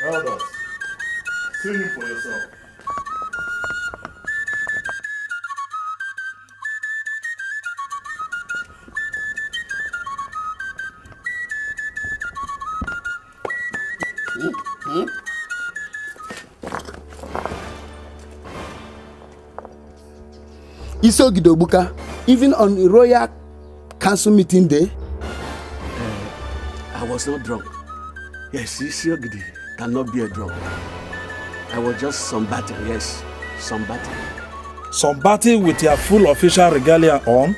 Elders, see him for yourself. Isogidobuka, even on the Royal Council meeting day? I was not drunk. Yes, Isiogidi cannot be a drunk. I was just sunbathing, yes, sunbathing. Sunbathing with your full official regalia on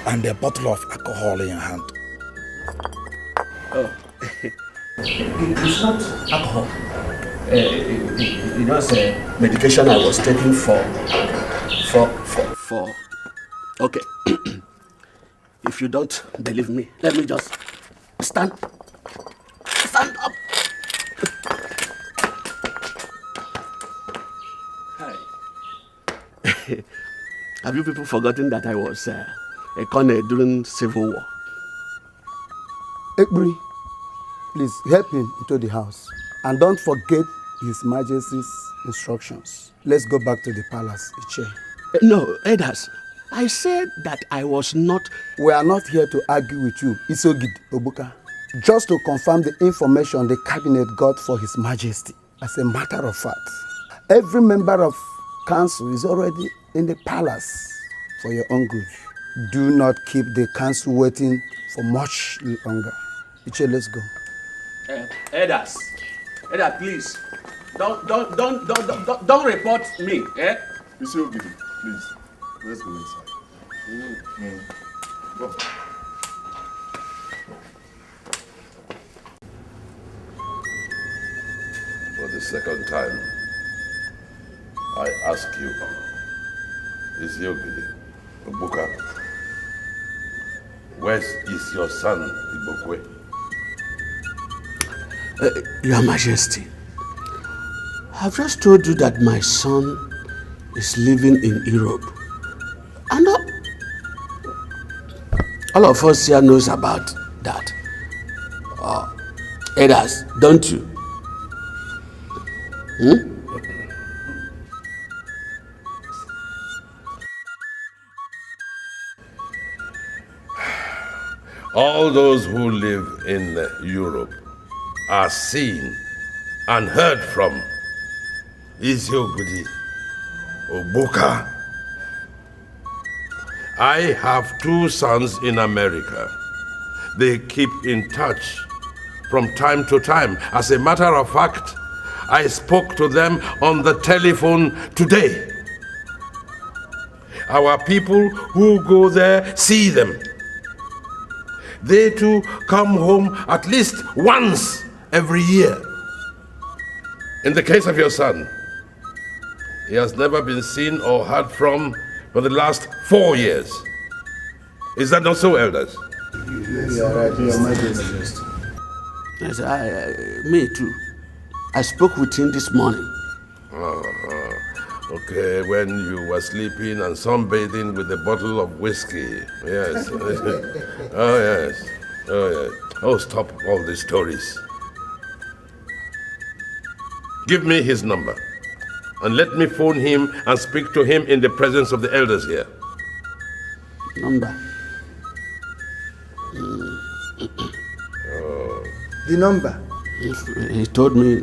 and a bottle of alcohol in your hand. Oh, it's not alcohol. It was a medication I was taking for. Okay. If you don't believe me, let me just stand up. Hi. Have you people forgotten that I was a colonel during Civil War? Ekburi, please help him into the house. And don't forget His Majesty's instructions. Let's go back to the palace, Iche. No, Elders, I said that I was not... We are not here to argue with you, Isogid Obuka. Just to confirm the information the cabinet got for His Majesty. As a matter of fact, every member of council is already in the palace for your own good. Do not keep the council waiting for much longer. Iche, let's go. Elders, please, don't report me, eh? Isiogidi, please, let's go inside. Go. For the second time, I ask you, Isiogidi, Obuka, where is your son, Ibokwe? Your Majesty, I've just told you that my son is living in Europe. And all of us here knows about that. Elders, don't you? All those who live in Europe are seen and heard from. Isiogidi Obuka. I have two sons in America. They keep in touch from time to time. As a matter of fact, I spoke to them on the telephone today. Our people who go there see them. They too come home at least once every year. In the case of your son, he has never been seen or heard from for the last 4 years. Is that not so, Elders? Yes, right, Your Majesty. Yes, me too. I spoke with him this morning. Okay, when you were sleeping and sunbathing with a bottle of whiskey. Yes. Oh, yes. Oh, yes. Oh, stop all these stories. Give me his number. And let me phone him and speak to him in the presence of the elders here. Number? The number? He told me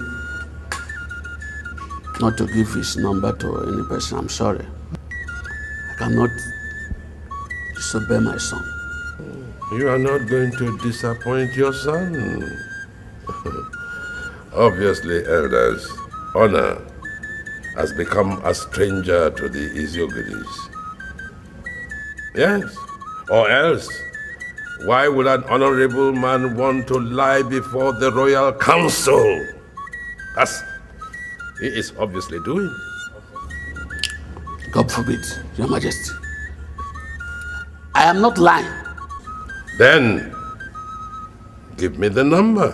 not to give his number to any person. I'm sorry. I cannot disobey my son. You are not going to disappoint your son. Obviously, elders, honor has become a stranger to the Isiogidis. Yes, or else, why would an honorable man want to lie before the royal council? As he is obviously doing. God forbid, Your Majesty. I am not lying. Then, give me the number.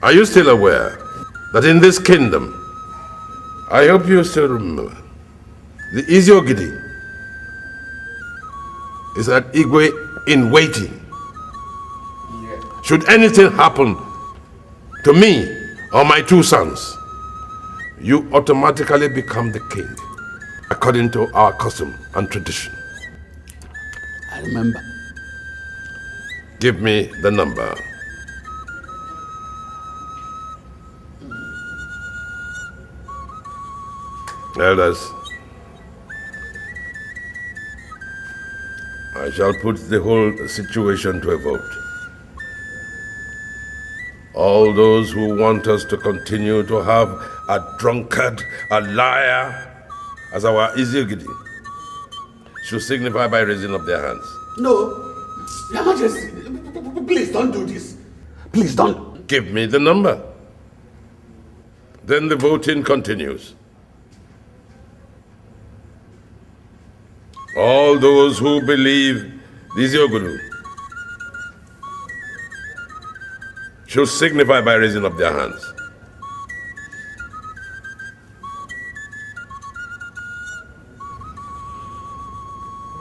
Are you still aware that in this kingdom, I hope you still remember, the Isiogidi is an Igwe in waiting. Should anything happen to me or my two sons, you automatically become the king, according to our custom and tradition. I remember. Give me the number. Elders, I shall put the whole situation to a vote. All those who want us to continue to have a drunkard, a liar, as our Iziogidi, should signify by raising up their hands. No, Your Majesty, please don't do this. Please don't. Give me the number. Then the voting continues. All those who believe this Yoguru should signify by raising up their hands.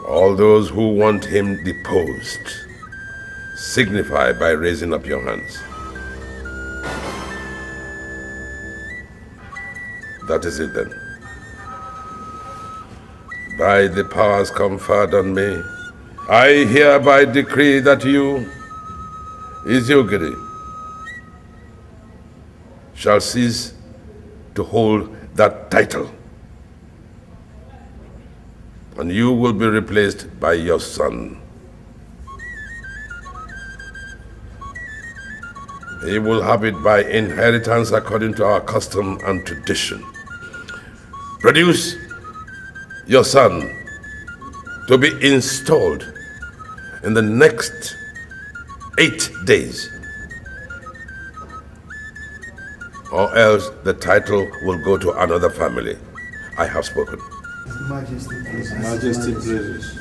All those who want him deposed, signify by raising up your hands. That is it then. By the powers conferred on me, I hereby decree that you, Iziogiri, shall cease to hold that title, and you will be replaced by your son. He will have it by inheritance according to our custom and tradition. Produce your son to be installed in the next 8 days, or else the title will go to another family. I have spoken. Majesty, please.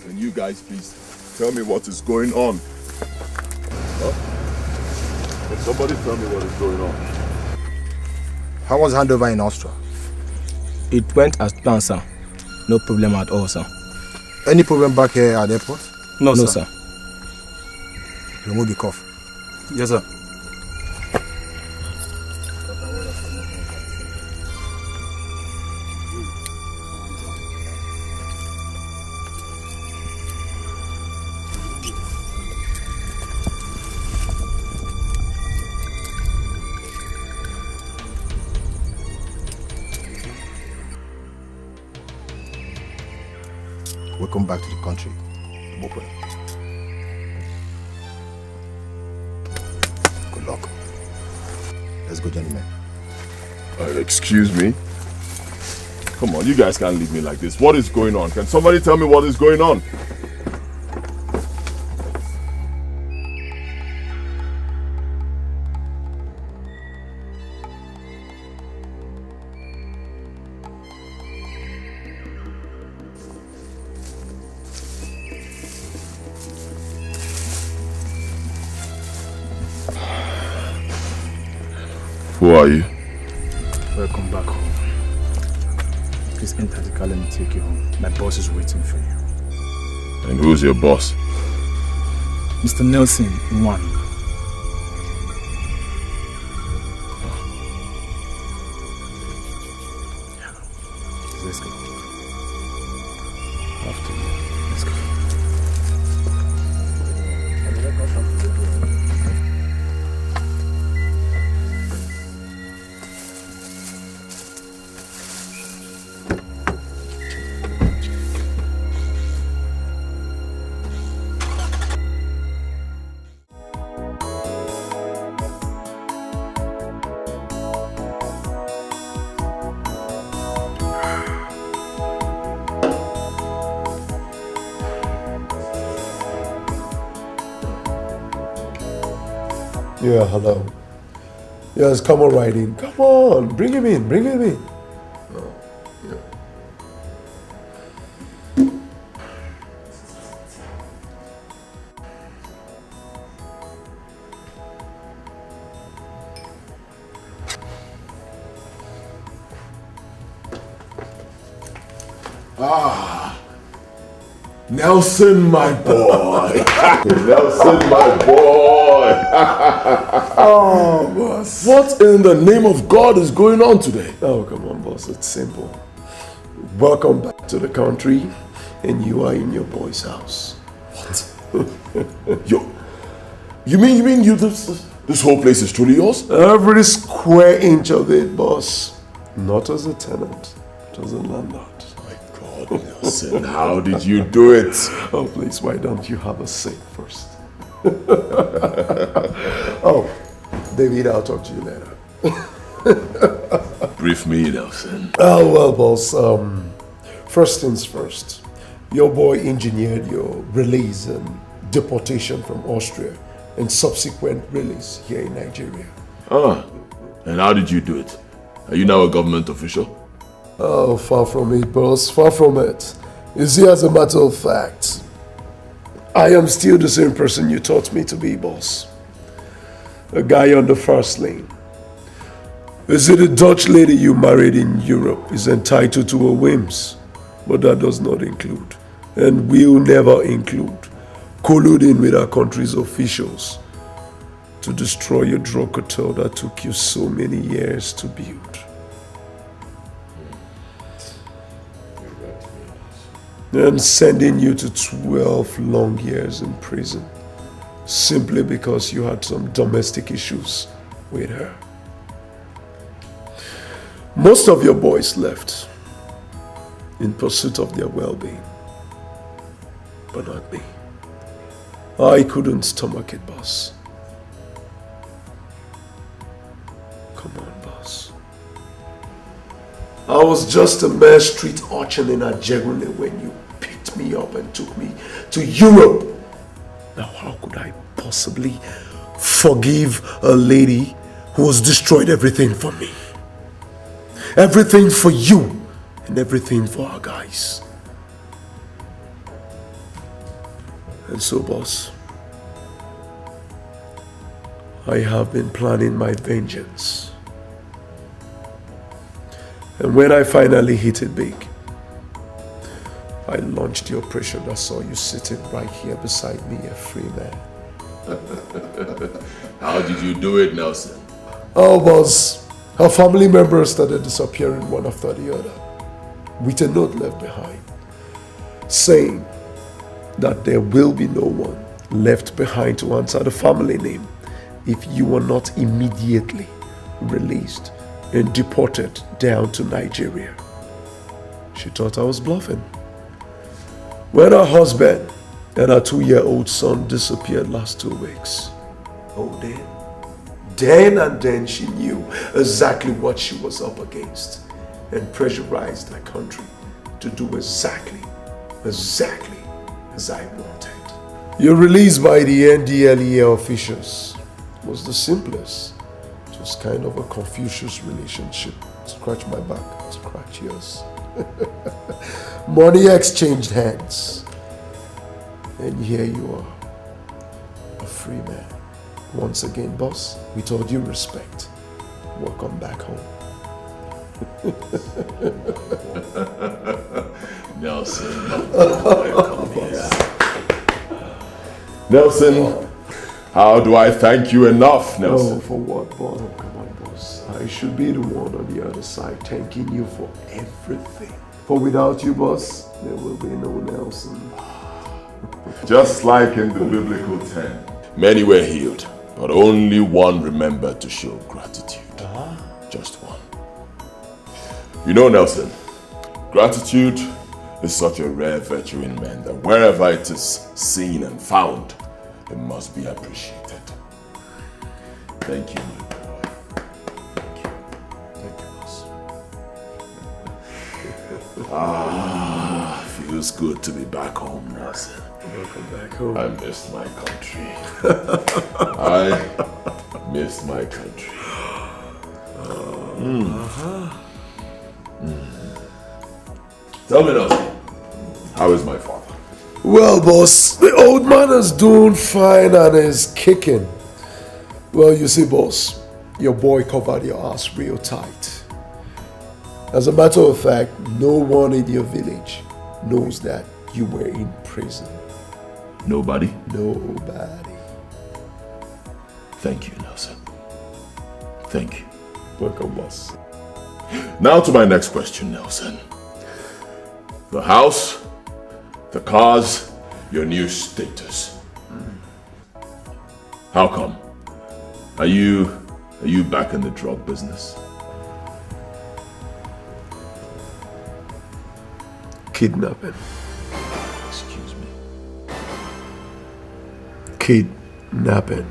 Can you guys please tell me what is going on? Huh? Can somebody tell me what is going on? How was handover in Austria? It went as planned, sir. No problem at all, sir. Any problem back here at the airport? No, sir. Remove the cuff. Yes, sir. Welcome back to the country. Open. Good luck. Let's go, gentlemen. Excuse me? Come on, you guys can't leave me like this. What is going on? Can somebody tell me what is going on? Who are you? Welcome back home. Please enter the car, let me take you home. My boss is waiting for you. And who's your boss? Mr. Nelson, one. Let's go. After you. Let's go. Yeah, hello. Yes, come on right in. Come on, bring him in, bring him in. Yeah. Nelson, my boy. Nelson, my boy. Oh, boss. What in the name of God is going on today? Oh, come on, boss. It's simple. Welcome back to the country, and you are in your boy's house. What? You mean this whole place is truly yours? Every square inch of it, boss. Not as a tenant, but as a landlord. My God, Nelson, how did you do it? Oh, please, why don't you have a seat first? Oh, David, I'll talk to you later. Brief me, Nelson. Oh, well, boss, first things first. Your boy engineered your release and deportation from Austria and subsequent release here in Nigeria. And how did you do it? Are you now a government official? Oh, far from it, boss, far from it. You see, as a matter of fact, I am still the same person you taught me to be, boss. A guy on the first lane. You see, the Dutch lady you married in Europe is entitled to her whims, but that does not include, and will never include, colluding with our country's officials to destroy your drug cartel that took you so many years to build. And sending you to 12 long years in prison simply because you had some domestic issues with her. Most of your boys left in pursuit of their well-being, but not me. I couldn't stomach it, boss. Come on, boss. I was just a mere street urchin in Ajegune when you picked me up and took me to Europe. Now, how could I possibly forgive a lady who has destroyed everything for me? Everything for you and everything for our guys. And so, boss, I have been planning my vengeance. And when I finally hit it big, I launched the operation that saw you sitting right here beside me, a free man. How did you do it, Nelson? Oh, boss, her family members started disappearing one after the other, with a note left behind, saying that there will be no one left behind to answer the family name if you are not immediately released and deported down to Nigeria. She thought I was bluffing. When her husband and her 2-year-old son disappeared last 2 weeks, oh, then she knew exactly what she was up against and pressurized her country to do exactly as I wanted. Your release by the NDLEA officials was the simplest. It was kind of a Confucius relationship. Scratch my back, scratch yours. Money exchanged hands. And here you are, a free man. Once again, boss, with all due respect, welcome back home. Nelson, come here. Nelson, how do I thank you enough, Nelson? Oh, for what, boss? Oh, come on, boss. I should be the one on the other side thanking you for everything. For without you, boss, there will be no Nelson. Just like in the biblical 10. Many were healed, but only one remembered to show gratitude. Just one. You know, Nelson, gratitude is such a rare virtue in men that wherever it is seen and found, it must be appreciated. Thank you, my boy. Thank you. Thank you, boss. Feels good to be back home, Nelson. Welcome back home. I missed my country. I miss my country. Tell me, Nelson, how is my father? Well, boss, the old man is doing fine and is kicking. Well, you see, boss, your boy covered your ass real tight. As a matter of fact, no one in your village knows that you were in prison? Nobody? Nobody. Thank you, Nelson. Thank you. Welcome, boss. Now to my next question, Nelson. The house, the cars, your new status. How come? Are you back in the drug business? Kidnapping. Excuse me. Kidnapping.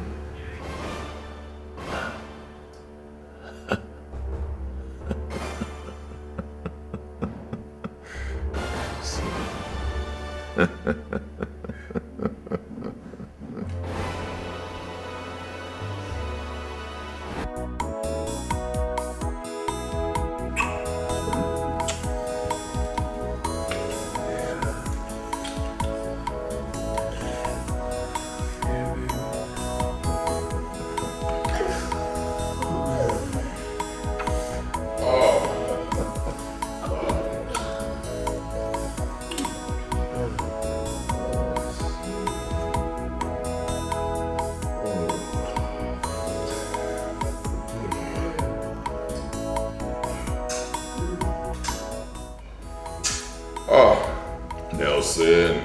Nelson.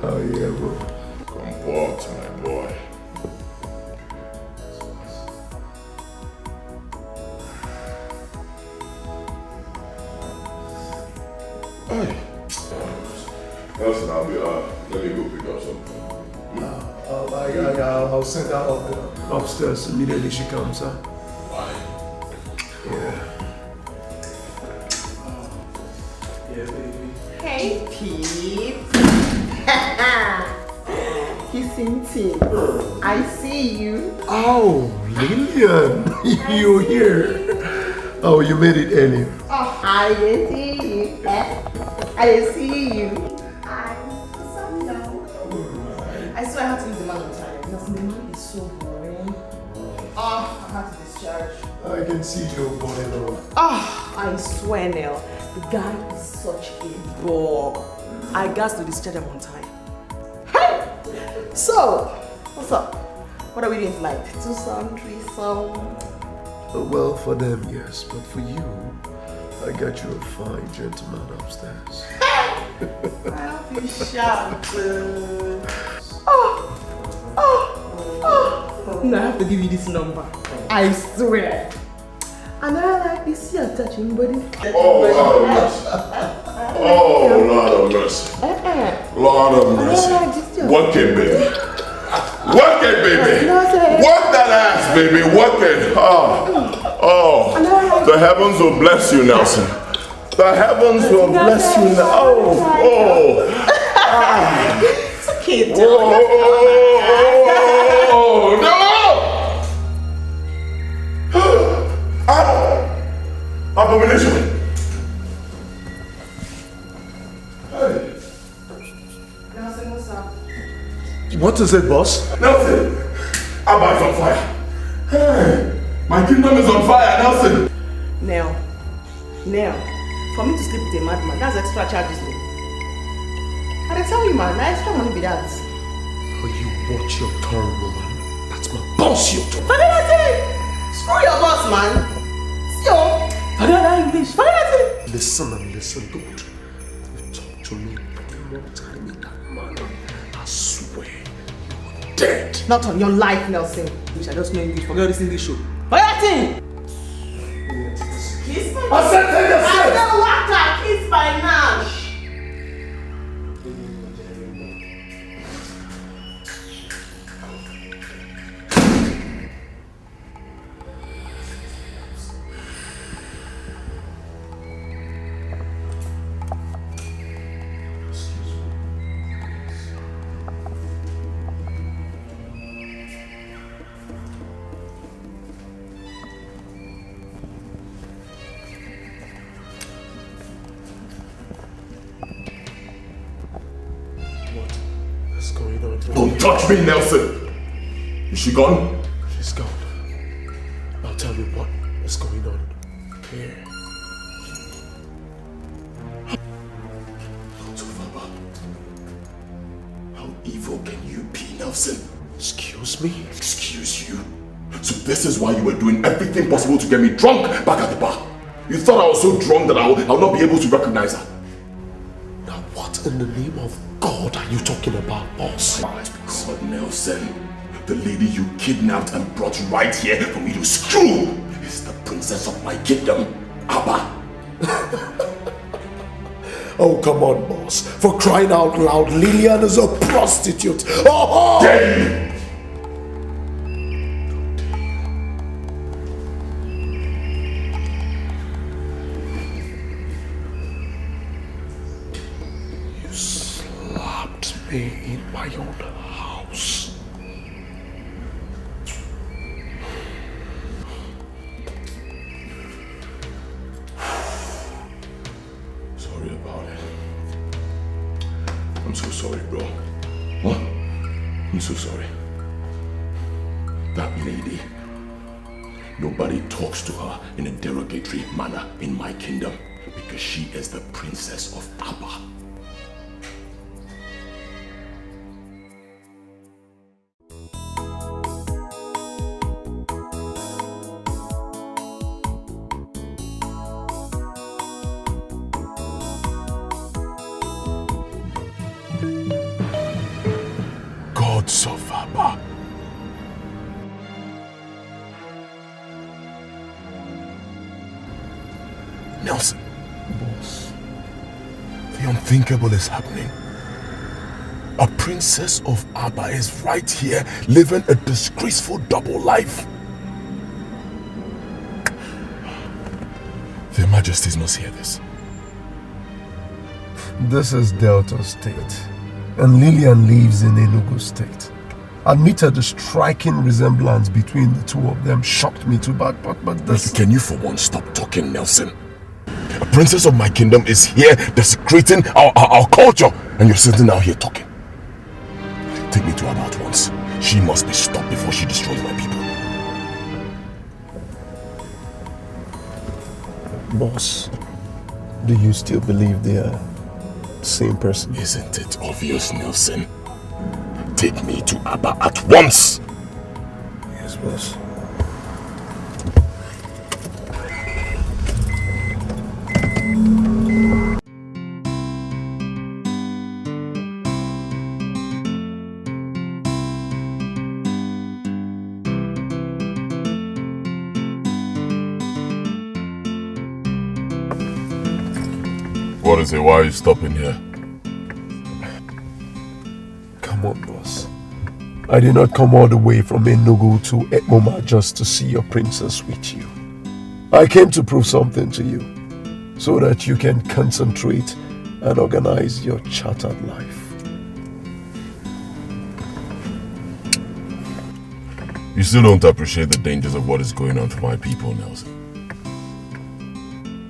Oh yeah, bro. Comport, my boy. Hey. Nelson, I'll be let me go pick up something. I'll send her up upstairs immediately she comes, huh? Why? Yeah. Yeah, baby. Hey, Pete. Kissing team. I see you. Oh, Lillian, you're here. Oh, you made it early. Oh, I didn't see you. I didn't see you. I swear I had to leave the man on time. Because the man is so boring. Oh, I had to discharge. I can see your body now. Oh, I swear, Nell. The guy is such a bore. I got to discharge him on time. Hey! So, what's up? What are we doing tonight? Two-song, threesome? Well, for them, yes. But for you, I got you a fine gentleman upstairs. I'll be shocked. No, I have to give you this number. I swear. And I like this your touching body. Oh, Lord of mercy. Oh, Lord of mercy. Lord of mercy. Work it, baby. Work it, baby. Work that ass, baby. Work it. Oh. The heavens will bless you, Nelson. The heavens will bless you now. Oh. It's okay, Oh, no! Abomination! Hey. Nelson, what's up? What is it, boss? Nelson! Abba is on fire! Hey! My kingdom is on fire, Nelson! Nell, for me to sleep with a madman, that's extra charges. I tell you, man, that extra money be that. Oh, you watch your tongue, woman. That's my boss, you do. Forget that thing! Screw your boss, man! Yo! Forget that English! Forget that thing! Listen and listen, don't you talk to me one more time in that manner. I swear you're dead. Not on your life, Nelson. Wish I just know English. Forget this English show. Forget that thing! Kiss my I said take a I don't want to kiss my Nash! Don't touch me, Nelson! Is she gone? She's gone. Now tell me what is going on here. Not over, Nelson. Excuse me? Excuse you? So this is why you were doing everything possible to get me drunk back at the bar. You thought I was so drunk that I'll not be able to recognize her. Now what in the name of God are you talking about, boss? My God, Nelson. The lady you kidnapped and brought right here for me to screw is the princess of my kingdom, Abba. Oh, come on, boss. For crying out loud, Lillian is a prostitute. Oh! Damn! You slapped me in my own house. Sorry about it. I'm so sorry, bro. What? I'm so sorry. That lady, nobody talks to her in a derogatory manner in my kingdom because she is the princess of Abba. Gods of Abba. Nelson. Boss. The unthinkable is happening. A princess of Abba is right here living a disgraceful double life. Their Majesties must hear this. This is Delta State, and Lillian lives in Enugu State. Admitted the striking resemblance between the two of them shocked me too, but this... Can you for once stop talking, Nelson? A princess of my kingdom is here desecrating our culture, and you're sitting out here talking. Take me to her at once. She must be stopped before she destroys my people. Boss, do you still believe they are the same person? Isn't it obvious, Nelson? Take me to Abba at once! Yes, boss. What is it? Why are you stopping here? Come on, boss. I did not come all the way from Enugu to Ekmoma just to see your princess with you. I came to prove something to you so that you can concentrate and organize your chartered life. You still don't appreciate the dangers of what is going on to my people, Nelson.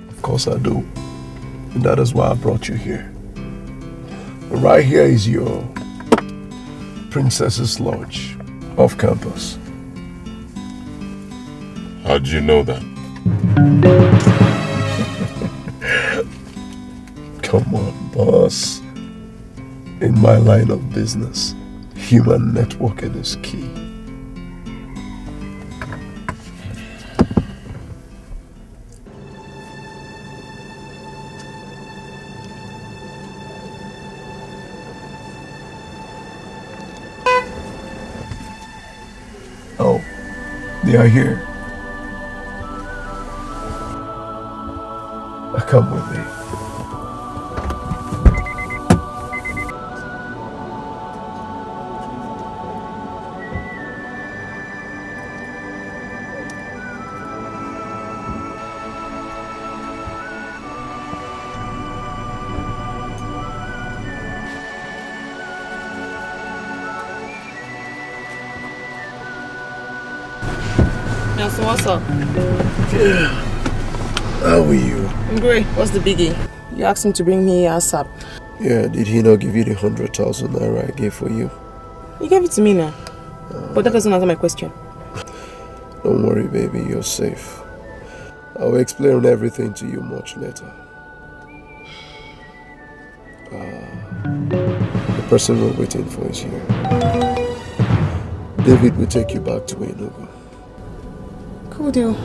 Of course I do. And that is why I brought you here. Right here is your Princess's Lodge off campus. How'd you know that? Come on, boss. In my line of business, human networking is key. Oh, they are here. Come with me. Nelson, what's up? Yeah. How are you? I'm great. What's the biggie? You asked him to bring me ASAP. Yeah, did he not give you the 100,000 naira I gave for you? He gave it to me now. But that doesn't answer my question. Don't worry, baby, you're safe. I'll explain everything to you much later. The person we're waiting for is here. David will take you back to Enugu. Cool deal.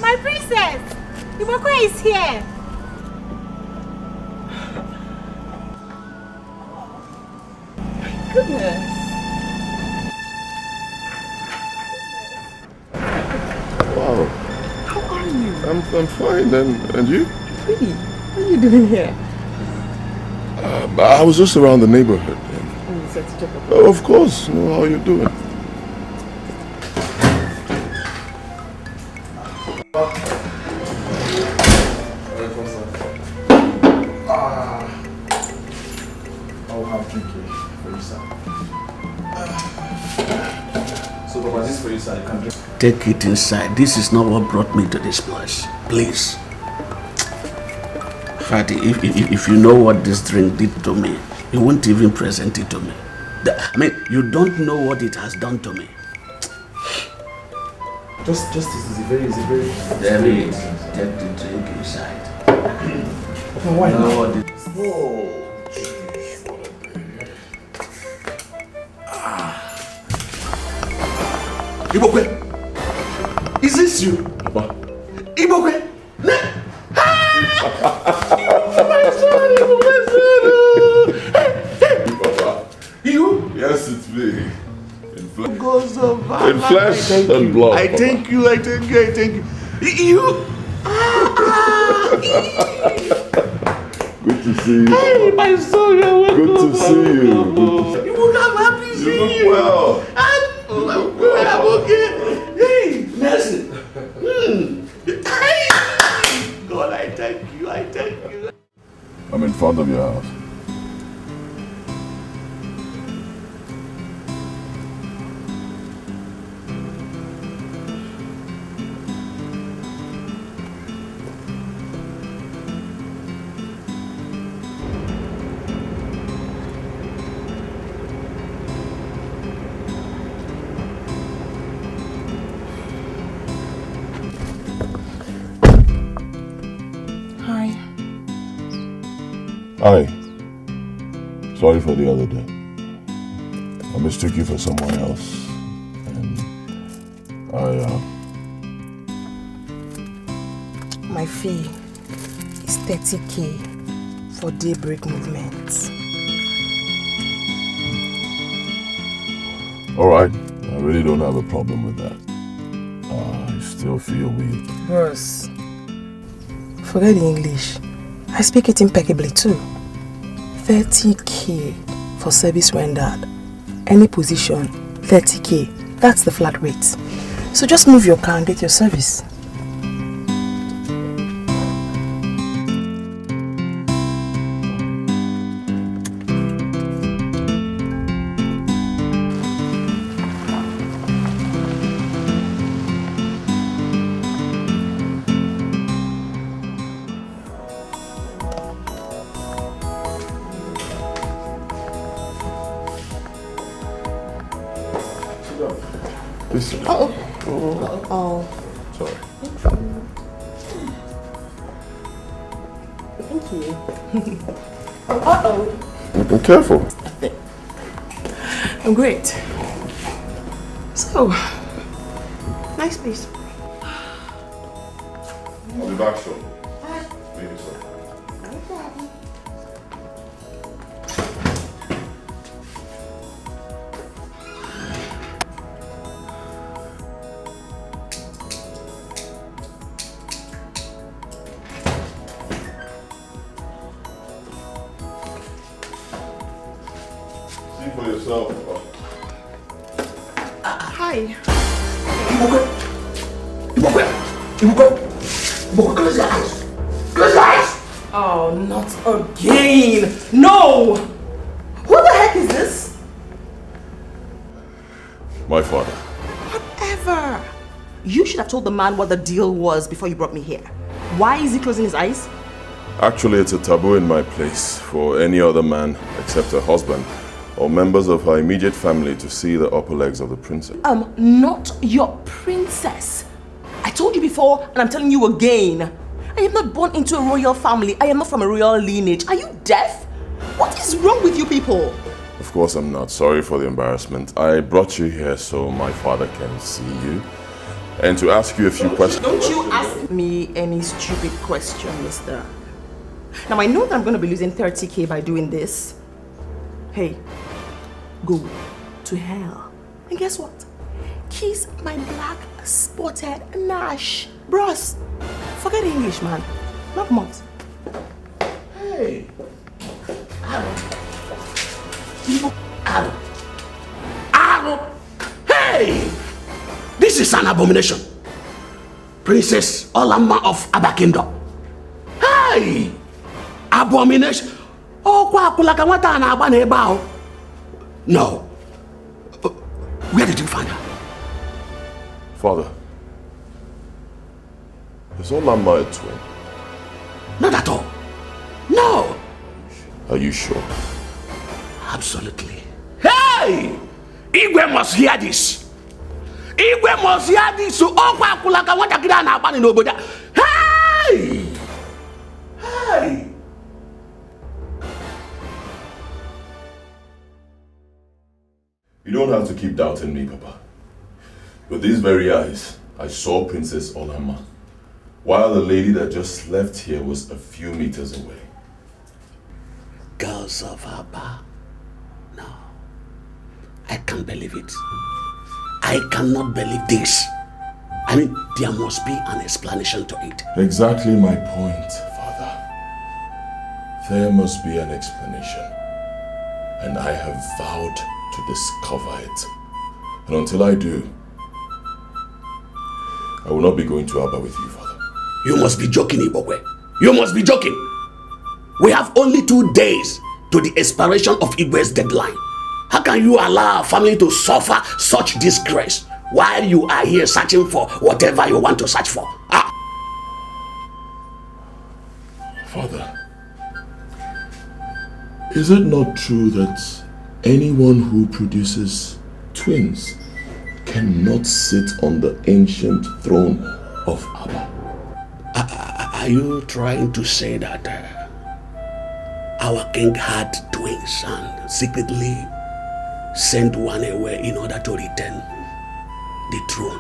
My princess! Ibokwe is here! Goodness. Wow. How are you? I'm fine, and you? Really? What are you doing here? I was just around the neighborhood. Oh, you said to check up. Oh, of course. How are you doing? I'll have drink here for you, sir. So, Papa, this is for you, sir. You can drink. Take it inside. This is not what brought me to this place. Please. Fatty, if you know what this drink did to me, you won't even present it to me. I mean, you don't know what it has done to me. Just this is very easy. David, take the drink inside. Papa, why You know not? what it Ibokwe, is this you? Papa. Ibokwe, Papa. you? Yes, it's me. In Goes over. In flesh and blood. I Papa. thank you. You? Good to see you. Hey, my soul, you're welcome. Good to see you. Good to You would have happy see see you. you. Look well. I'm okay. Hey, Nelson. Hey. God, I thank you. I'm in front of your house. Hi. Hi. Sorry for the other day. I mistook you for someone else. And My fee is 30K for daybreak movements. Alright. I really don't have a problem with that. I still feel weak. Bros, forget the English. I speak it impeccably too. 30K for service rendered. Any position, 30K. That's the flat rate. So just move your car and get your service. Listen. Oh. Sorry. Thank you. Uh-oh. Be careful. I'm great. So, nice place. I'll be back soon. Maybe so. See for yourself. Hi. Close your eyes. Close your eyes. Oh, not again. No. Who the heck is this? My father. Whatever. You should have told the man what the deal was before you brought me here. Why is he closing his eyes? Actually, it's a taboo in my place for any other man except her husband or members of her immediate family to see the upper legs of the princess. Not your princess. I told you before, and I'm telling you again. I am not born into a royal family. I am not from a royal lineage. Are you deaf? What is wrong with you people? Of course I'm not. Sorry for the embarrassment. I brought you here so my father can see you and to ask you a few questions. Don't you ask me any stupid question, mister. Now I know that I'm going to be losing 30k by doing this. Hey, go to hell. And guess what? Kiss my black spotted Nash. Bros, forget English, man. Not much. Hey. Aaron. Hey! This is an abomination. Princess Olama of Abba Kingdom. Hey! Abomination. Oh, no. Where did you find her? Father, is Olama a twin? Not at all. No. Are you sure? Absolutely. Hey! Igwe must hear this. Igwe must hear this. So, hey! Hey! You don't have to keep doubting me, Papa. With these very eyes, I saw Princess Olama, while the lady that just left here was a few meters away. Girls of Abba. No. I can't believe it. I cannot believe this. I mean, there must be an explanation to it. Exactly my point, Father. There must be an explanation. And I have vowed to discover it. And until I do, I will not be going to Abba with you, Father. You must be joking, Ibokwe. You must be joking. We have only 2 days to the expiration of Igwe's deadline. How can you allow our family to suffer such disgrace while you are here searching for whatever you want to search for? Father, is it not true that anyone who produces twins cannot sit on the ancient throne of Abba? Are you trying to say that our king had twins and secretly sent one away in order to return the throne?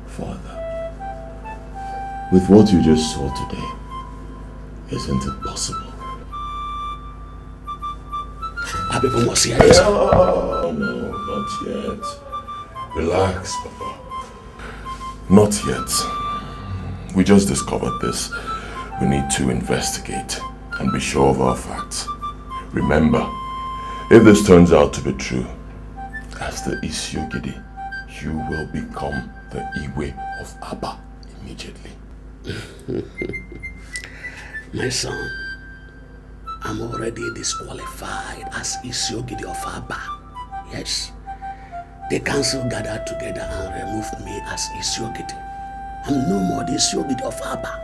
Father, with what you just saw today, isn't it possible? Our people must hear this. No, not yet. Relax, Papa. Not yet. We just discovered this. We need to investigate and be sure of our facts. Remember, if this turns out to be true, as the Isiogidi, you will become the Iwe of Abba immediately. My son, I'm already disqualified as Isiogidi of Abba. Yes. The council gathered together and removed me as Isiogidi. I'm no more the Isiogidi of Abba.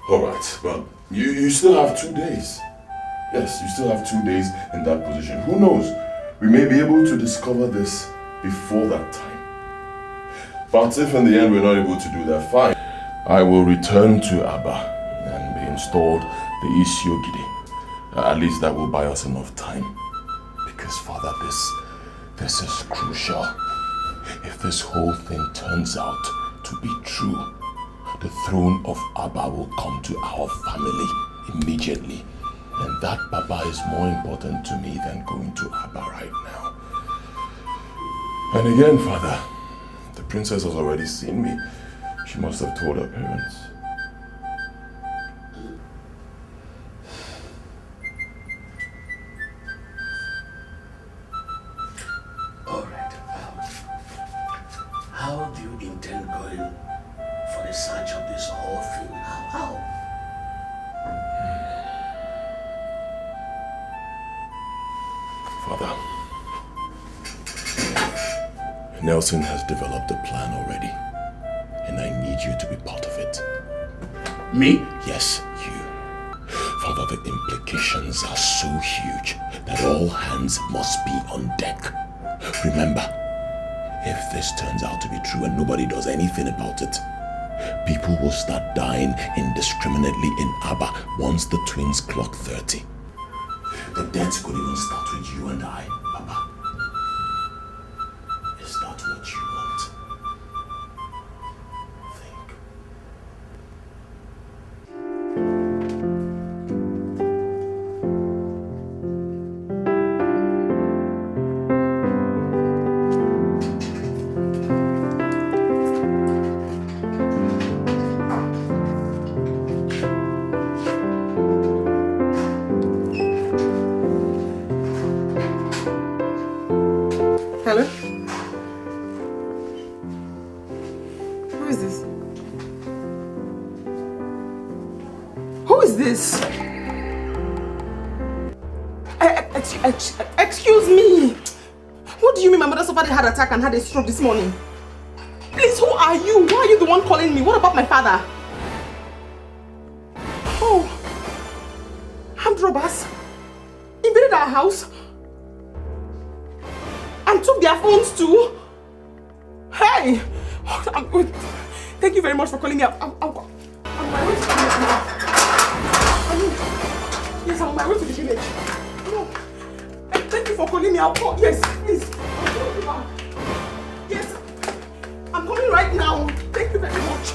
Alright, but you still have 2 days. Yes, you still have 2 days in that position. Who knows? We may be able to discover this before that time. But if in the end we're not able to do that, fine. I will return to Abba and be installed the Isiogidi. At least that will buy us enough time. Because, Father, this is crucial. If this whole thing turns out to be true, the throne of Abba will come to our family immediately. And that, Papa, is more important to me than going to Abba right now. And again, Father, the princess has already seen me. She must have told her parents. How do you intend going for the search of this whole thing? How? Father, Nelson has developed a plan already, and I need you to be part of it. Me? Yes, you. Father, the implications are so huge that all hands must be on deck. Remember, if this turns out to be true and nobody does anything about it, people will start dying indiscriminately in Abba once the twins clock 30. The deaths could even start with you and I, Papa. Is that what you want? Think. Hello? Who is this? Who is this? Excuse me. What do you mean my mother suffered a heart attack and had a stroke this morning? Please, who are you? Why are you the one calling me? What about my father? Oh, armed robbers invaded our house and took their phones too. Hey! Thank you very much for calling me up. I'm on my way to the village now. Yes, I'm on my way to the village. No. Thank you for calling me. I'll call. Yes, please. I'll call you back. Yes. I'm coming right now. Thank you very much.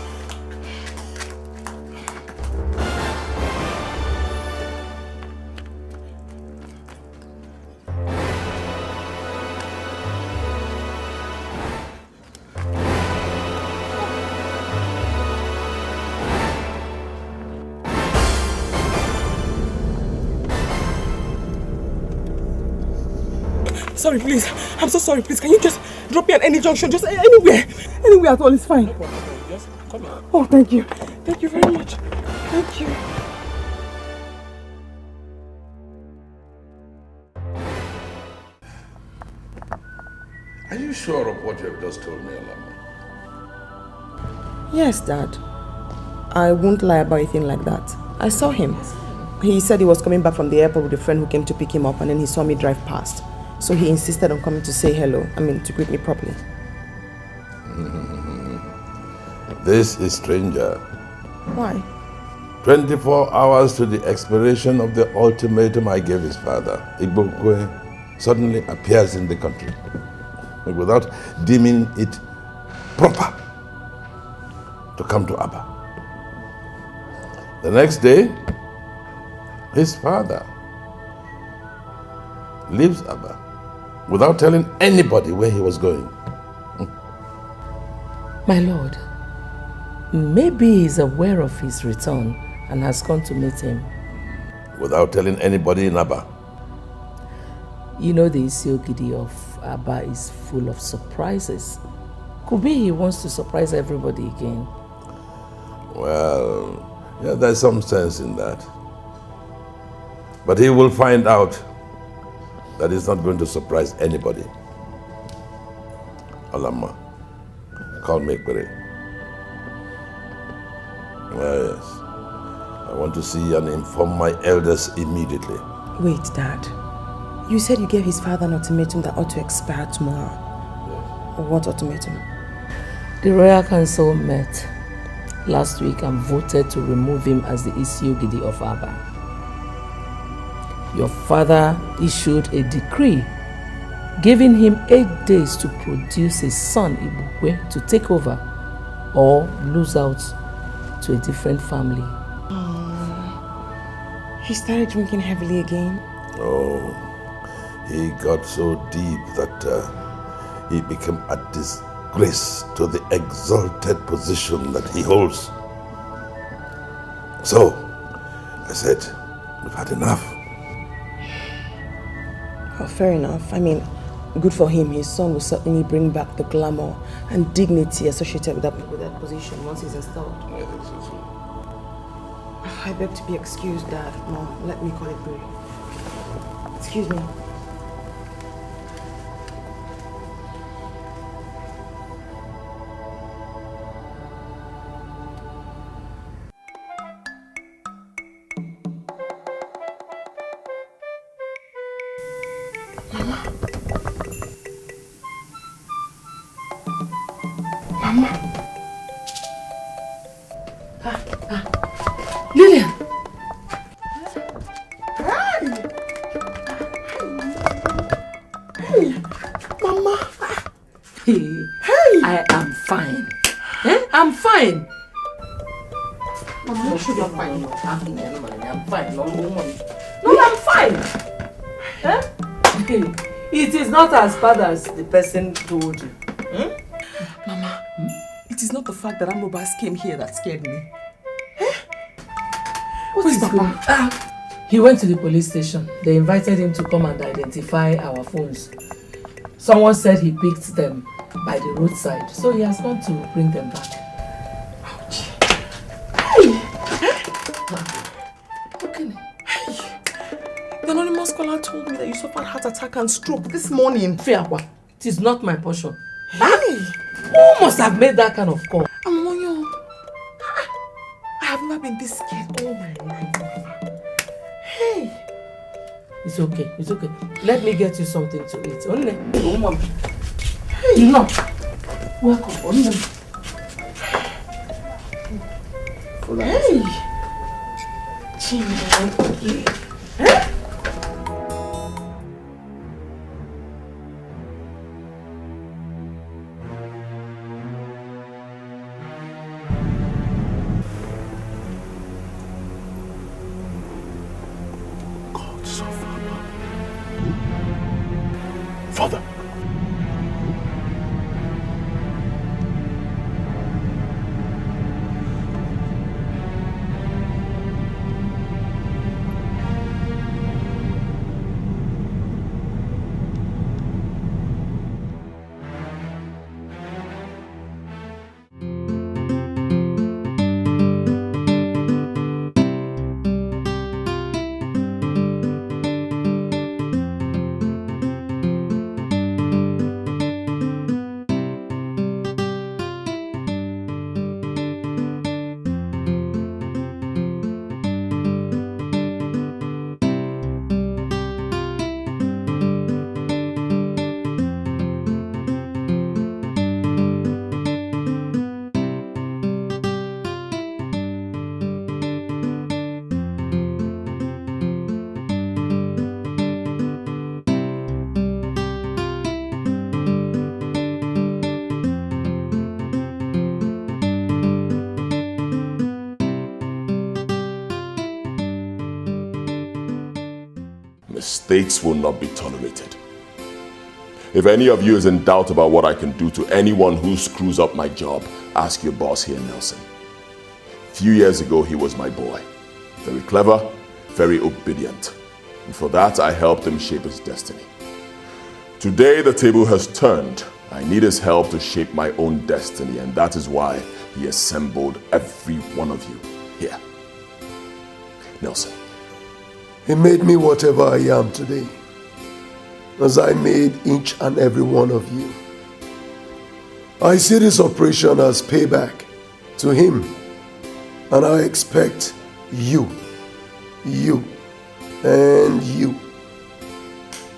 Sorry, please. I'm so sorry, please. Can you just drop me at any junction? Just anywhere. Anywhere at all is fine. No problem. Just come here. Oh, thank you. Thank you very much. Thank you. Are you sure of what you have just told me, Alama? Yes, Dad. I won't lie about anything like that. I saw him. He said he was coming back from the airport with a friend who came to pick him up, and then he saw me drive past. So he insisted on coming to say hello. To greet me properly. This is stranger. Why? 24 hours to the expiration of the ultimatum I gave his father, Igbokwe suddenly appears in the country without deeming it proper to come to Abba. The next day, his father leaves Abba without telling anybody where he was going. My lord, maybe he's aware of his return and has gone to meet him. Without telling anybody in Abba. You know the Isiogidi of Abba is full of surprises. Could be he wants to surprise everybody again. Well, yeah, there's some sense in that. But he will find out that he's not going to surprise anybody. Alama, call me Ekpere. Yes. I want to see and inform my elders immediately. Wait, Dad. You said you gave his father an ultimatum that ought to expire tomorrow. Yes. What ultimatum? The Royal Council met last week and voted to remove him as the Isiogidi of Abba. Your father issued a decree giving him 8 days to produce his son Ibukwe to take over or lose out to a different family. He started drinking heavily again? Oh, he got so deep that he became a disgrace to the exalted position that he holds. So, I said, we've had enough. Well, fair enough. good for him. His son will certainly bring back the glamour and dignity associated with that position once he's installed. I think so too. I beg to be excused, Dad. Mom, let me call it brief. Excuse me. Lillian! Mama! Hey! I am fine. I'm fine. Mama, you should be fine. I'm fine. No, I'm fine. It is not as bad as the person told you. Mama, it is not the fact that armed robbers came here that scared me. What is Papa? He went to the police station. They invited him to come and identify our phones. Someone said he picked them by the roadside, so he has gone to bring them back. Ouch. Hey! Okay. Hey! The anonymous caller told me that you suffered heart attack and stroke this morning. Fiakwa, it is not my portion. Hey! Who must have made that kind of call? Amonyo, I have never been this scared all my life. Hey! It's okay. Let me get you something to eat. Only. Hey! No. Welcome. Only. Hey! Chimney. Hey! Father. Mistakes will not be tolerated. If any of you is in doubt about what I can do to anyone who screws up my job, ask your boss here, Nelson. A few years ago, he was my boy. Very clever, very obedient. And for that, I helped him shape his destiny. Today, the table has turned. I need his help to shape my own destiny, and that is why he assembled every one of you here. Nelson. He made me whatever I am today, as I made each and every one of you. I see this operation as payback to him, and I expect you, and you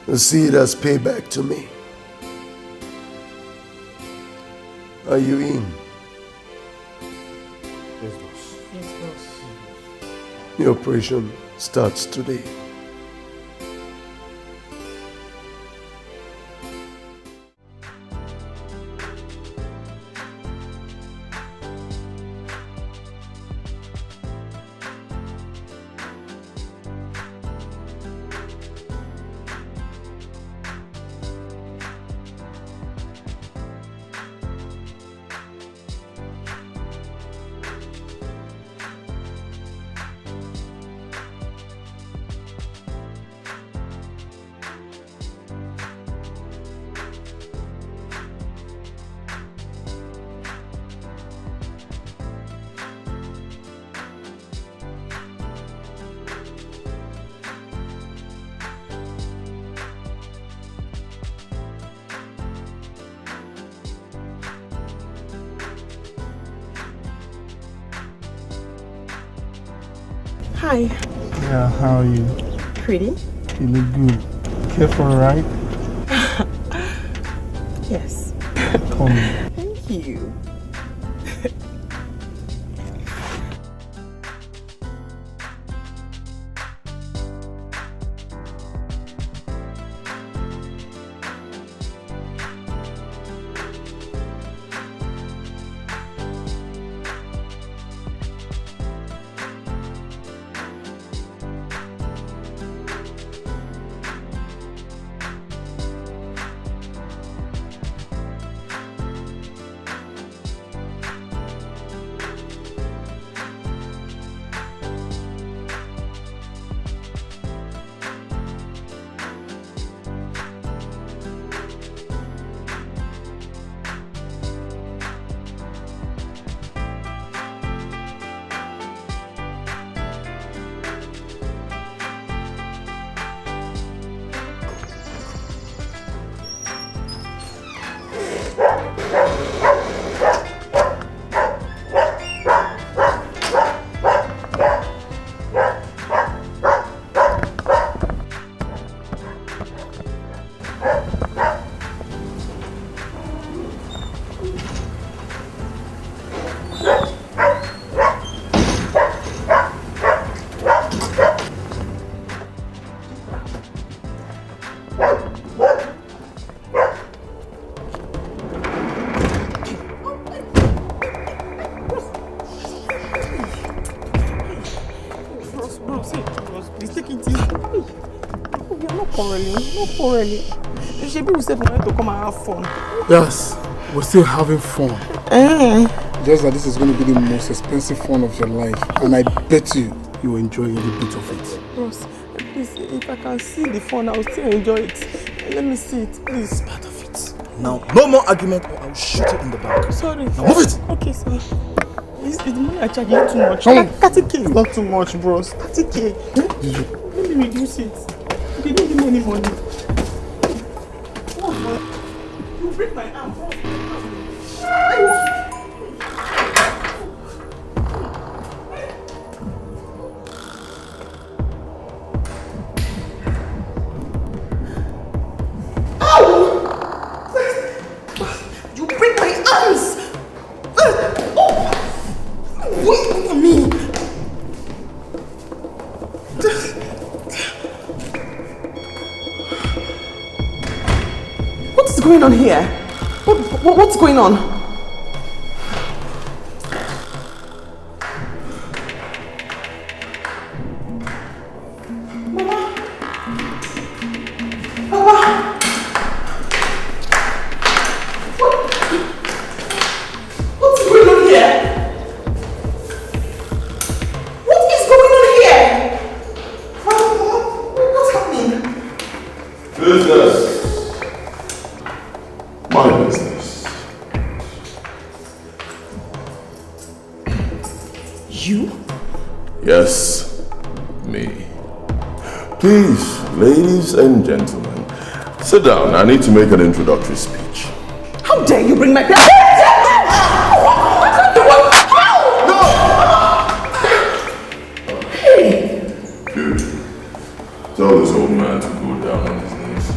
to see it as payback to me. Are you in? Yes, boss. Yes, boss. The operation starts today. Hi. Yeah, how are you? Pretty? You look good. Care for a ride? Yes. Come. Thank you. People said we wanted to come and have fun. Yes, we're still having fun. Just that this is going to be the most expensive fun of your life. And I bet you will enjoy every bit of it. Ross, please, if I can see the fun, I'll still enjoy it. Let me see it, please. It's part of it. Now, no more argument or I'll shoot you in the back. Sorry. Now move it! Okay, sorry. Is the money I charge you too much? 30k is not too much, bros. 30k. Let me reduce it. You didn't give me any money. You break my arm. You break my arms. Wait for me. What's going on here? What's going on? Yes, me. Please, ladies and gentlemen, sit down. I need to make an introductory speech. How dare you bring my... Dude, tell this old man to go down on his knees.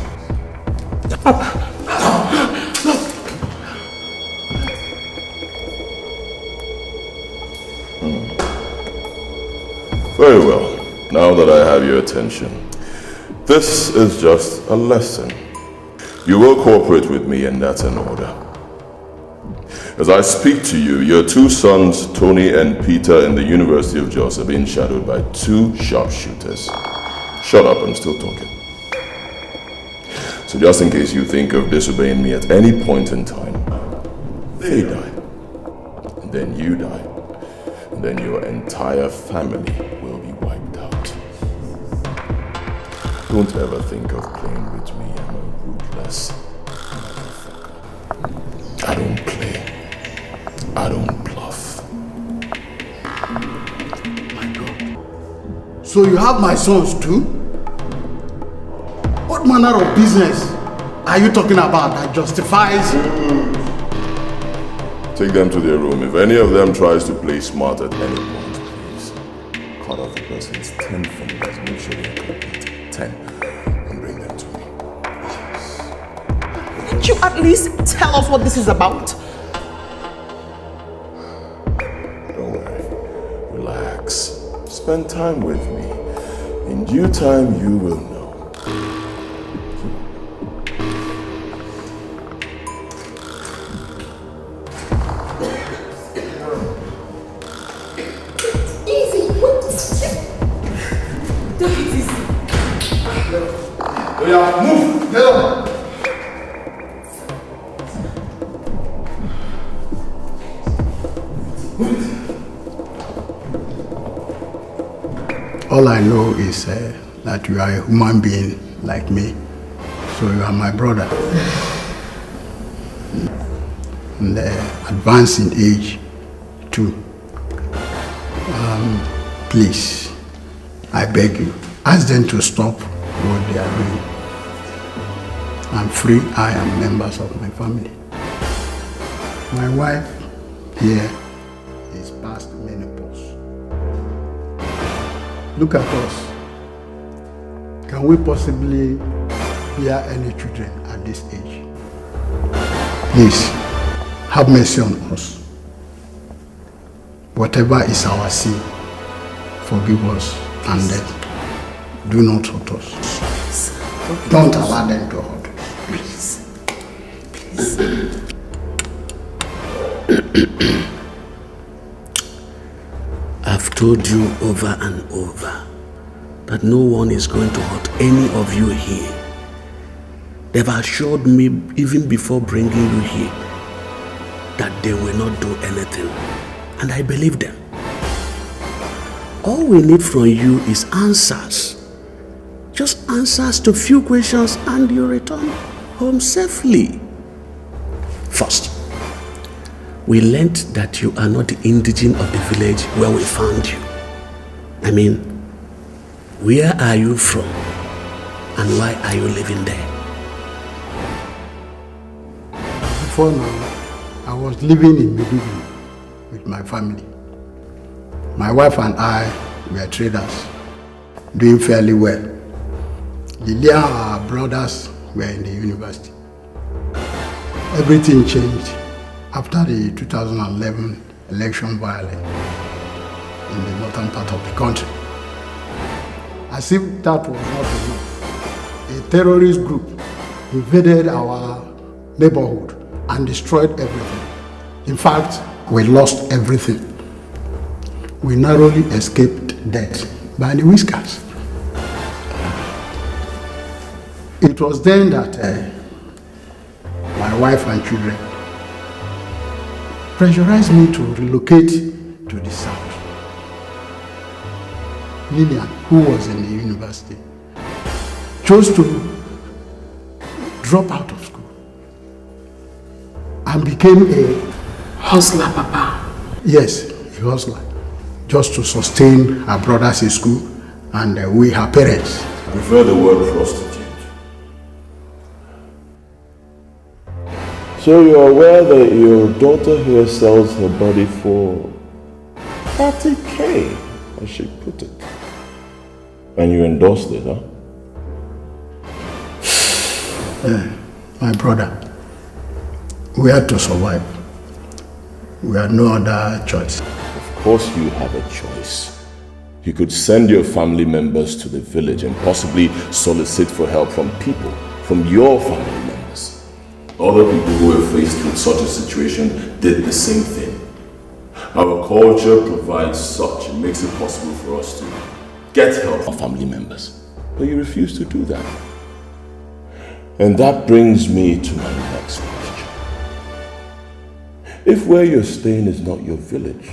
Very well. Now that I have your attention, this is just a lesson. You will cooperate with me, and that's an order. As I speak to you, your two sons, Tony and Peter, in the University of Jos, are being shadowed by two sharpshooters. Shut up, I'm still talking. So just in case you think of disobeying me at any point in time, they die, and then you die, and then your entire family will be wiped out. Don't ever think of playing with me. I'm a ruthless motherfucker. I don't play. I don't bluff. My God. So you have my sons too? What manner of business are you talking about that justifies... Take them to their room. If any of them tries to play smart at any point, please cut of the person's 10 fingers. Make sure they're complete. 10. And bring them to me. Can't you at least tell us what this is about? Don't worry. Relax. Spend time with me. In due time, you will know. Move! Get on! All I know is that you are a human being like me. So you are my brother. And advanced in age too. Please, I beg you, ask them to stop what they are doing. I'm free, I am members of my family. My wife here is past menopause. Look at us. Can we possibly bear any children at this age? Please, have mercy on us. Whatever is our sin, forgive us and do not hurt us. Don't allow them to hurt us. Please. I've told you over and over that no one is going to hurt any of you here. They've assured me even before bringing you here that they will not do anything, and I believe them. All we need from you is answers. Just answers to few questions and you return home safely. First, we learned that you are not the indigene of the village where we found you. I mean, where are you from and why are you living there? Before now, I was living in Meduguri with my family. My wife and I were traders, doing fairly well. Lilian, our brothers, were in the university. Everything changed after the 2011 election violence in the northern part of the country. As if that was not enough, a terrorist group invaded our neighborhood and destroyed everything. In fact, we lost everything. We narrowly escaped death by the whiskers. It was then that my wife and children pressurized me to relocate to the south. Lillian, who was in the university, chose to drop out of school and became a hustler, Papa. Yes, a hustler, just to sustain her brothers in school and we, her parents. I prefer the word prostitute. So you're aware that your daughter here sells her body for 30K, as she put it. And you endorsed it, huh? My brother, we had to survive. We had no other choice. Of course you have a choice. You could send your family members to the village and possibly solicit for help from people, from your family members. Other people who were faced with such a situation did the same thing. Our culture provides such, it makes it possible for us to get help from family members. But you refuse to do that. And that brings me to my next question. If where you're staying is not your village,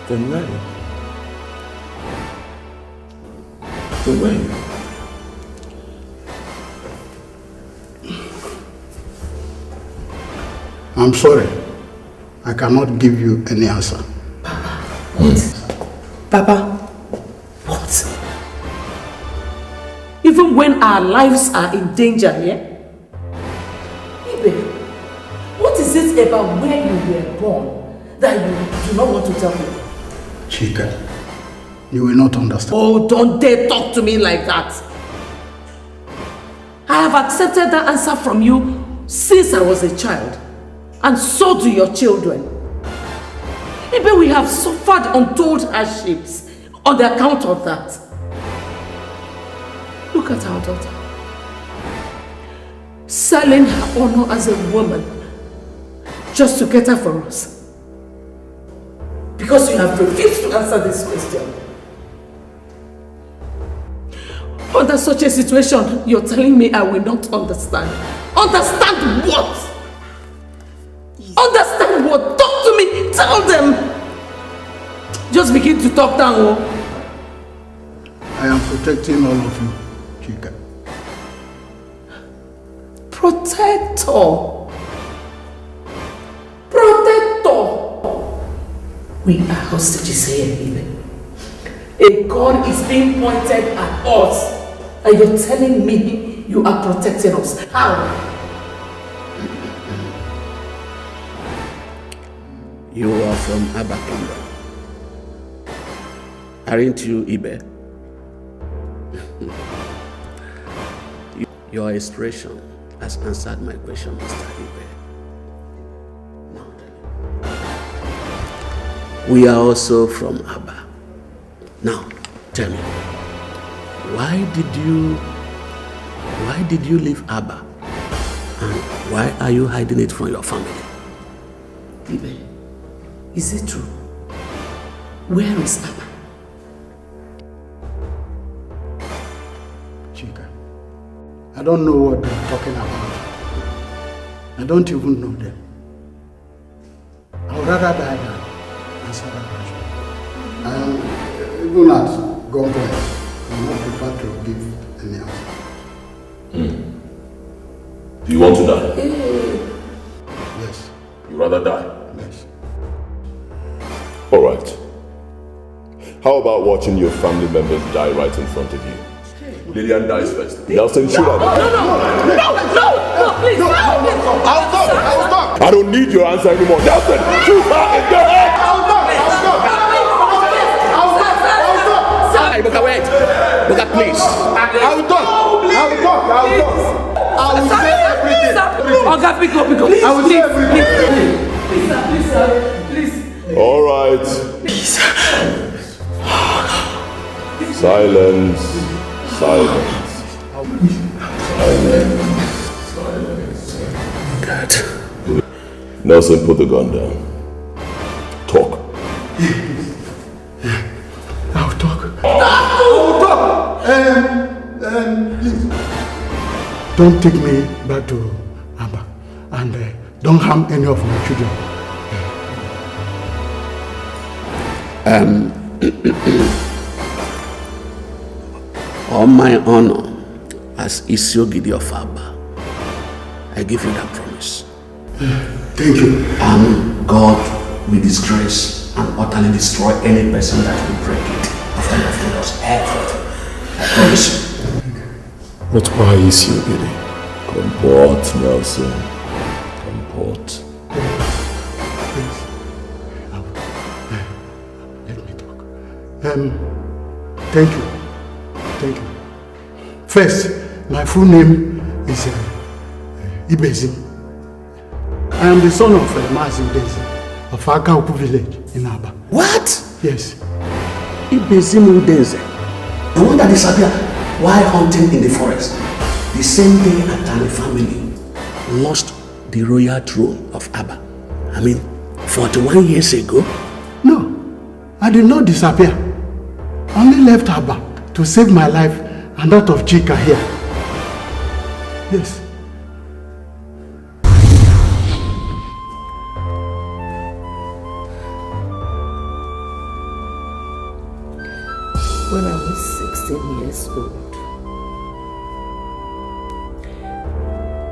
then where? Then where? I'm sorry. I cannot give you any answer. Papa, what? Even when our lives are in danger, yeah? Ibe, what is it about where you were born that you do not want to tell me? Chika, You will not understand. Oh, don't dare talk to me like that. I have accepted that answer from you since I was a child. And so do your children. Maybe we have suffered untold hardships on the account of that. Look at our daughter. Selling her honor as a woman just to cater for us. Because you have refused to answer this question. Under such a situation, you're telling me I will not understand. Understand what? Understand what? Talk to me. Tell them. Just begin to talk down. Oh. I am protecting all of you, Chika. Protector. Protector. We are hostages here, even. A gun is being pointed at us. And you're telling me you are protecting us. How? You are from Abba Kingdom. Aren't you, Ibe? Your expression has answered my question, Mr. Ibe. Now tell me. We are also from Abba. Now, tell me, why did you leave Abba? And why are you hiding it from your family? Ibe, is it true? Where is Abba? Chika, I don't know what they're talking about. I don't even know them. I would rather die than answer that question. I am even at gunpoint. I'm not prepared to give any answer. Do you want to die? Yes. You rather die? Yes. Alright. How about watching your family members die right in front of you? Lillian dies first. Nelson, shoot her. No, please. I'll talk. I don't need your answer anymore. Nelson, shoot her in the head. I'll talk. Iboka, wait. Iboka, please. I'll talk. I will say everything. Oga, pick up. Please, I will say everything. Please. All right. Silence. God. Nelson, put the gun down. Talk. I'll talk. Please. Don't take me back to Abba. And don't harm any of my children. On my honor as Isiogidi of Abba, I give you that promise. Thank you. And God will disgrace and utterly destroy any person that will break it after you have told us everything. I promise you. But why is you getting? Comport, Nelson. Comport. Let me talk. Thank you. First, my full name is Ibezim. I am the son of Mazim Udeze of Akauku village in Abba. What? Yes. Ibezim Udeze, the one that disappeared while hunting in the forest. The same day Atani family lost the royal throne of Abba. 41 years ago. No, I did not disappear. I only left Abba to save my life and that of Chika here. Yes. When I was 16 years old,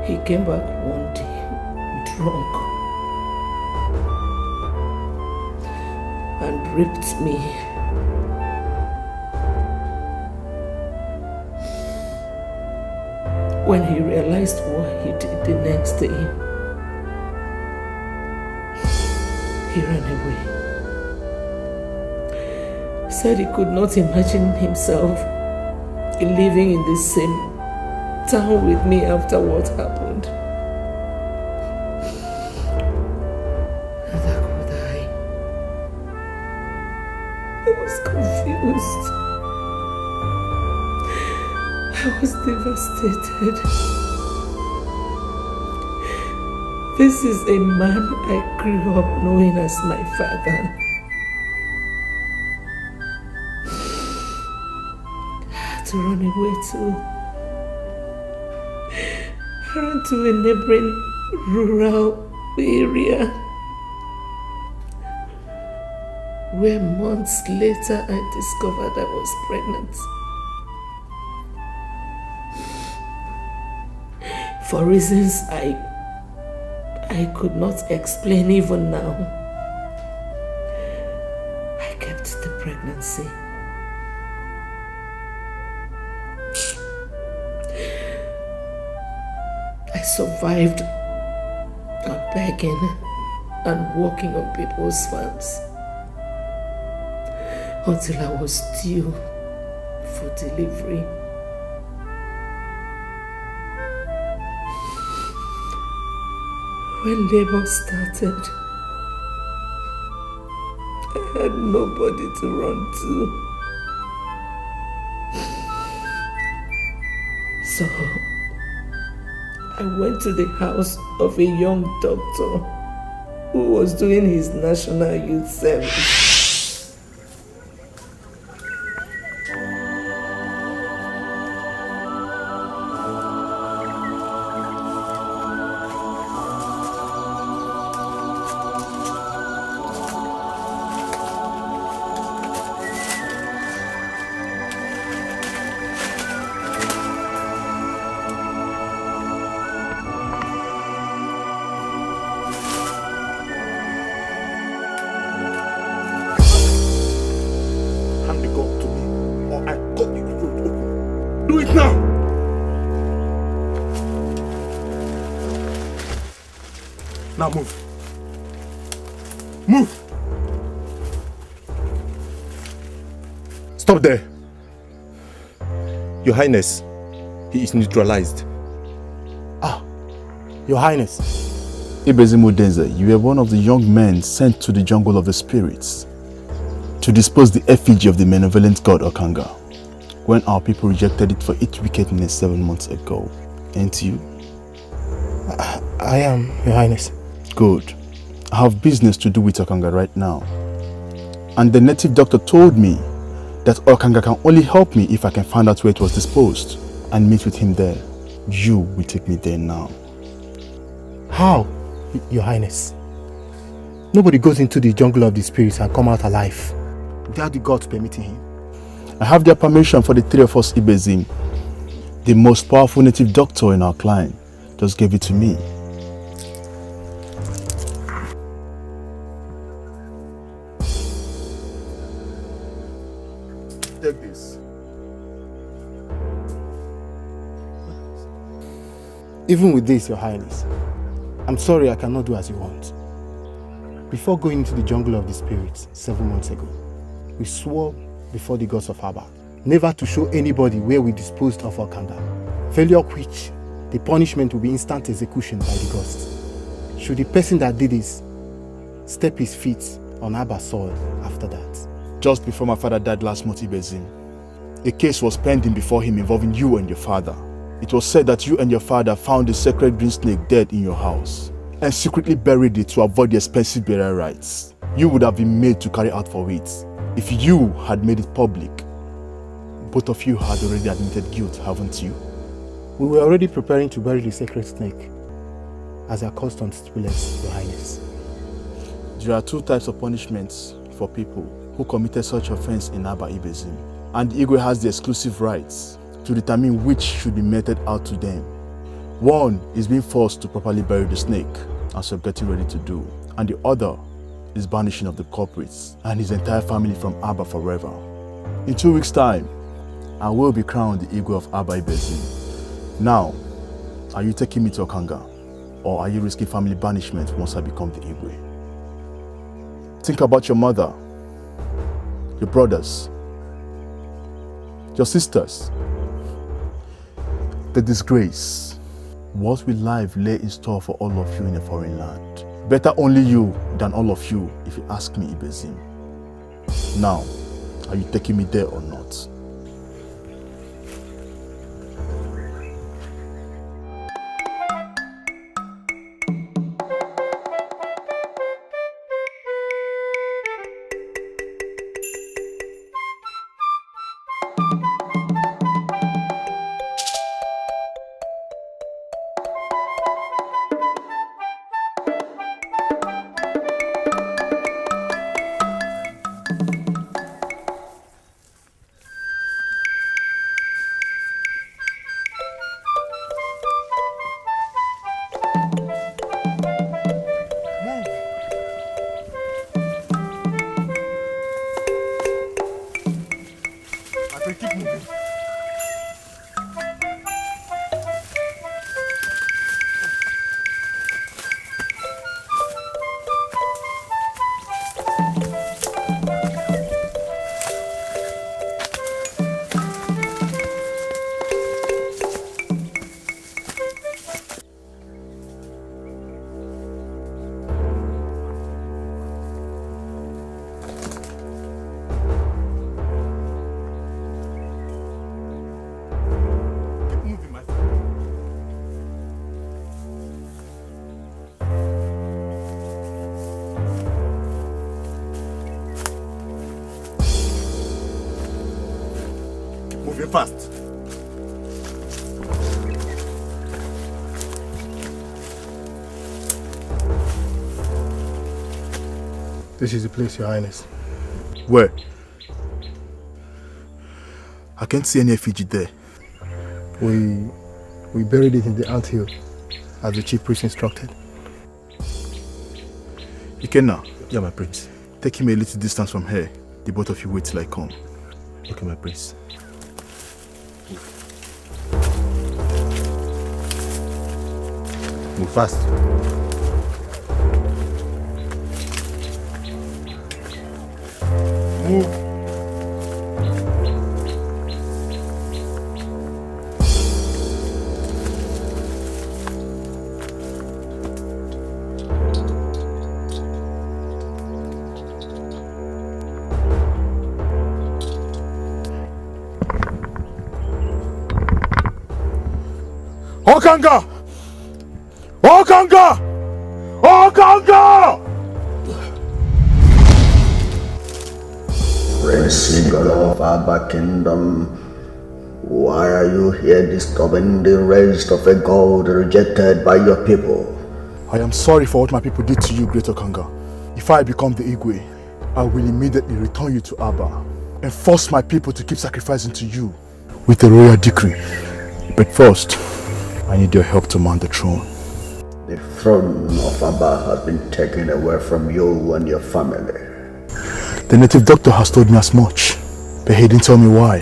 he came back one day drunk and raped me. When he realized what he did the next day, he ran away. said he could not imagine himself living in the same town with me after what happened. Neither could I. I was confused. I was devastated. This is a man I grew up knowing as my father. I had to run away too. I ran to a neighboring rural area where months later I discovered I was pregnant. For reasons I could not explain even now, I kept the pregnancy. I survived on begging and working on people's farms until I was due for delivery. When labor started, I had nobody to run to. So, I went to the house of a young doctor who was doing his national youth service. Now move. Move! Stop there. Your Highness, he is neutralized. Ah, Your Highness. Ibezimu Denze, you were one of the young men sent to the jungle of the spirits to dispose the effigy of the malevolent god Okanga when our people rejected it for its wickedness 7 months ago. Ain't you? I am, Your Highness. Good. I have business to do with Okanga right now. And the native doctor told me that Okanga can only help me if I can find out where it was disposed and meet with him there. You will take me there now. How, Your Highness? Nobody goes into the jungle of the spirits and come out alive without the gods permitting him. I have their permission for the three of us Ibezim. The most powerful native doctor in our clan just gave it to me. Take this. Even with this, Your Highness, I'm sorry I cannot do as you want. Before going into the jungle of the spirits 7 months ago, we swore before the gods of Abba never to show anybody where we disposed of Okanga, failure of which the punishment will be instant execution by the gods. Should the person that did this step his feet on Abba soil after that. Just before my father died last month, Ibezim, a case was pending before him involving you and your father. It was said that you and your father found the sacred green snake dead in your house and secretly buried it to avoid the expensive burial rites you would have been made to carry out for it. If you had made it public, both of you had already admitted guilt, haven't you? We were already preparing to bury the sacred snake, as our custom stipulates, Your Highness. There are two types of punishments for people who committed such offense in Abba Ibezim, and the Igwe has the exclusive rights to determine which should be meted out to them. One is being forced to properly bury the snake, as you're getting ready to do, and the other is banishing of the culprits and his entire family from Abba forever. In 2 weeks' time, I will be crowned the Igwe of Abba Ibezim. Now, are you taking me to Okanga, or are you risking family banishment once I become the Igwe? Think about your mother. your brothers, your sisters, the disgrace. What will life lay in store for all of you in a foreign land? Better only you than all of you, if you ask me, Ibezim. Now, are you taking me there or not? Moving fast. This is the place, Your Highness. Where? I can't see any effigy there. We buried it in the anthill, as the chief priest instructed. Ikenna. Yeah, my prince. Take him a little distance from here. The both of you wait till I come. Okay, my prince. Move fast. Move. Okanga! Okanga! Okanga! Prince of Abba Kingdom, why are you here disturbing the rest of a God rejected by your people? I am sorry for what my people did to you, Great Okanga. If I become the Igwe, I will immediately return you to Abba and force my people to keep sacrificing to you with a royal decree. But first, I need your help to mount the throne. The throne of Abba has been taken away from you and your family. The native doctor has told me as much, but he didn't tell me why.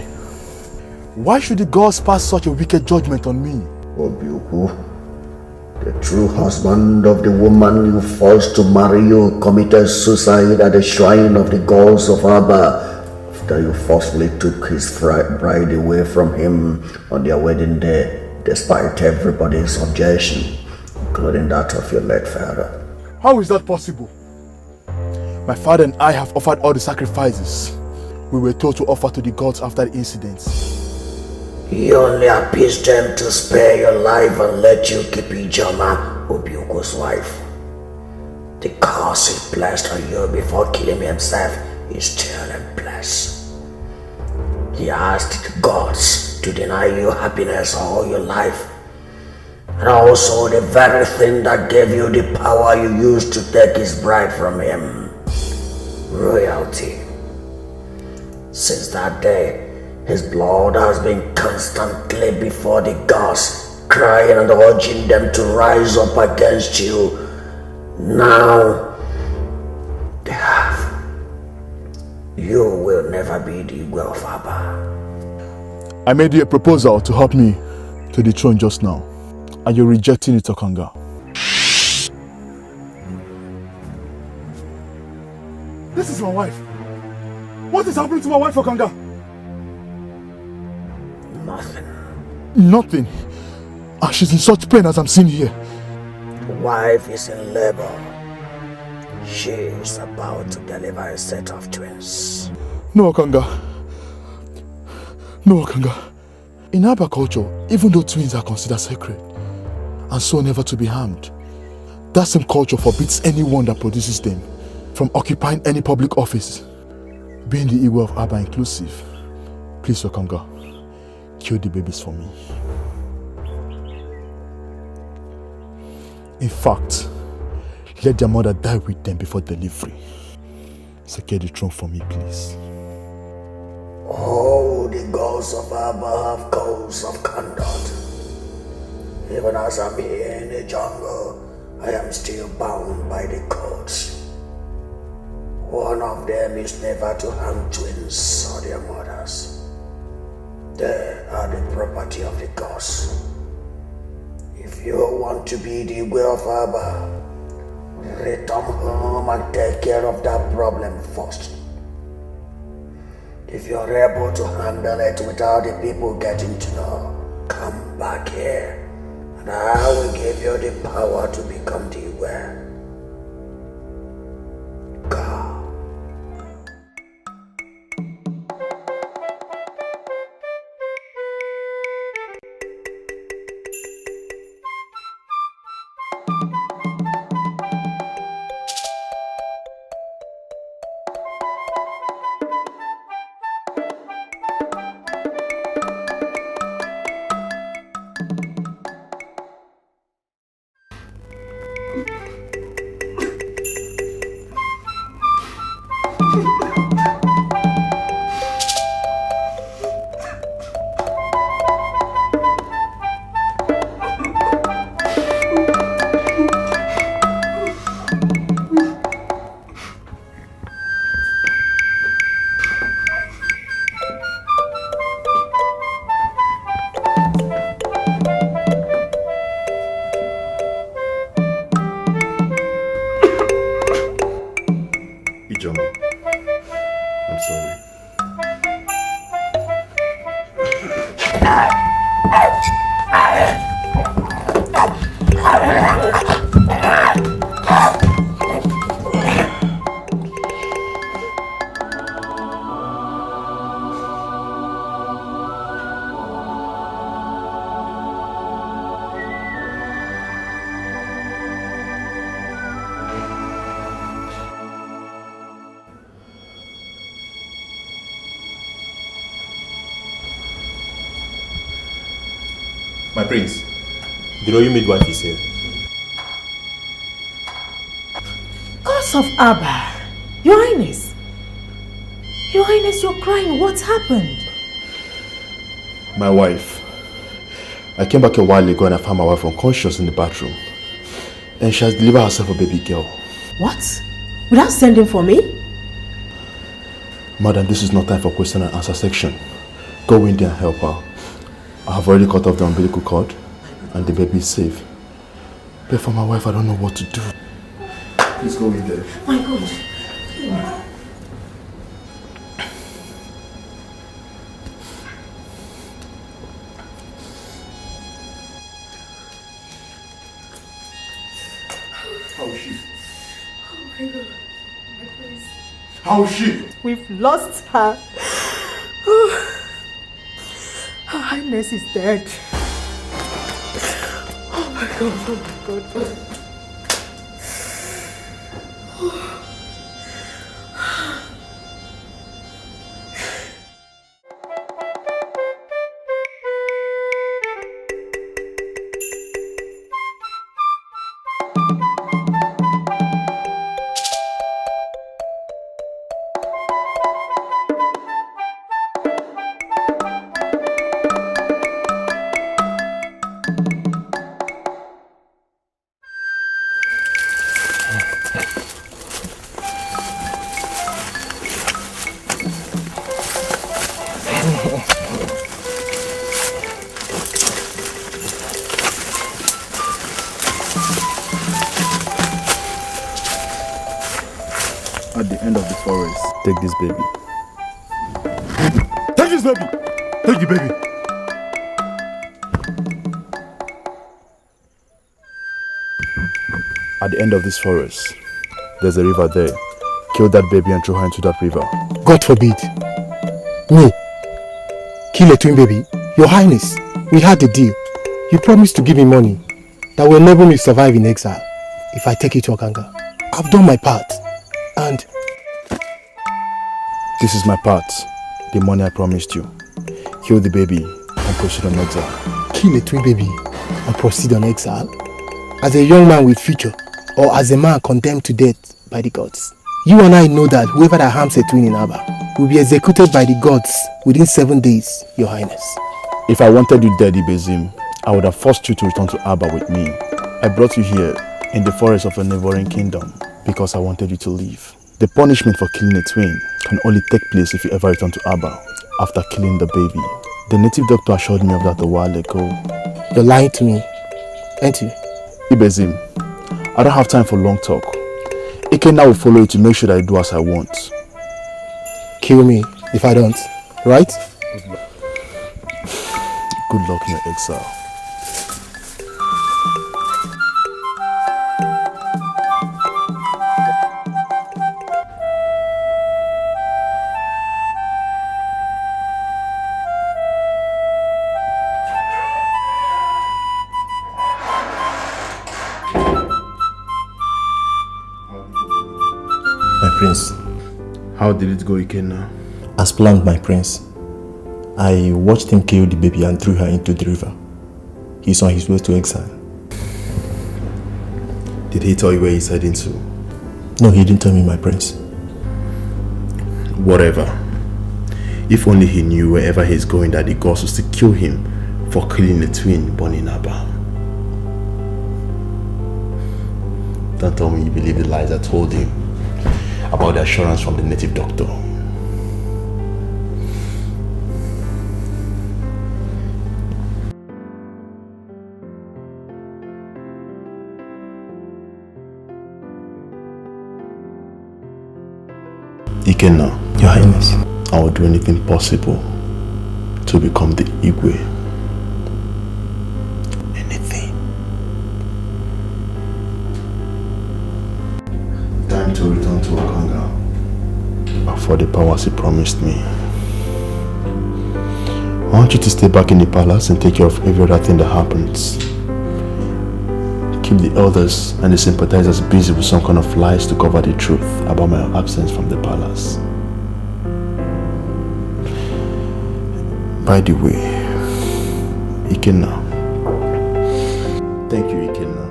Why should the gods pass such a wicked judgment on me? Obiuku, the true husband of the woman you forced to marry you committed suicide at the shrine of the gods of Abba after you forcefully took his bride away from him on their wedding day, despite everybody's objection, including that of your late father. How is that possible? My father and I have offered all the sacrifices we were told to offer to the gods after the incident. He only appeased them to spare your life and let you keep Ijoma, Obiuku's wife. The curse he placed on you before killing himself is still in place. He asked the gods to deny you happiness all your life, and also the very thing that gave you the power you used to take his bride from him, royalty. Since that day, his blood has been constantly before the gods, crying and urging them to rise up against you. Now, they have. You will never be the Igwe of Abba. I made you a proposal to help me to the throne just now, and you're rejecting it, Okanga. This is my wife. What is happening to my wife, Okanga? Nothing. Nothing. And she's in such pain as I'm seeing here. The wife is in labor. She is about to deliver a set of twins. No, Okanga. No, Okanga. In Aba culture, even though twins are considered sacred and so never to be harmed, that same culture forbids anyone that produces them from occupying any public office, being the Igwe of Aba inclusive. Please, Okanga, kill the babies for me. In fact, let their mother die with them before delivery. Secure the throne for me, please. Oh, the gods of Abba have codes of conduct. Even as I'm here in the jungle, I am still bound by the codes. One of them is never to harm twins or their mothers. They are the property of the gods. If you want to be the way of Abba, return home and take care of that problem first. If you're able to handle it without the people getting to know, come back here and I will give you the power to become the way. Go. My prince, the royal midwife is here. Gods of Abba, Your Highness. Your Highness, you're crying. What happened? My wife. I came back a while ago and I found my wife unconscious in the bathroom. And she has delivered herself a baby girl. What? Without sending for me? Madam, this is not time for question and answer section. Go in there and help her. I have already cut off the umbilical cord and the baby is safe. But for my wife, I don't know what to do. Please go in there. My God. How is she? Oh my God. My prince. How is she? We've lost her. Her Highness is dead. Oh my God, oh my God. At the end of the forest, take this baby this baby. Take the baby. At the end of this forest, there's a river there. Kill that baby and throw her into that river. God forbid. Me? Kill a twin baby? Your Highness, we had a deal. You promised to give me money that will enable me to survive in exile if I take you to Okanga. I've done my part, and... This is my part. The money I promised you. Kill the baby and proceed on exile. Kill a twin baby and proceed on exile? As a young man with future, or as a man condemned to death by the gods? You and I know that whoever that harms a twin in Aba will be executed by the gods within 7 days, Your Highness. If I wanted you dead, Ibezim, I would have forced you to return to Aba with me. I brought you here in the forest of a neighboring kingdom because I wanted you to leave. The punishment for killing a twin can only take place if you ever return to Aba after killing the baby. The native doctor assured me of that a while ago. You're lying to me, aren't you? Ibezim, I don't have time for long talk. Ikenna will follow you to make sure that I do as I want. Kill me if I don't, right? Good luck in your exile. My prince. How did it go, Ikenna? As planned, my prince. I watched him kill the baby and threw her into the river. He's on his way to exile. Did he tell you where he's heading to? No, he didn't tell me, my prince. Whatever. If only he knew wherever he's going that the gods will still kill him for killing the twin born in Aba. Don't tell me you believe the lies I told him about the assurance from the native doctor. Ikenna, Your Highness, I will do anything possible to become the Igwe. Anything. Time to return to Okanga for the powers he promised me. I want you to stay back in the palace and take care of every other thing that happens. Keep the elders and the sympathizers busy with some kind of lies to cover the truth about my absence from the palace. By the way, Ikenna. Thank you, Ikenna.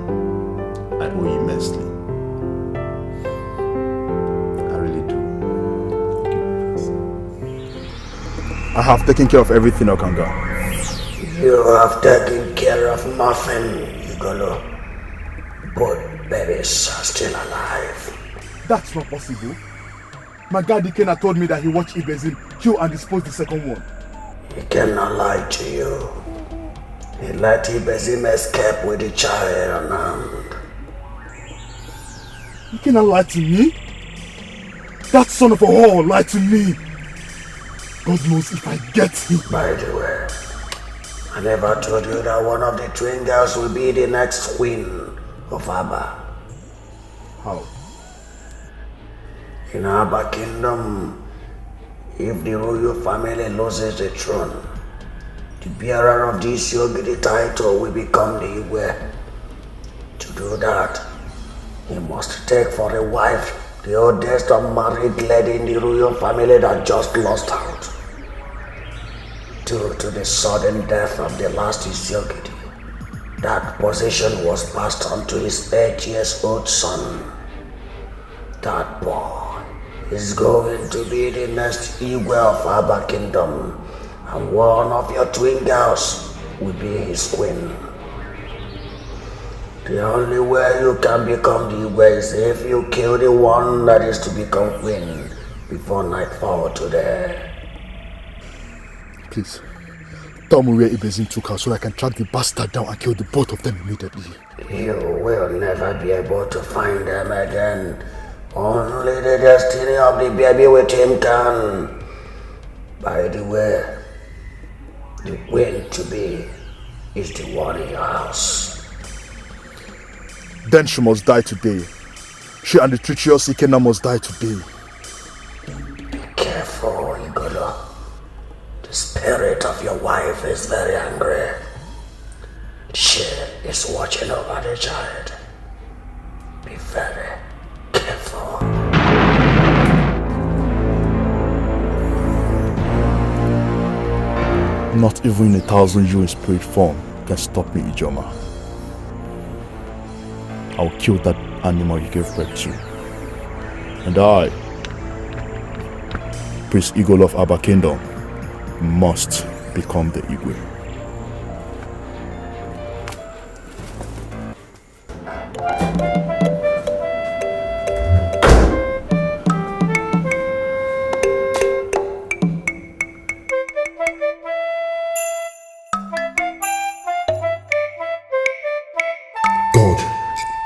I owe you immensely. I really do. I have taken care of everything, Okanga. You have taken care of nothing, Igolo. Both babies are still alive. That's not possible. My guard Ikenna told me that he watched Ibezim kill and dispose the second one. He cannot lie to you. He let Ibezim escape with the child unarmed. You cannot lie to me? That son of a whore lied to me. God knows if I get him. By the way, I never told you that one of the twin girls will be the next queen of Aba. How? In Aba Kingdom, if the royal family loses the throne, the bearer of this Yogiri title will become the Igwe. To do that, he must take for a wife the oldest unmarried lady in the royal family that just lost out. Due to the sudden death of the last Yogiri, that position was passed on to his 8-year-old son. That boy is going to be the next Igwe of Aba Kingdom, and one of your twin girls will be his queen. The only way you can become the Igwe is if you kill the one that is to become queen before nightfall today. Please, tell me where Ibezim took her so I can track the bastard down and kill the both of them immediately. You will never be able to find them again. Only the destiny of the baby with him can. By the way, The will to be is the one in your house. Then she must die today. She and the treacherous Ikenna must die today. Be careful, Igolo. The spirit of your wife is very angry. She is watching over the child. Be very careful. Not even 1,000 you in spirit form can stop me, Ijoma. I'll kill that animal you gave birth to. And I, Prince Igolo of Aba Kingdom, must become the Igwe. God,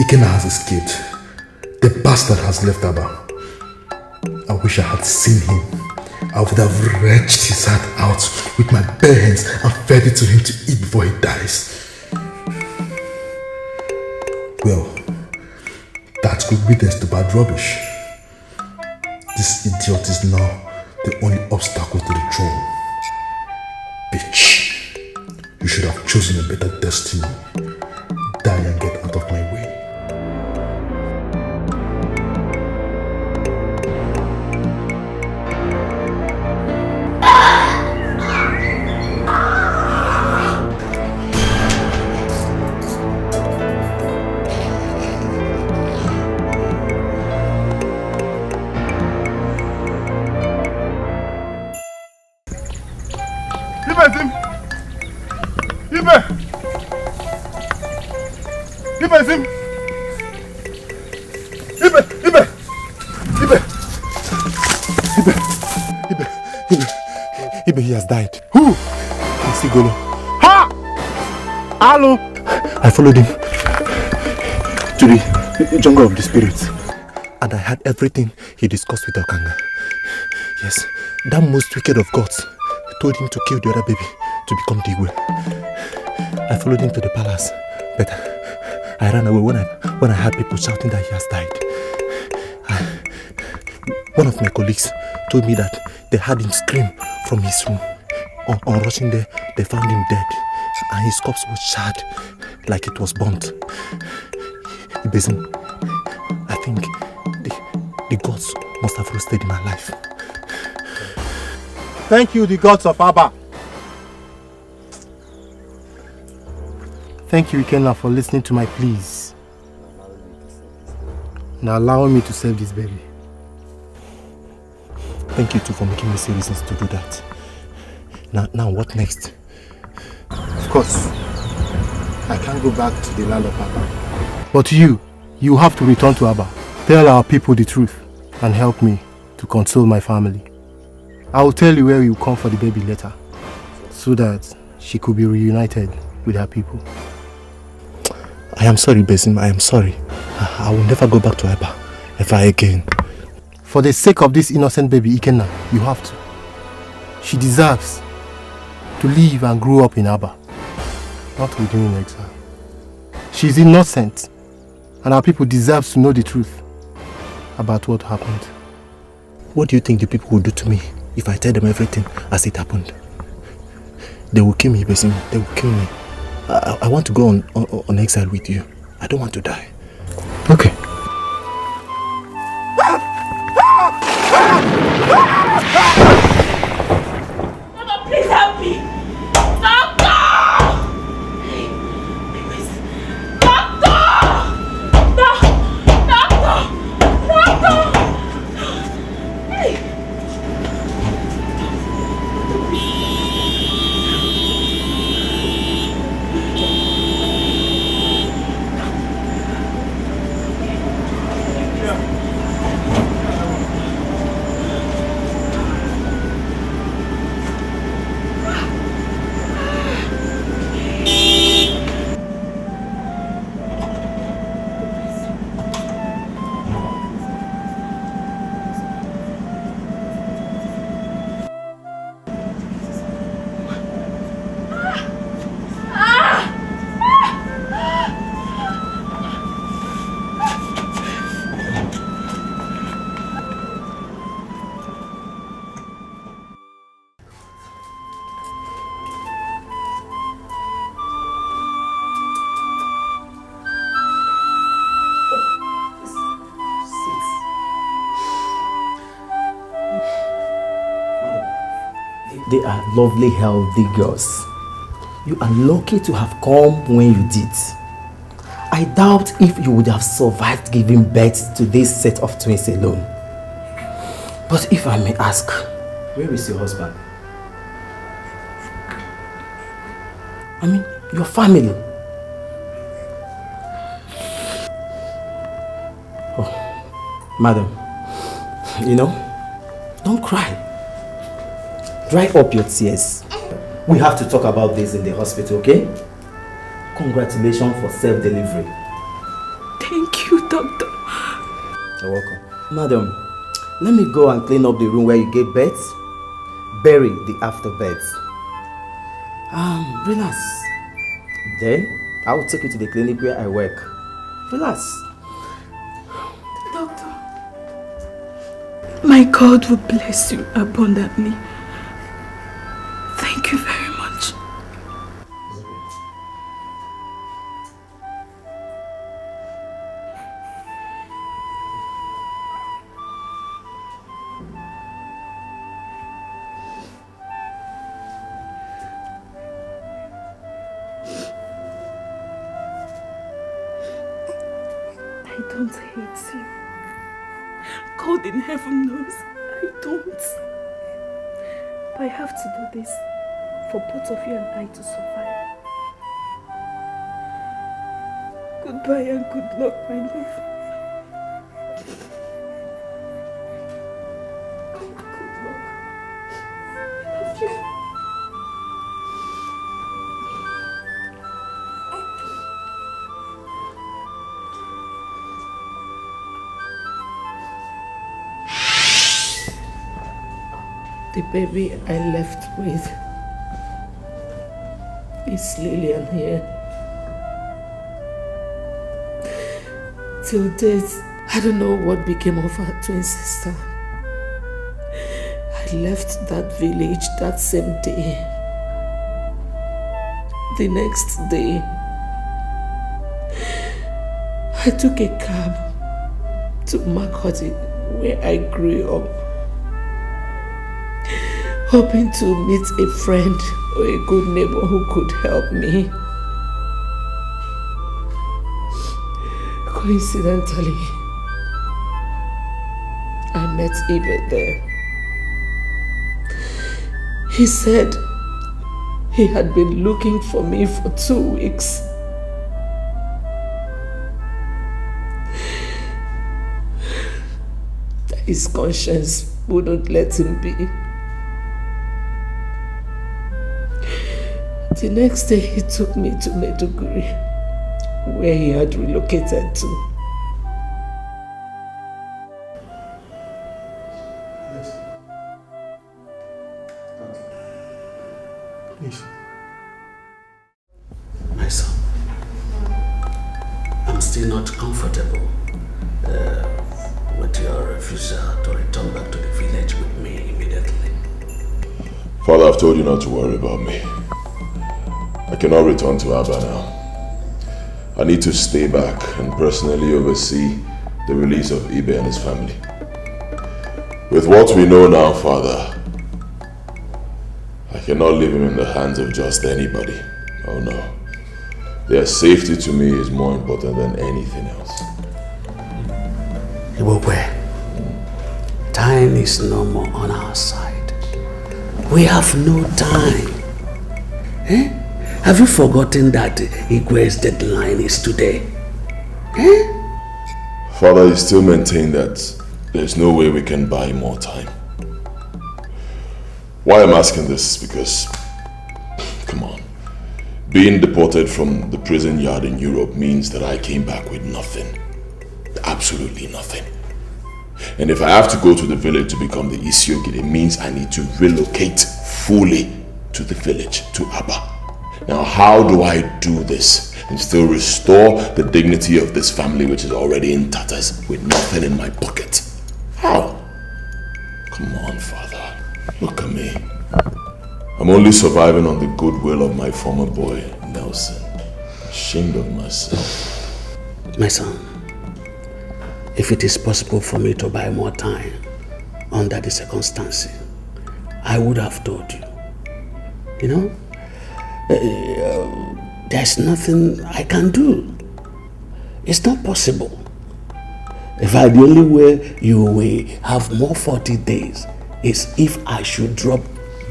Ikenna has escaped. The bastard has left Aba. I wish I had seen him. I would have wrenched his heart out with my bare hands and fed it to him to eat before he dies. Well, that's good witness to bad rubbish. This idiot is now the only obstacle to the throne. Bitch. You should have chosen a better destiny. Die and get out of my way. Ibe, he has died. Who? It's Igolo. Ha! Hello! I followed him to the jungle of the spirits. And I heard everything he discussed with Okanga. Yes, that most wicked of gods told him to kill the other baby to become the Igwe. I followed him to the palace, but I ran away when I heard people shouting that he has died. One of my colleagues told me that they heard him scream from his room. On rushing there, they found him dead, and his corpse was charred like it was burnt. Ibezim, I think the gods must have roasted him alive. Thank you, the gods of Aba. Thank you, Ikenna, for listening to my pleas and allowing me to save this baby. Thank you too for making me see reasons to do that. Now what next? Of course, I can't go back to the land of Aba. But you have to return to Aba. Tell our people the truth and help me to console my family. I will tell you where you come for the baby later, so that she could be reunited with her people. I am sorry, Besim, I am sorry. I will never go back to Aba ever again. For the sake of this innocent baby, Ikenna, you have to. She deserves to live and grow up in Aba, not with you in exile. She is innocent, and our people deserve to know the truth about what happened. What do you think the people will do to me if I tell them everything as it happened? They will kill me, Besim. They will kill me. I want to go on exile with you. I don't want to die. Okay. Mama, please help me! Doctor! Doctor! Hey! They are lovely, healthy girls. You are lucky to have come when you did. I doubt if you would have survived giving birth to this set of twins alone. But if I may ask, where is your husband? I mean, your family. Oh, madam, you know, don't cry. Dry up your tears. We have to talk about this in the hospital, okay? Congratulations for self-delivery. Thank you, doctor. You're welcome. Madam, let me go and clean up the room where you gave birth. Bury the afterbirth. Relax. Then, I will take you to the clinic where I work. Relax. Doctor, my God will bless you abundantly. Thank you very much. I don't hate you. God in heaven knows I don't. But I have to do this for both of you and I to survive. Goodbye and good luck, my love. Good luck. I love you. The baby I left with is Lillian here. Till death, I don't know what became of her twin sister. I left that village that same day. The next day, I took a cab to Makoti, where I grew up, hoping to meet a friend or a good neighbor who could help me. Coincidentally, I met Ibe there. He said he had been looking for me for 2 weeks. That his conscience wouldn't let him be. The next day he took me to Maiduguri, where he had relocated to. Please. My son, I'm still not comfortable with your refusal to return back to the village with me immediately. Father, I've told you not to worry about me. I cannot return to Abba now. I need to stay back and personally oversee the release of Ibe and his family. With what we know now, Father, I cannot leave him in the hands of just anybody. Oh no. Their safety to me is more important than anything else. Ibokwe, time is no more on our side. We have no time. Eh? Have you forgotten that Igwe's deadline is today? Eh? Father, you still maintain that there's no way we can buy more time. Why I'm asking this is because, come on, being deported from the prison yard in Europe means that I came back with nothing. Absolutely nothing. And if I have to go to the village to become the Isiogid, it means I need to relocate fully to the village, to Abba. Now, how do I do this and still restore the dignity of this family which is already in tatters with nothing in my pocket? How? Come on, Father. Look at me. I'm only surviving on the goodwill of my former boy, Nelson. Ashamed of myself. My son, if it is possible for me to buy more time under the circumstances, I would have told you. You know, there's nothing I can do. It's not possible. In fact, the only way you will have more 40 days is if I should drop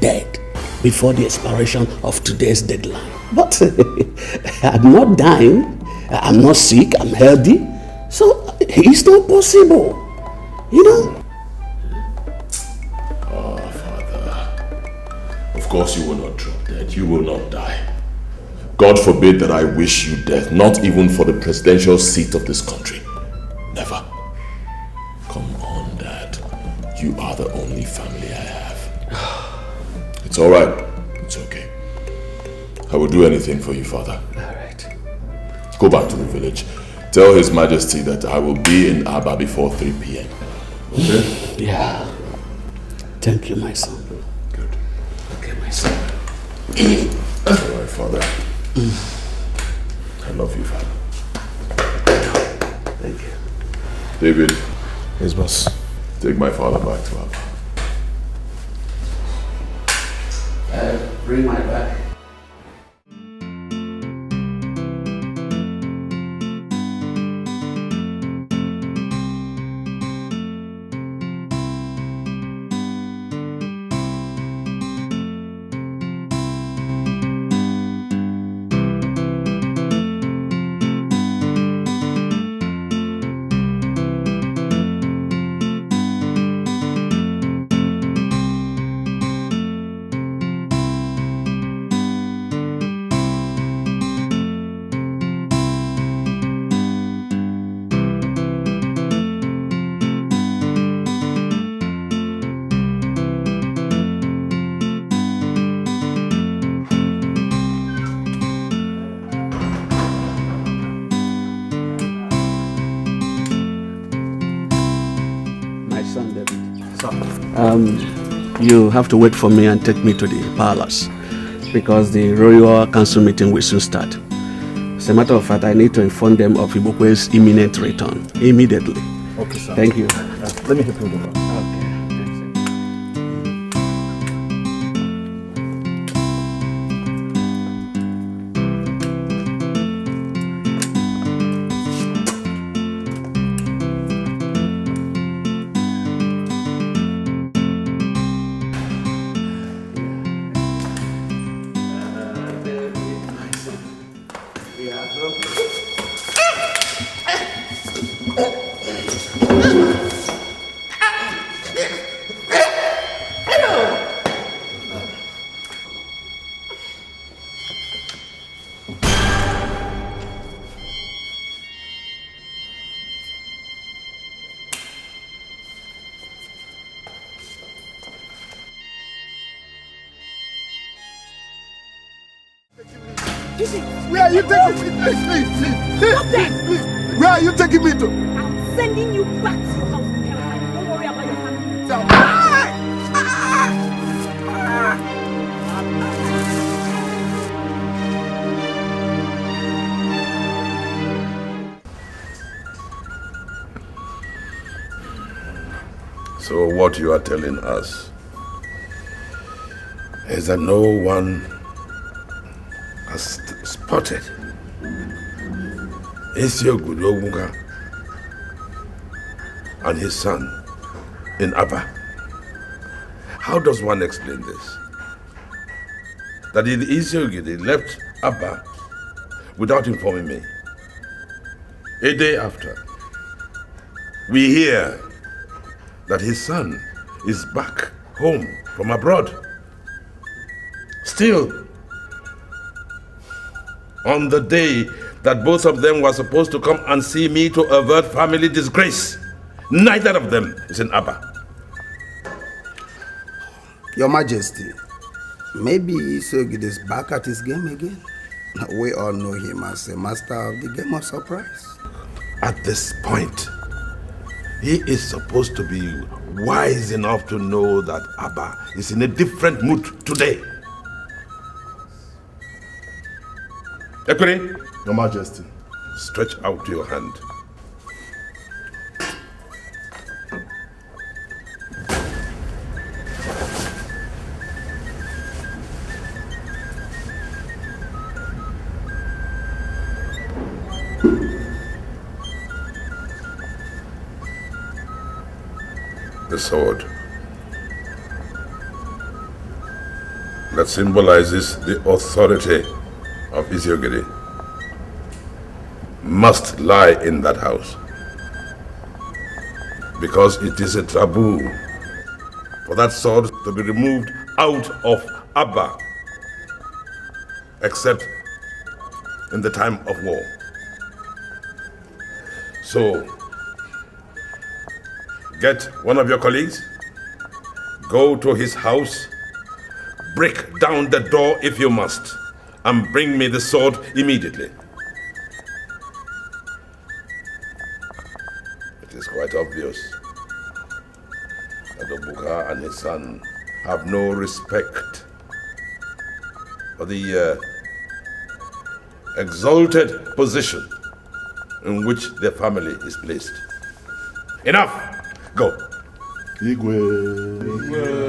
dead before the expiration of today's deadline. But I'm not dying, I'm not sick, I'm healthy, so it's not possible, you know. Oh, Father, of course you will not drop dead, you will not die. God forbid that I wish you death, not even for the presidential seat of this country. Never. Come on, Dad. You are the only family I have. It's all right. It's okay. I will do anything for you, Father. All right. Go back to the village. Tell His Majesty that I will be in Aba before 3 p.m. Okay? Yeah. Thank you, my son. Good. Okay, my son. All right, Father. I love you, Father. Thank you. David. Yes, boss. Take my father back to Aba. Bring my bag. You have to wait for me and take me to the palace because the royal council meeting will soon start. As a matter of fact, I need to inform them of Ibukwe's imminent return immediately. Okay, sir. Thank you. Let me help you with that. Where are you taking me? Please. Where are you taking me to? I'm sending you back to your house in Hellfire. Don't worry about your family. So what you are telling us is that no one has spotted Isiogudowunga and his son in Aba. How does one explain this? That the Isiogide left Aba without informing me. A day after, we hear that his son is back home from abroad. Still, on the day that both of them were supposed to come and see me to avert family disgrace, neither of them is in Aba. Your Majesty, maybe Isogid is back at his game again. We all know him as a master of the game of surprise. At this point, he is supposed to be wise enough to know that Aba is in a different mood today. Equity, Your Majesty. Stretch out your hand. the sword that symbolizes the authority of Isiogiri must lie in that house, because it is a taboo for that sword to be removed out of Abba except in the time of war. So, get one of your colleagues, go to his house, break down the door if you must, and bring me the sword immediately. It is quite obvious that Obuka and his son have no respect for the exalted position in which their family is placed. Enough! Go! Igwe.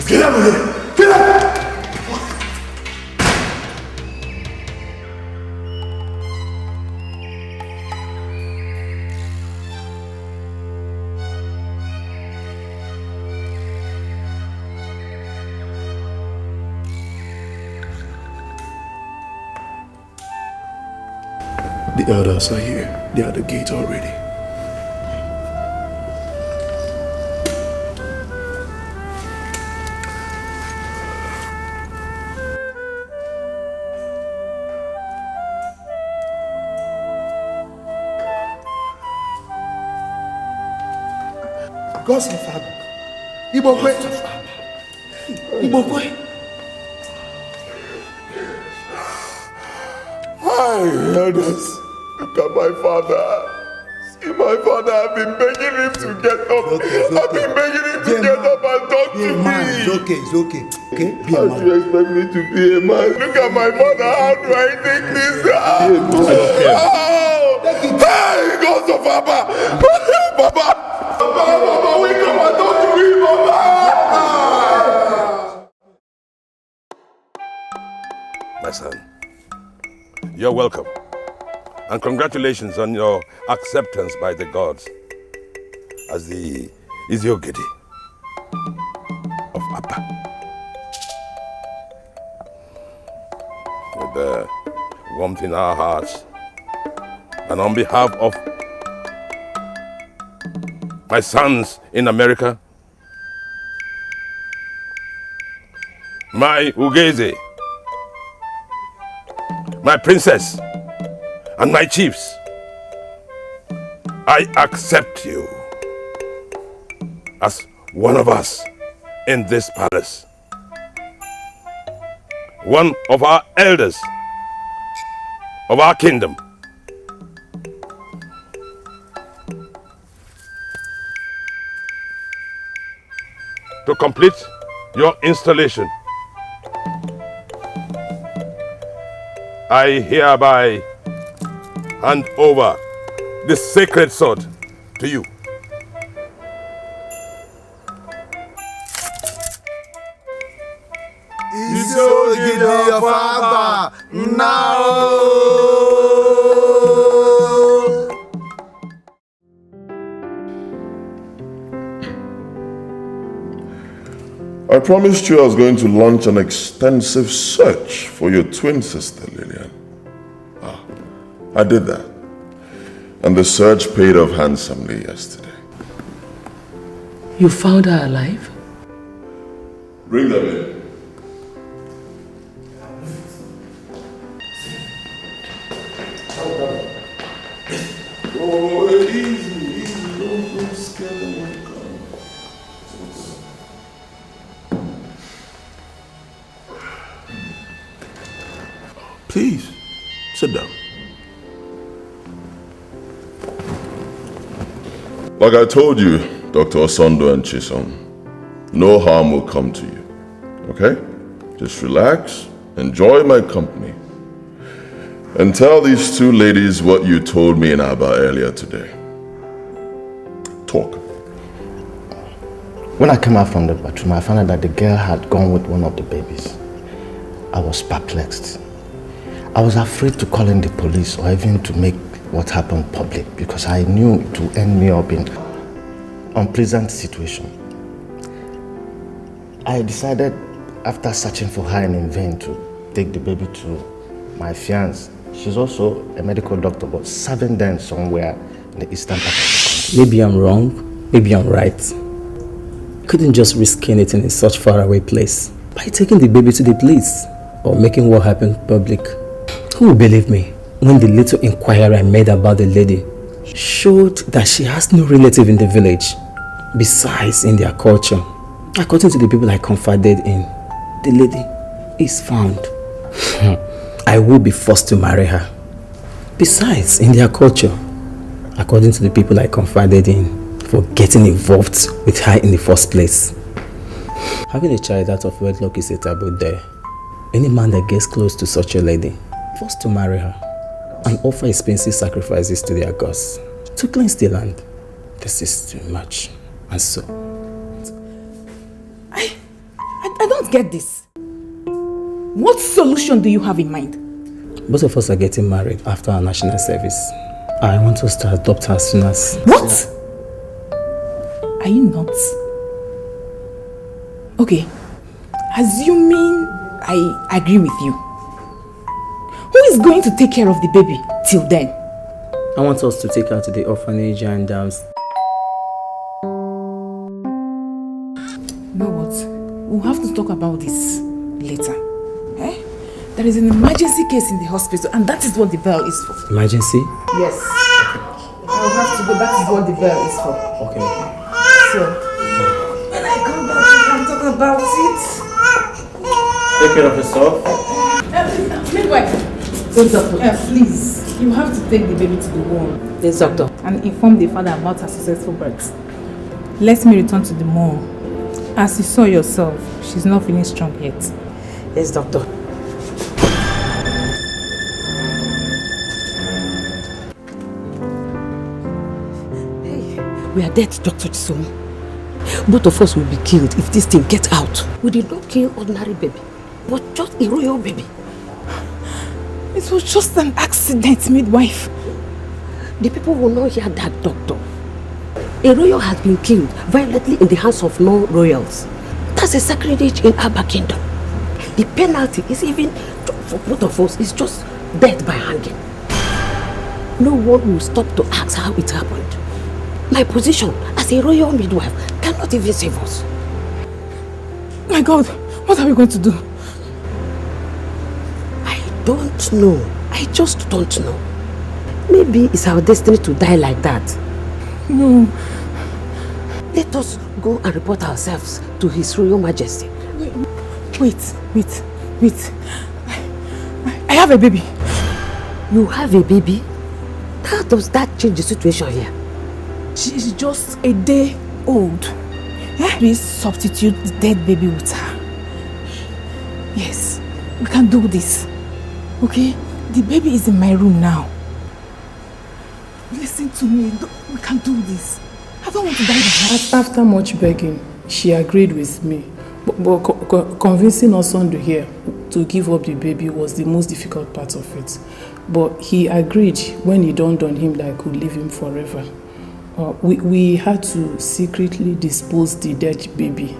Get out of here! Get out! The elders are here. They are at the gate already. God's of Abba. Ibokwe. Ibokwe. Hi, elders. Look at my father. See my father. I've been begging him to get up. I've been begging him to get up and talk to me. It's okay, it's okay. Okay? Be a How man. do you expect me to be a man? Look at my father. How do I take this? Hey, God's of Abba. Baba. Baba, we come and talk to me, Baba. My son, you're welcome. And congratulations on your acceptance by the gods as the Isiogiri of Abba. With the warmth in our hearts, and on behalf of my sons in America, my Ugeze, my princess, and my chiefs, I accept you as one of us in this palace, one of our elders of our kingdom. To complete your installation, I hereby hand over the sacred sword to you. Isiogiri of Abba, now! I promised you I was going to launch an extensive search for your twin sister, Lillian. I did that. And the search paid off handsomely yesterday. You found her alive? Bring them in. Oh, Please, sit down. Like I told you, Dr. Osondo and Chisom, no harm will come to you, okay? Just relax, enjoy my company, and tell these two ladies what you told me in Aba earlier today. Talk. When I came out from the bathroom, I found out that the girl had gone with one of the babies. I was perplexed. I was afraid to call in the police or even to make what happened public because I knew it would end me up in an unpleasant situation. I decided, after searching for her in vain, to take the baby to my fiancée. She's also a medical doctor, but serving them somewhere in the eastern part of the country. Maybe I'm wrong, maybe I'm right. Couldn't just risk anything in such faraway place by taking the baby to the police or making what happened public. Who will believe me when the little inquiry I made about the lady showed that she has no relative in the village? Besides, in their culture, according to the people I confided in, the lady is found. I will be forced to marry her. Besides, in their culture, according to the people I confided in, for getting involved with her in the first place. Having a child out of wedlock is a taboo there. Any man that gets close to such a lady, forced to marry her and offer expensive sacrifices to their gods to cleanse the land. This is too much. And so... I don't get this. What solution do you have in mind? Both of us are getting married after our national service. I want us to adopt her as soon as... What? Are you nuts? Okay, assuming I agree with you, who is going to take care of the baby till then? I want us to take her to the orphanage and You know what? We'll have to talk about this later. Eh? There is an emergency case in the hospital and that is what the bell is for. Emergency? Yes. I'll have to go. That is what the bell is for. Okay. So, when I come back, we can talk about it. Take care of yourself. Midwife. Yes, doctor. Please, you have to take the baby to the ward. Yes, doctor. And inform the father about her successful birth. Let me return to the mall. As you saw yourself, she's not feeling strong yet. Yes, doctor. We are dead, Dr. Chisom. Both of us will be killed if this thing gets out. We did not kill ordinary baby, but just a royal baby. It was just an accident, midwife. The people will not hear that, doctor. A royal has been killed violently in the hands of non-royals. That's a sacrilege in our kingdom. The penalty is even, for both of us, is just death by hanging. No one will stop to ask how it happened. My position as a royal midwife cannot even save us. My God, what are we going to do? I don't know. I just don't know. Maybe it's our destiny to die like that. No. Let us go and report ourselves to His Royal Majesty. Wait. I have a baby. You have a baby? How does that change the situation here? She is just a day old. Please substitute the dead baby with her. Yes, we can do this. Okay? The baby is in my room now. Listen to me. We can do this. I don't want to die by her. After much begging, she agreed with me. But convincing Osondo here to give up the baby was the most difficult part of it. But he agreed when it dawned on him that I could leave him forever. We had to secretly dispose the dead baby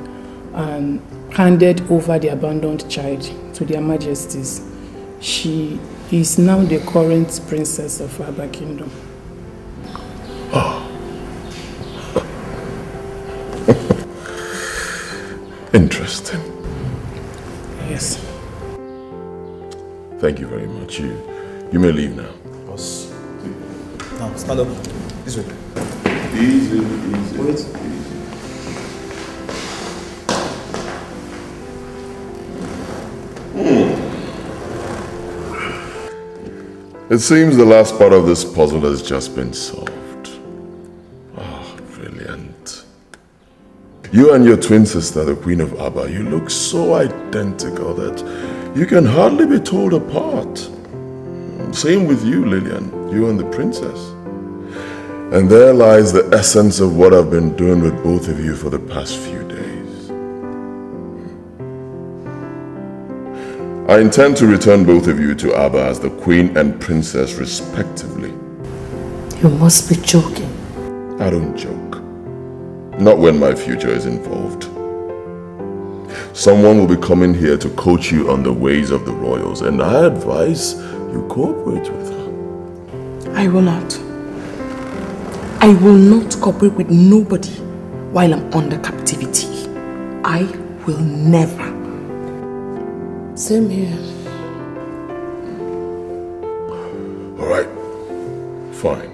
and handed over the abandoned child to their majesties. She is now the current princess of our kingdom. Oh. Interesting. Yes. Thank you very much. You may leave now. Boss. Now, stand up. This way. Easy. Wait. It seems the last part of this puzzle has just been solved. Oh, brilliant. You and your twin sister, the Queen of Abba, you look so identical that you can hardly be told apart. Same with you, Lillian, you and the princess. And there lies the essence of what I've been doing with both of you for the past few days. I intend to return both of you to Abba as the Queen and Princess respectively. You must be joking. I don't joke. Not when my future is involved. Someone will be coming here to coach you on the ways of the royals, and I advise you cooperate with her. I will not. I will not cooperate with nobody while I'm under captivity. I will never. Same here. All right. Fine.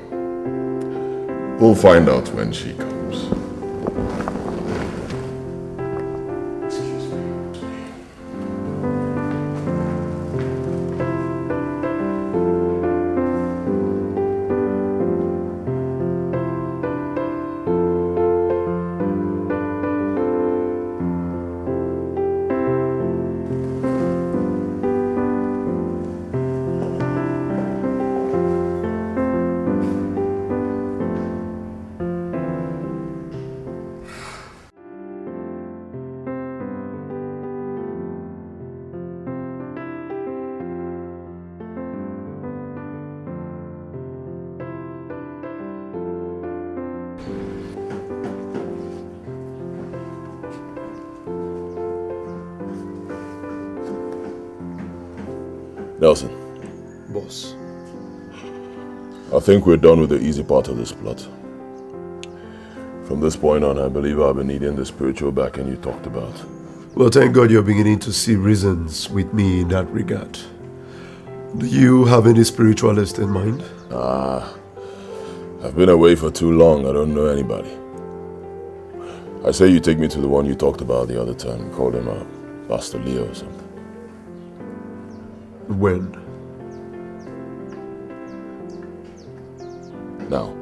We'll find out when she comes. Nelson. Boss. I think we're done with the easy part of this plot. From this point on, I believe I'll be needing the spiritual backing you talked about. Well, thank God you're beginning to see reasons with me in that regard. Do you have any spiritualist in mind? I've been away for too long. I don't know anybody. I say you take me to the one you talked about the other time. You called him Pastor Leo or something. When? Now.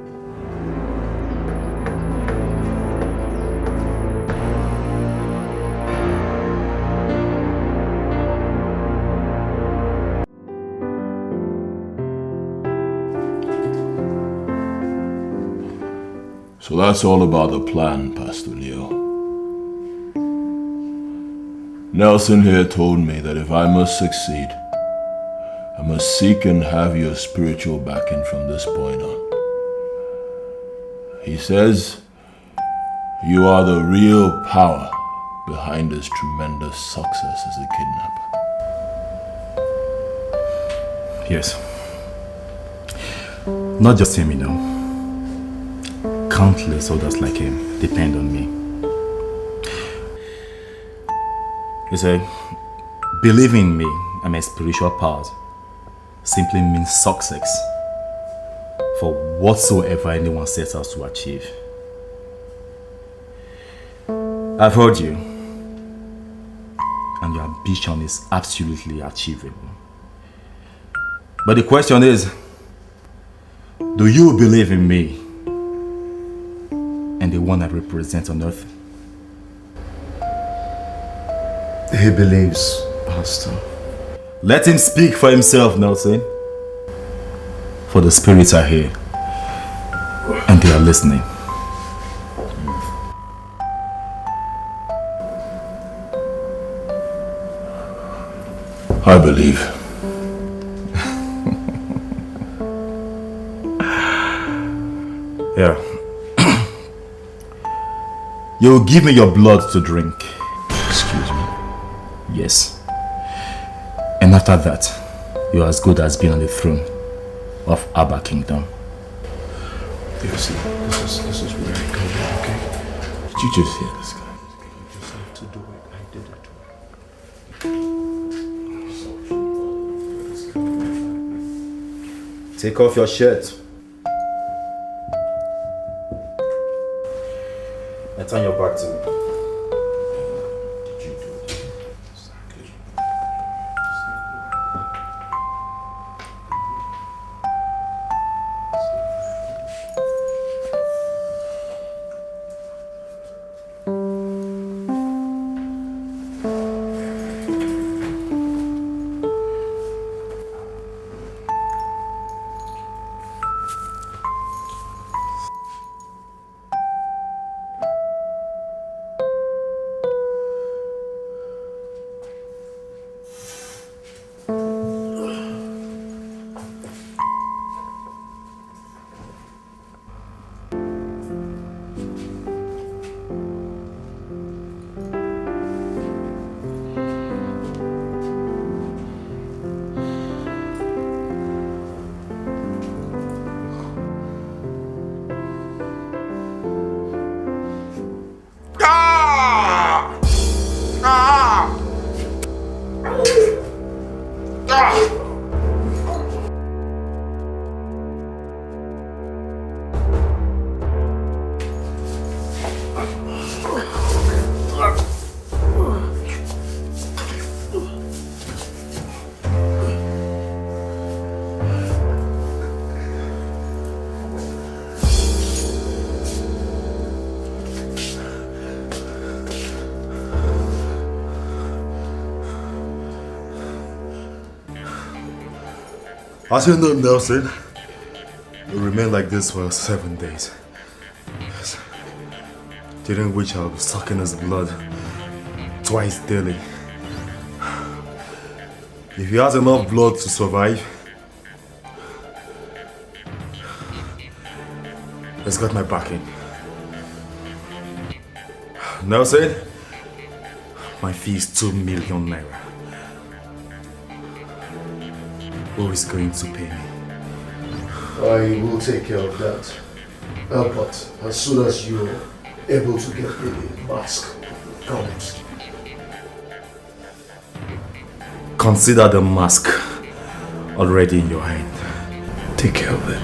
So that's all about the plan, Pastor Leo. Nelson here told me that if I must succeed, I must seek and have your spiritual backing from this point on. He says you are the real power behind this tremendous success as a kidnapper. Yes. Not just him, you know. Countless others like him depend on me. You say, believing in me and my spiritual powers simply means success for whatsoever anyone sets out to achieve. I've heard you, and your ambition is absolutely achievable. But the question is, do you believe in me and the one I represent on earth? He believes, Pastor. Let him speak for himself, Nelson. For the spirits are here, and they are listening. I believe. Yeah. You'll give me your blood to drink. Excuse me? Yes. And after that, you're as good as being on the throne of Abba Kingdom. This is where I come in, okay? Did you just hear this guy? You just have to do it. I did it. Take off your shirt. And turn your back to me. Did you do it? Exactly. As you know, Nelson, it will remain like this for 7 days. Yes. During which I'll be sucking his blood twice daily. If he has enough blood to survive, he's got my backing. Nelson, my fee is 2 million naira. Who is going to pay me? I will take care of that. But as soon as you're able to get the mask comes. Consider the mask already in your hand. Take care of it.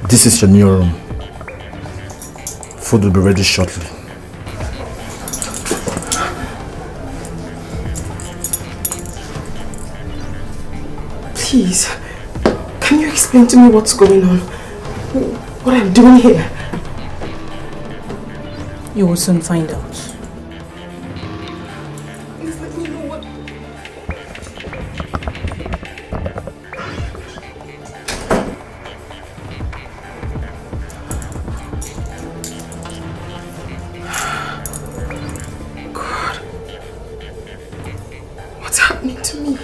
This is your new room. Food will be ready shortly. Please, can you explain to me what's going on? What I'm doing here? You will soon find out. Please let me know what... God, what's happening to me?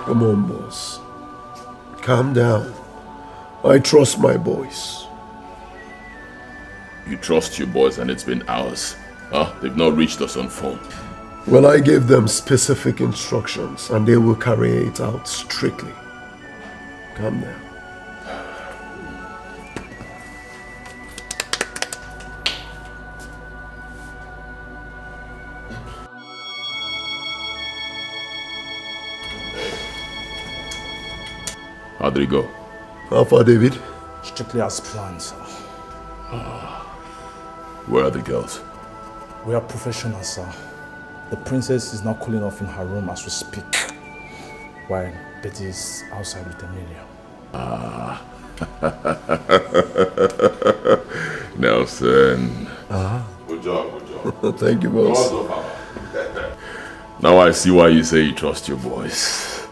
Come on, boss. Calm down. I trust my boys. You trust your boys and it's been hours. They've not reached us on phone. Well, I gave them specific instructions and they will carry it out strictly. Calm down. How did it go? How far, David? Strictly as planned, sir. Where are the girls? We are professionals, sir. The princess is now cooling off in her room as we speak, while Betty is outside with Emilia. Nelson. Ah. Good job, good job. Thank you, boss. Now I see why you say you trust your boys.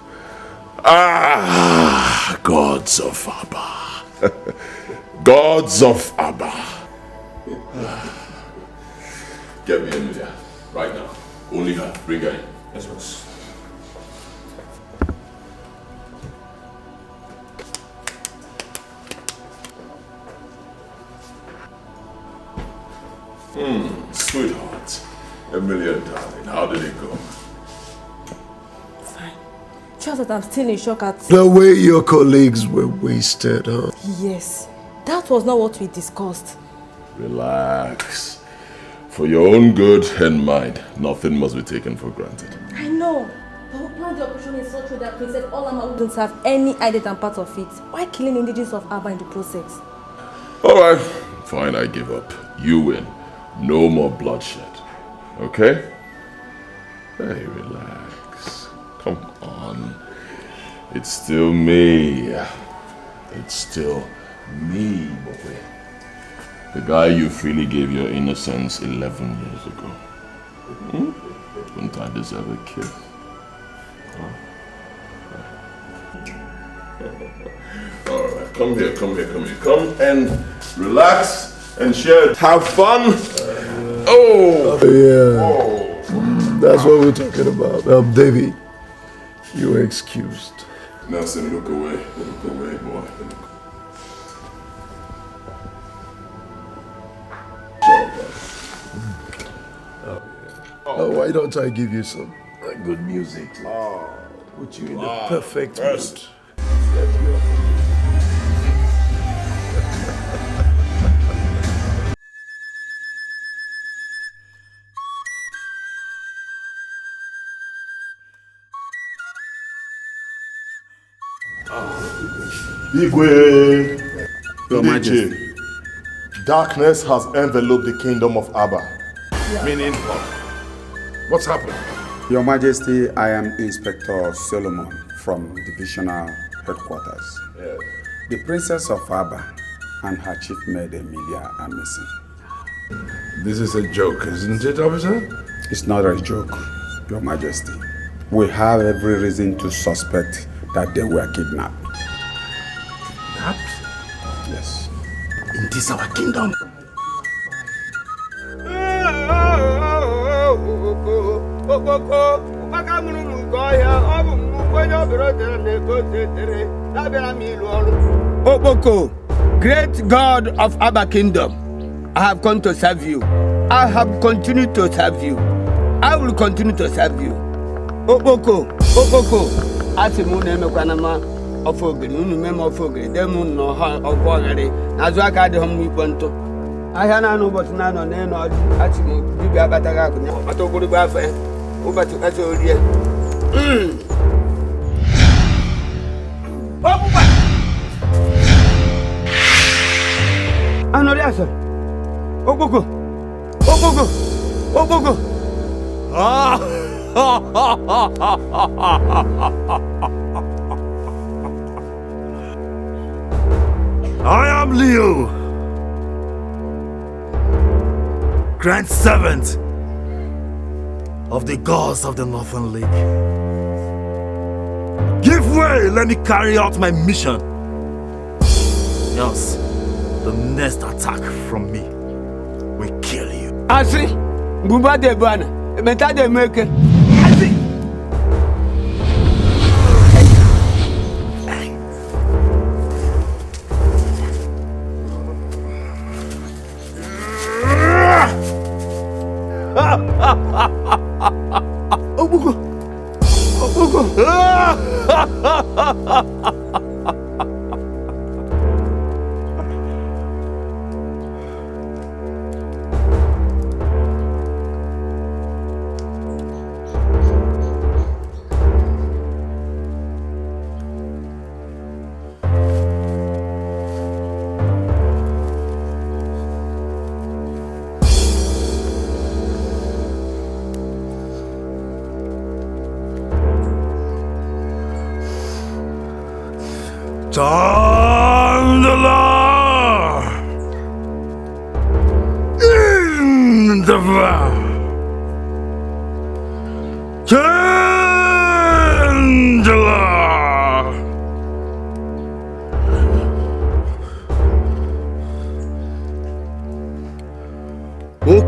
Ah, gods of Abba. Gods of Abba. Get me Emilia, right now. Only her. Bring her in. Yes, boss. Sweetheart. Emilia, darling, how did it go? Just that I'm still in shock at... The way your colleagues were wasted, huh? Yes. That was not what we discussed. Relax. For your own good and mine, nothing must be taken for granted. I know. But we planned the operation in such a way that Princess Olama wouldn't have any idea and part of it. Why killing indigenous of Abba in the process? Alright, fine, I give up. You win. No more bloodshed. Okay? Hey, relax. Come on. It's still me. It's still me, boy. The guy you freely gave your innocence 11 years ago. Wouldn't I deserve a kiss? Alright, come here. Come and relax and share. Have fun. That's what we're talking about. Davy, you're excused. Nelson, look away. Look away, boy. Oh, why don't I give you some good music to put you in the perfect mood? Igwe, Your Majesty. Darkness has enveloped the kingdom of Abba. Meaning what? What's happened? Your Majesty, I am Inspector Solomon from Divisional Headquarters. Yes. The Princess of Abba and her chief maid Emilia are missing. This is a joke, isn't it, officer? It's not a joke, Your Majesty. We have every reason to suspect that they were kidnapped. Kidnapped? Yes. In this our kingdom. Okpoko, great God of Abba Kingdom, I have come to serve you. I have continued to serve you. I will continue to serve you. Okpoko, Asimu Nemekwanama of Ogri, Mem of Ogri, Demon no of Wagari, Nazaka de Home Wiponto. I had no but none on any Asimu, Dibia Batagak, Atoguri Bafe, over to Asoria. Anoriasa. Okpoko. I am Leo, Grand Servant of the gods of the Northern Lake. Give way, let me carry out my mission. Else, the next attack from me will kill you. Asi, Bumba de Bana, Meta de Meke.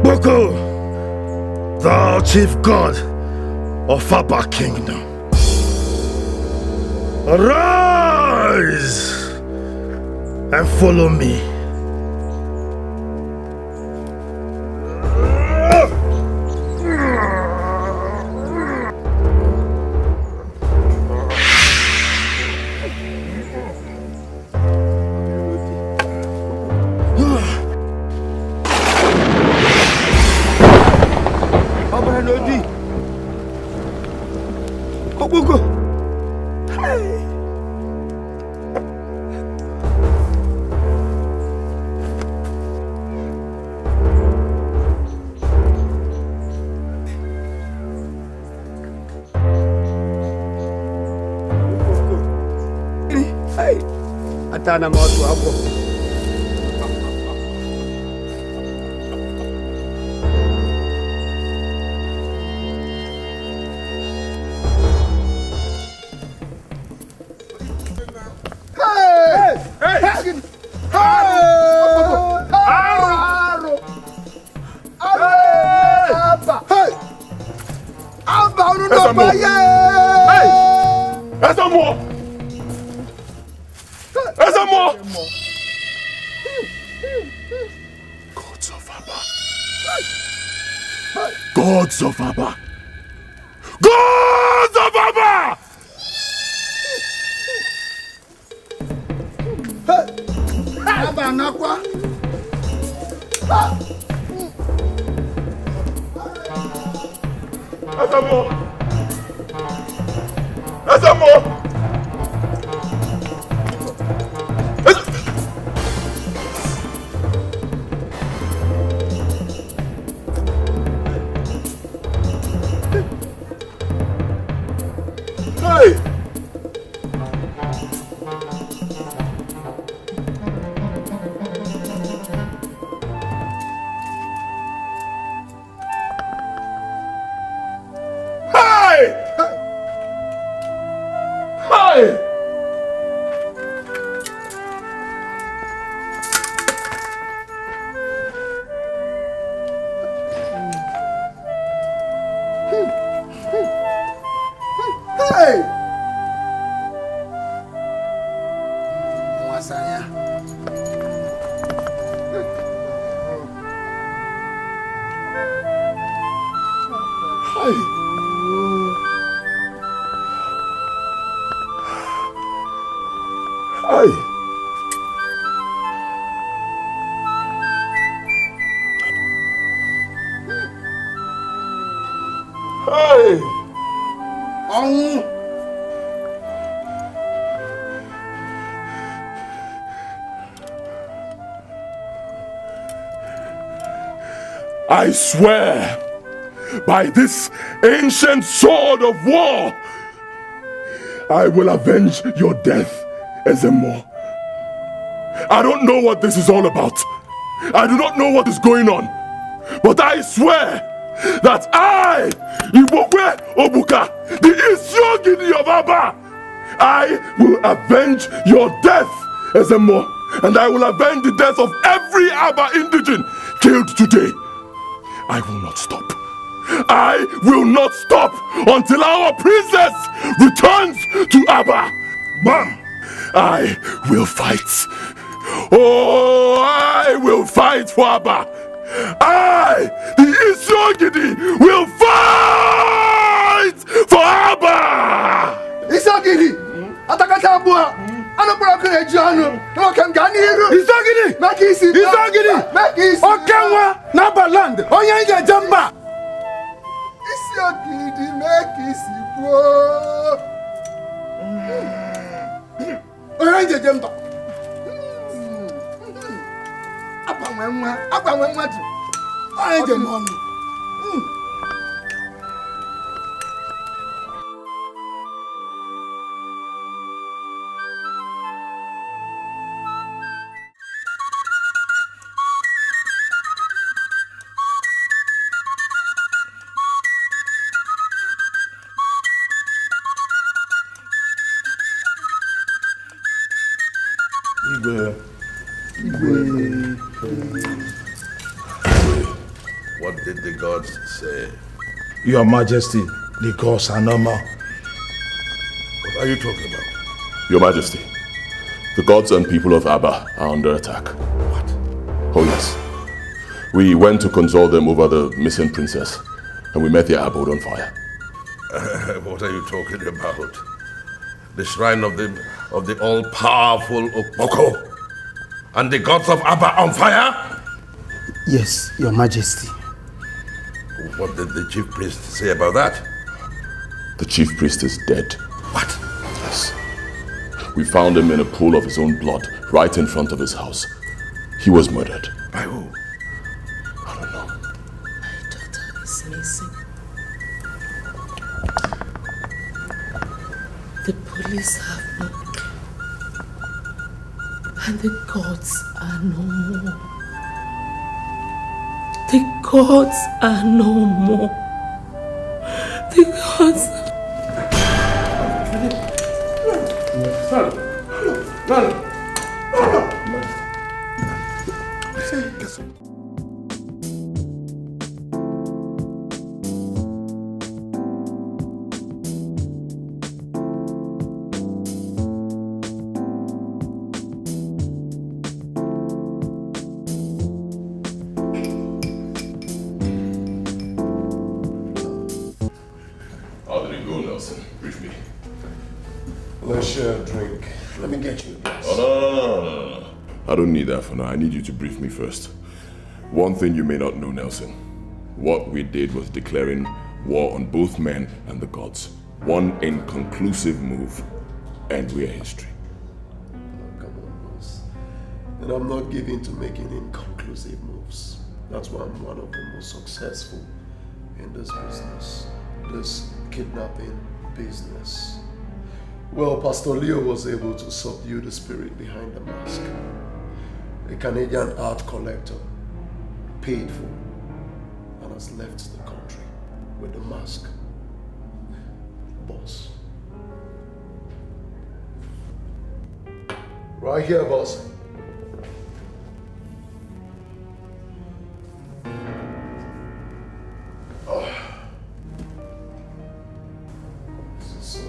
Oboko, thou chief god of Abba Kingdom, arise and follow me. Atana moto hapo. Gods of Abba! Gods of Abba! Abba nakwa. Asamo! Asamo! I swear by this ancient sword of war, I will avenge your death, Ezemo. I don't know what this is all about. I do not know what is going on. But I swear that I, Ibokwe Obuka, the Isiogidi of Abba, I will avenge your death, Ezemo. And I will avenge the death of every Abba indigene killed today. I will not stop. I will not stop until our princess returns to Abba. Bam! I will fight. Oh, I will fight for Abba. I, the Isiogidi, will fight for Abba. Isiogidi, atakata bua. Anopura kune jano. Okem ganiru. Isiogidi, makisi. Isiogidi, makisi. Okemwa naba land. Onya ije jamba. Isiogidi, makisi bua. Onya ije jamba. Apa mwenwa tu. Onya ije mono. What did the gods say? Your Majesty, the gods are normal. What are you talking about? Your Majesty, the gods and people of Abba are under attack. What? Oh yes. We went to console them over the missing princess, and we met their abode on fire. What are you talking about? The shrine of the all-powerful Okpoko and the gods of Abba on fire? Yes, Your Majesty. What did the chief priest say about that? The chief priest is dead. What? Yes. We found him in a pool of his own blood, right in front of his house. He was murdered. By who? I don't know. My daughter is missing. The police have no clue. And the gods are no more. The gods are no more. The gods are... How did it go, Nelson? Brief me. Let's share a drink. Let me get you a glass. Oh, no. I don't need that for now. I need you to brief me first. One thing you may not know, Nelson. What we did was declaring war on both men and the gods. One inconclusive move, and we're history. Come on, boss. And I'm not given to making inconclusive moves. That's why I'm one of the most successful in this business. This kidnapping business. Well, Pastor Leo was able to subdue the spirit behind the mask. A Canadian art collector, paid for, and has left the country with the mask. Boss. Right here, boss. This is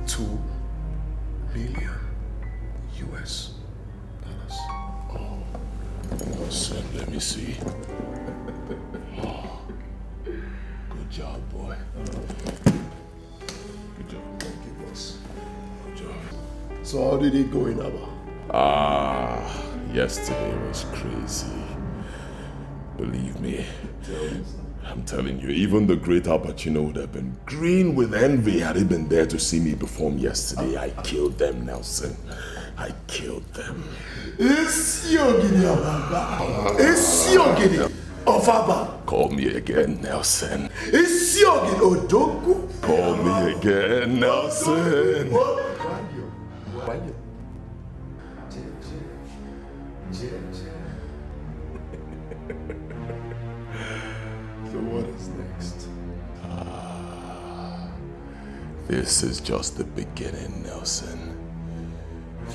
2 million US dollars. Oh, Nelson, let me see. Oh, good job, boy. Good job. Thank you, boss. Good job. So how did it go in Abba? Yesterday was crazy. Believe me. I'm telling you, even the great Al Pacino would have been green with envy had he been there to see me perform yesterday. I killed them, Nelson. I killed them. It's Yogini of Abba. It's Yogini of Abba. Call me again, Nelson. It's Yogini Odogu. Call me again, Nelson. So what is next? This is just the beginning, Nelson.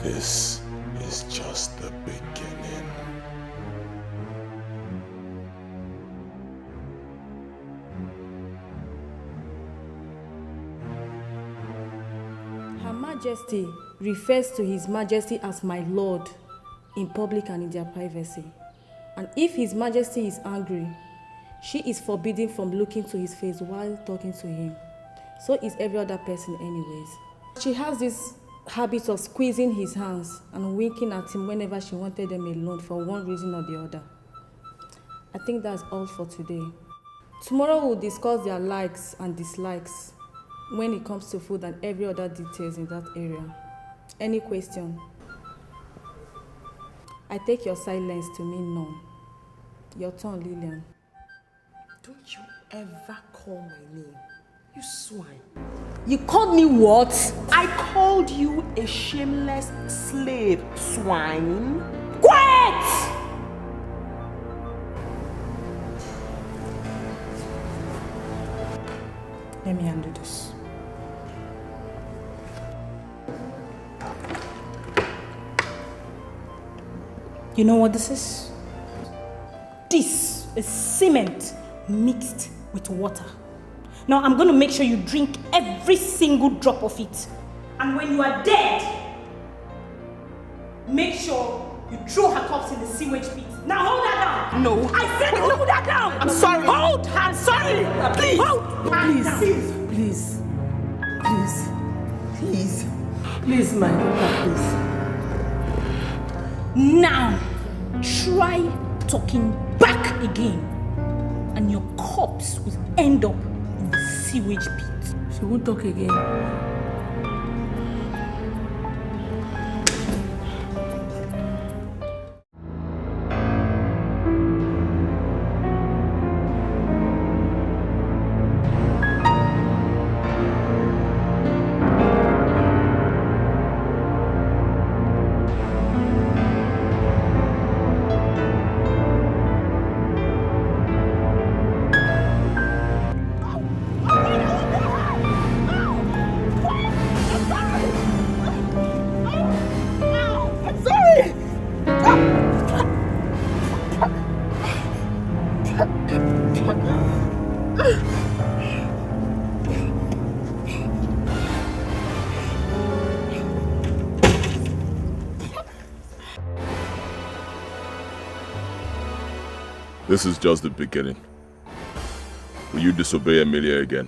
This is just the beginning. Her Majesty refers to His Majesty as my Lord in public and in their privacy. And if His Majesty is angry, she is forbidden from looking to his face while talking to him. So is every other person anyways. She has this habit of squeezing his hands and winking at him whenever she wanted them alone for one reason or the other. I think that's all for today. Tomorrow we'll discuss their likes and dislikes when it comes to food and every other details in that area. Any question? I take your silence to mean none. Your turn, Lillian. Don't you ever call my name, you swine. You called me what? I called you a shameless slave, swine. Quiet! Let me undo this. You know what this is? This is cement mixed with water. Now I'm going to make sure you drink every single drop of it. And when you are dead, make sure you throw her corpse in the sewage pit. Now hold that down. No. I said hold that down. I'm sorry. Hold. I'm sorry. Please. Hold. Please. Please, my daughter, please. Now, try talking back again, and your corpse will end up in the sewage pit. She won't talk again. This is just the beginning. Will you disobey Emilia again?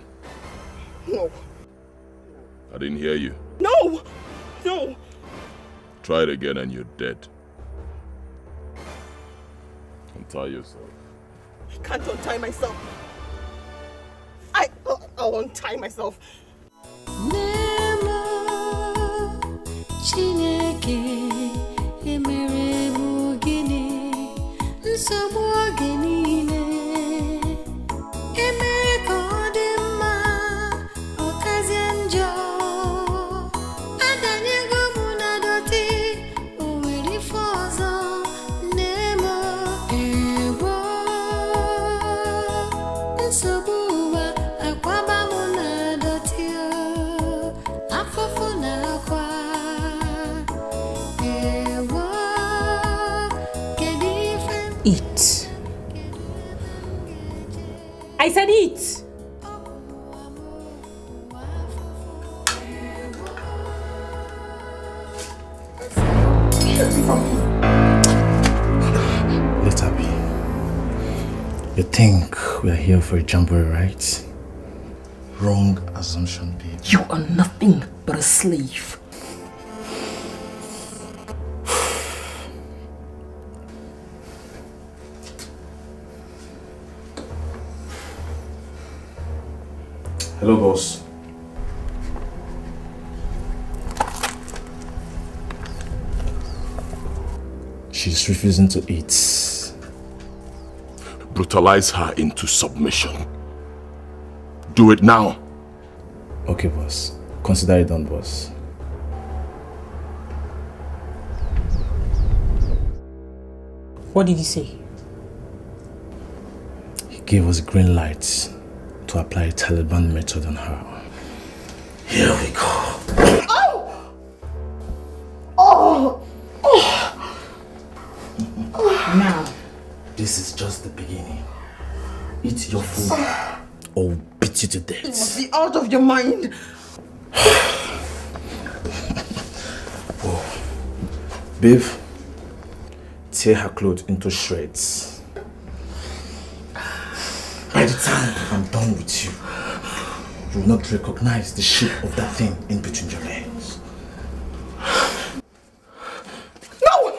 No. I didn't hear you. No! No! Try it again and you're dead. Untie yourself. I can't untie myself. I'll untie myself. Eat. I said eat. Let her be. You think we are here for a jamboree, right? Wrong assumption, babe. You are nothing but a slave. Hello, boss. She's refusing to eat. Brutalize her into submission. Do it now. Okay, boss. Consider it done, boss. What did he say? He gave us green light to apply a Taliban method on her. Here we go. Oh! Oh! Oh! Now. This is just the beginning. Eat your food or we'll beat you to death. You must be out of your mind. Whoa. Babe, tear her clothes into shreds. By the time I'm done with you, you will not recognize the shape of that thing in between your legs. No!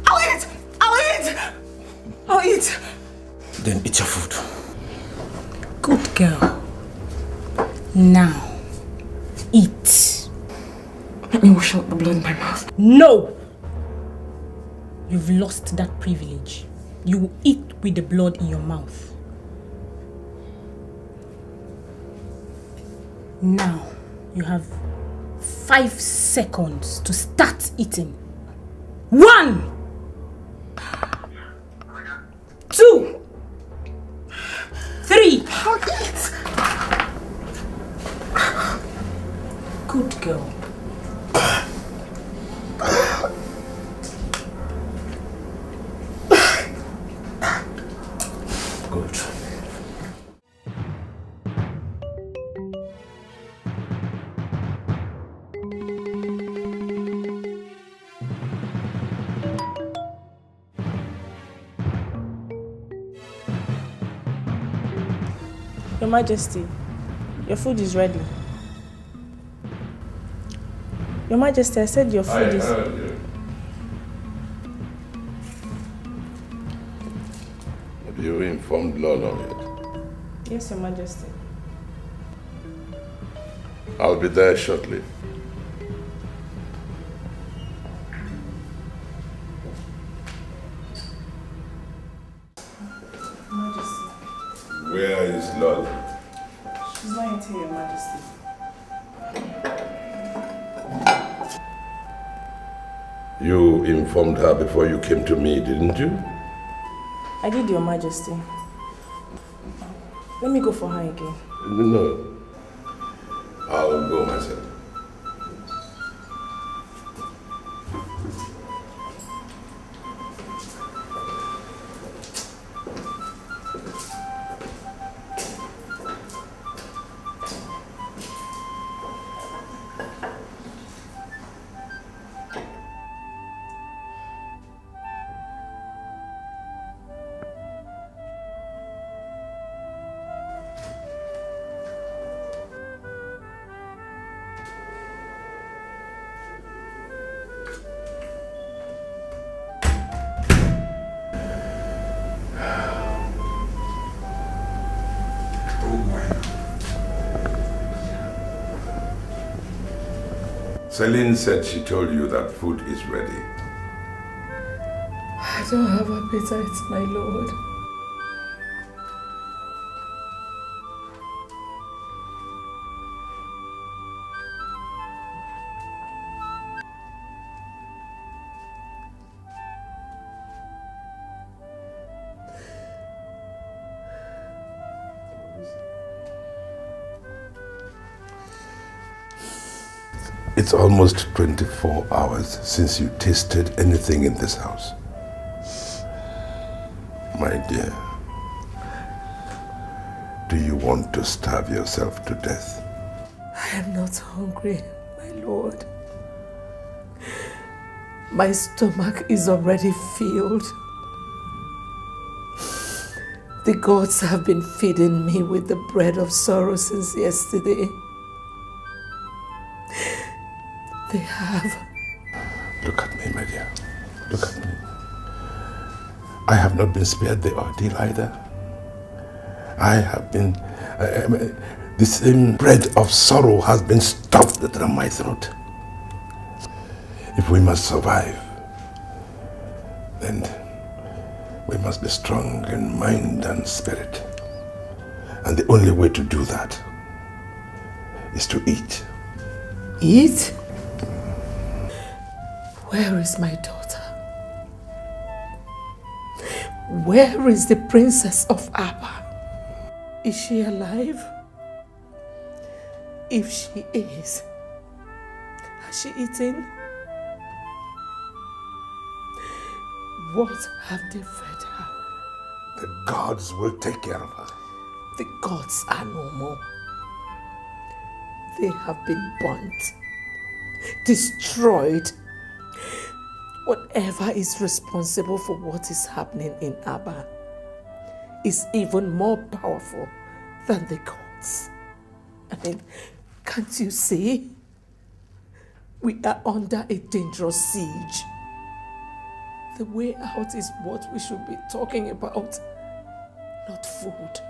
I'll eat! I'll eat! I'll eat! Then eat your food. Good girl. Now, eat. Let me wash out the blood in my mouth. No! You've lost that privilege. You will eat with the blood in your mouth. Now, you have 5 seconds to start eating. 1, 2, 3. I'll eat. Good girl. Good. Your Majesty, your food is ready. Your Majesty, I said your food is... Have you informed Lolo yet? Yes, Your Majesty. I'll be there shortly. Majesty. Where is Lolo? She's not in here, Your Majesty. You informed her before you came to me, didn't you? I did, Your Majesty. Let me go for her again. No. I'll go myself. Celine said she told you that food is ready. I don't have appetite, my lord. It's almost 24 hours since you tasted anything in this house. My dear, do you want to starve yourself to death? I am not hungry, my lord. My stomach is already filled. The gods have been feeding me with the bread of sorrow since yesterday. They have. Look at me, my dear. Look at me. I have not been spared the ordeal either. I have been... the same bread of sorrow has been stuffed down my throat. If we must survive, then we must be strong in mind and spirit. And the only way to do that is to eat. Eat? Where is my daughter? Where is the princess of Abba? Is she alive? If she is, has she eaten? What have they fed her? The gods will take care of her. The gods are no more. They have been burnt, destroyed. Whatever is responsible for what is happening in Abba is even more powerful than the gods. I mean, can't you see? We are under a dangerous siege. The way out is what we should be talking about, not food.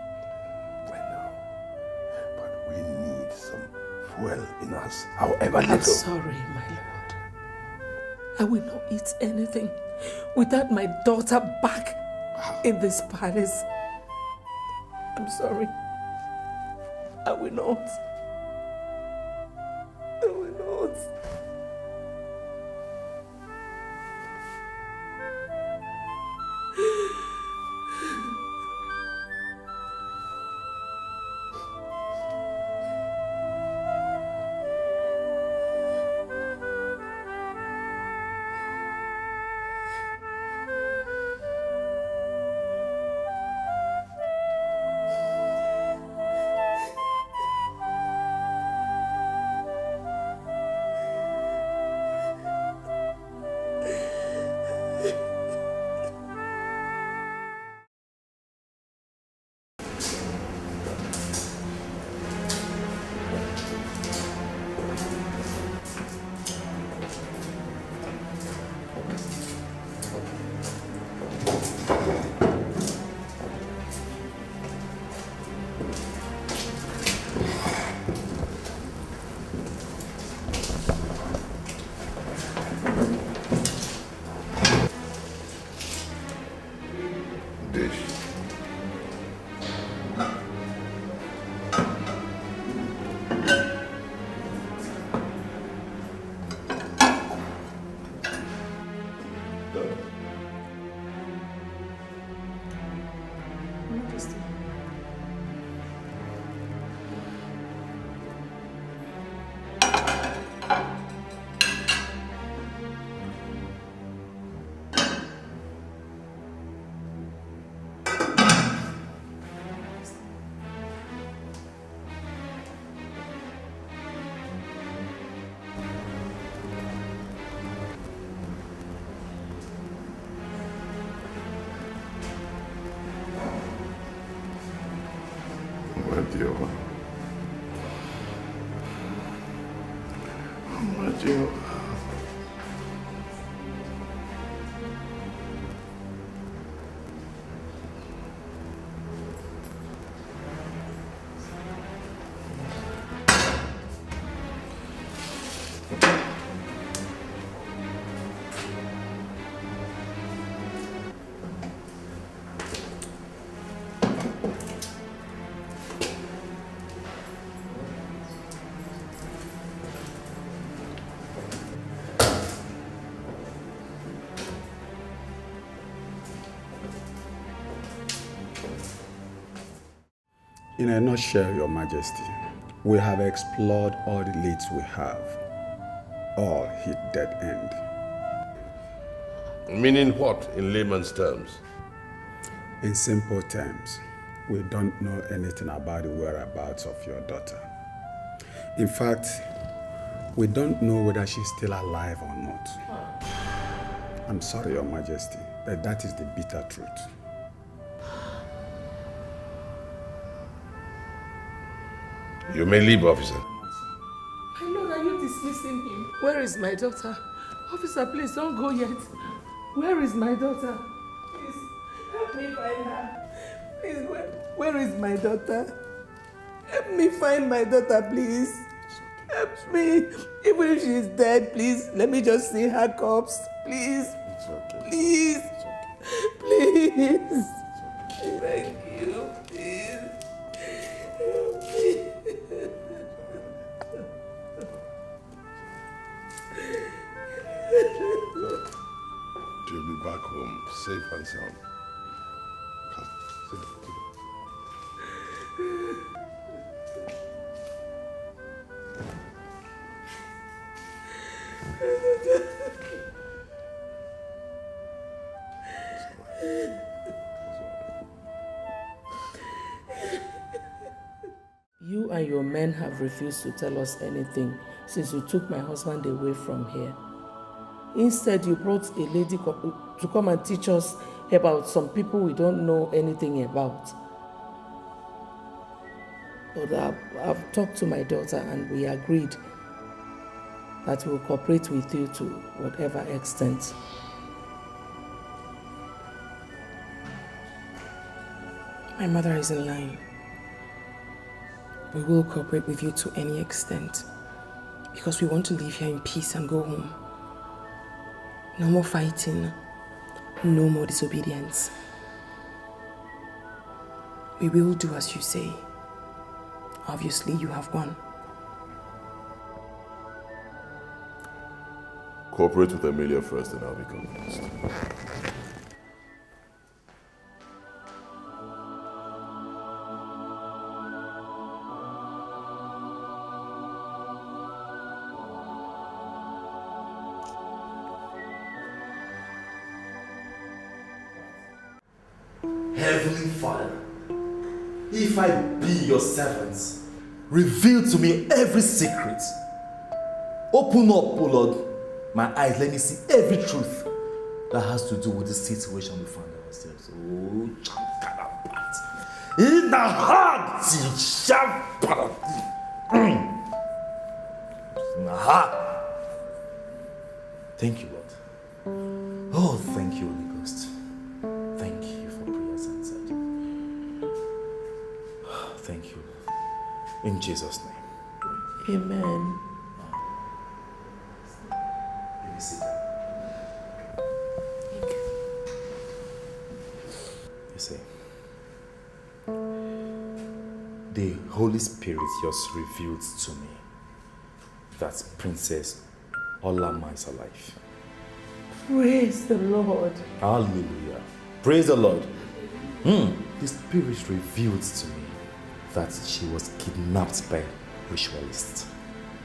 But we need some fuel in us, however little. I'm sorry, my lord. I will not eat anything without my daughter back in this palace. I'm sorry. I will not. I will not. you. Would you? In a nutshell, Your Majesty, we have explored all the leads we have. All hit dead end. Meaning what, in layman's terms? In simple terms, we don't know anything about the whereabouts of your daughter. In fact, we don't know whether she's still alive or not. I'm sorry, Your Majesty, but that is the bitter truth. You may leave, officer. My lord, are you dismissing him? Where is my daughter? Officer, please don't go yet. Where is my daughter? Please, help me find her. Please, where is my daughter? Help me find my daughter, please. Help me. Even if she's dead, please, let me just see her corpse. Please. It's okay. Please. Please. Thank you. Please. Help me. You'll be back home, safe and sound. Come, sit down. You and your men have refused to tell us anything since you took my husband away from here. Instead, you brought a lady to come and teach us about some people we don't know anything about. But I've talked to my daughter and we agreed that we'll cooperate with you to whatever extent. My mother is in line. We will cooperate with you to any extent because we want to live here in peace and go home. No more fighting, no more disobedience. We will do as you say. Obviously, you have won. Cooperate with Emilia first and I'll be convinced. Heavenly Father, if I be your servant, reveal to me every secret. Open up, O Lord, my eyes, let me see every truth that has to do with the situation we find ourselves. Oh, in the heart, in the heart. Thank you, Lord. Oh, thank you, Holy Ghost. Thank you for prayers answered. Thank you. In Jesus' name. Amen. Let me sit down. You see, the Holy Spirit just revealed to me that Princess Olama is alive. Praise the Lord. Hallelujah. Praise the Lord. The Spirit revealed to me that she was kidnapped by ritualists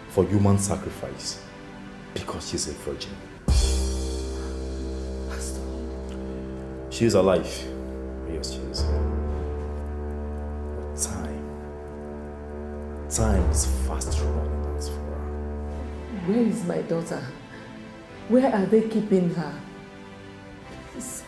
for human sacrifice because she's a virgin. She is alive. Yes, she is. But time is fast running out for her. Where is my daughter? Where are they keeping her? Please.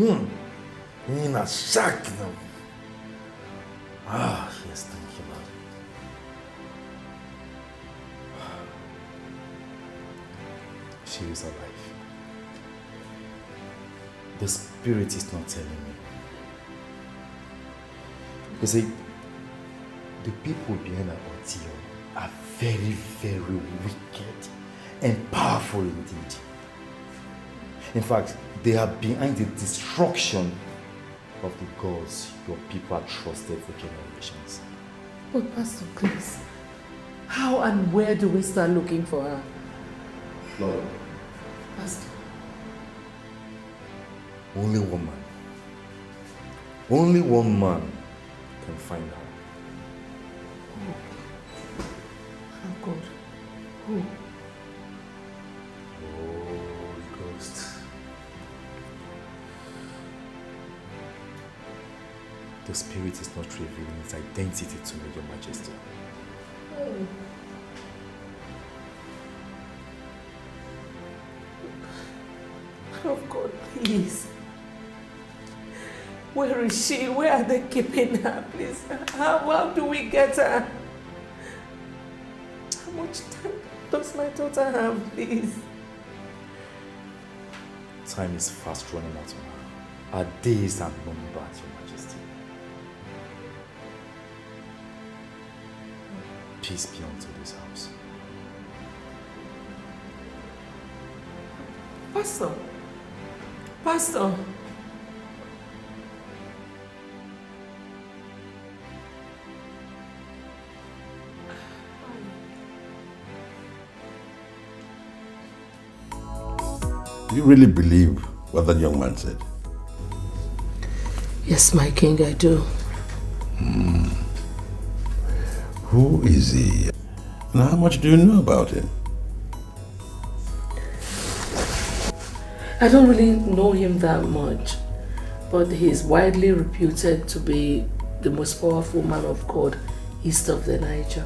In a sack them. Ah, yes, thank you, Lord. She is alive. The spirit is not telling me. You see, the people behind our ordeal are very, very wicked and powerful indeed. In fact, they are behind the destruction of the gods your people have trusted for generations. But Pastor, please, how and where do we start looking for her? Lord, Pastor. only one man can find her. Oh God. Who? Holy Ghost. The spirit is not revealing its identity to me, Your Majesty. Oh. Oh God, please. Where is she? Where are they keeping her, please? How do we get her? How much time does my daughter have, please? Time is fast running out on her. Our days are numbered, Your Majesty. Peace be unto this house. Pastor. Pastor. Do you really believe what that young man said? Yes, my king, I do. Who is he? And how much do you know about him? I don't really know him that much, but he's widely reputed to be the most powerful man of God east of the Niger.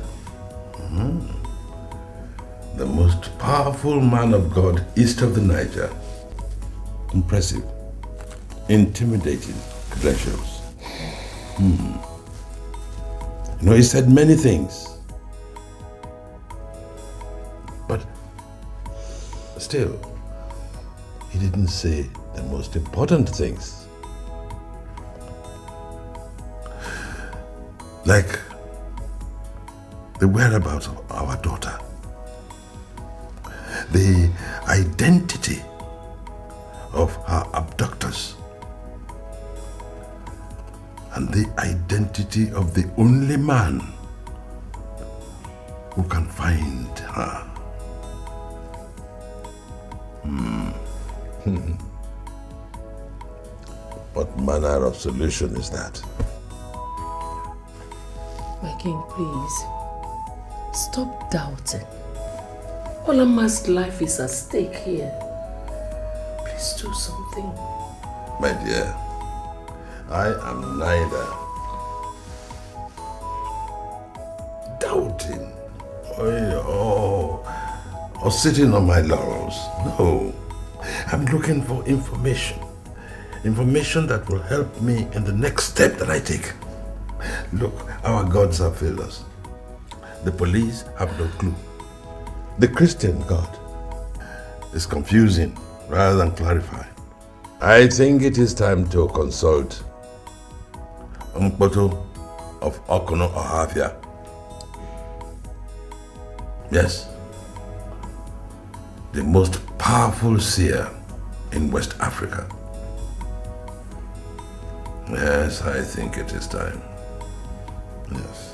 The most powerful man of God east of the Niger. Impressive. Intimidating credentials. You know, he said many things. But still, he didn't say the most important things. Like the whereabouts of our daughter. The identity of her abductors. And the identity of the only man who can find her. What manner of solution is that? My king, please, stop doubting. Olama's life is at stake here. Please do something. My dear, I am neither doubting or sitting on my laurels. No, I'm looking for information. Information that will help me in the next step that I take. Look, our gods have failed us. The police have no clue. The Christian God is confusing rather than clarifying. I think it is time to consult Mkpoto of Okono Ohafia. Yes, the most powerful seer in West Africa. Yes, I think it is time. Yes.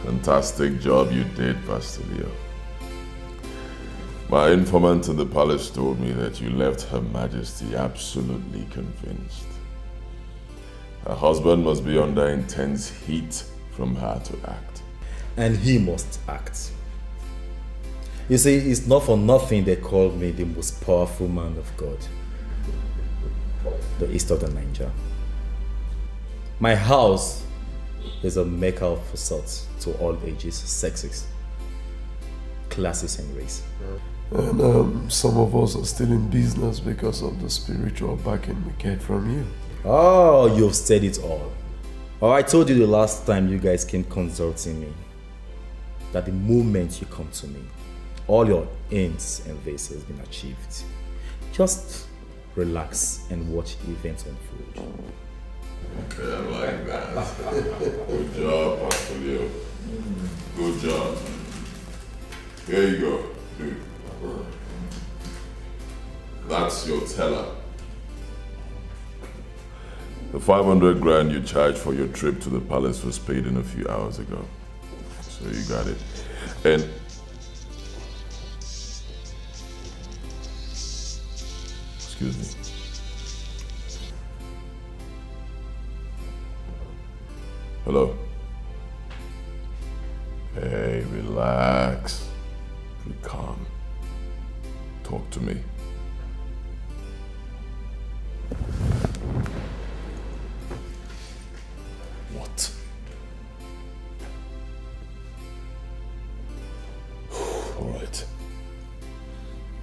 Fantastic job you did, Pastor Leo. My informant in the palace told me that you left Her Majesty absolutely convinced. Her husband must be under intense heat from her to act. And he must act. You see, it's not for nothing they call me the most powerful man of God, the east of the Niger. My house is a mecca of sorts to all ages, sexes, classes and race. And some of us are still in business because of the spiritual backing we get from you. Oh, you've said it all. Oh, I told you the last time you guys came consulting me that the moment you come to me, all your aims and visions has been achieved. Just relax and watch events unfold. Okay, I like that. Good job, Pastor Leo. Good job. Here you go, dude. That's your teller. The 500 grand you charged for your trip to the palace was paid in a few hours ago. So you got it. And excuse me. Hello? Hey, relax. Be calm. Talk to me. What?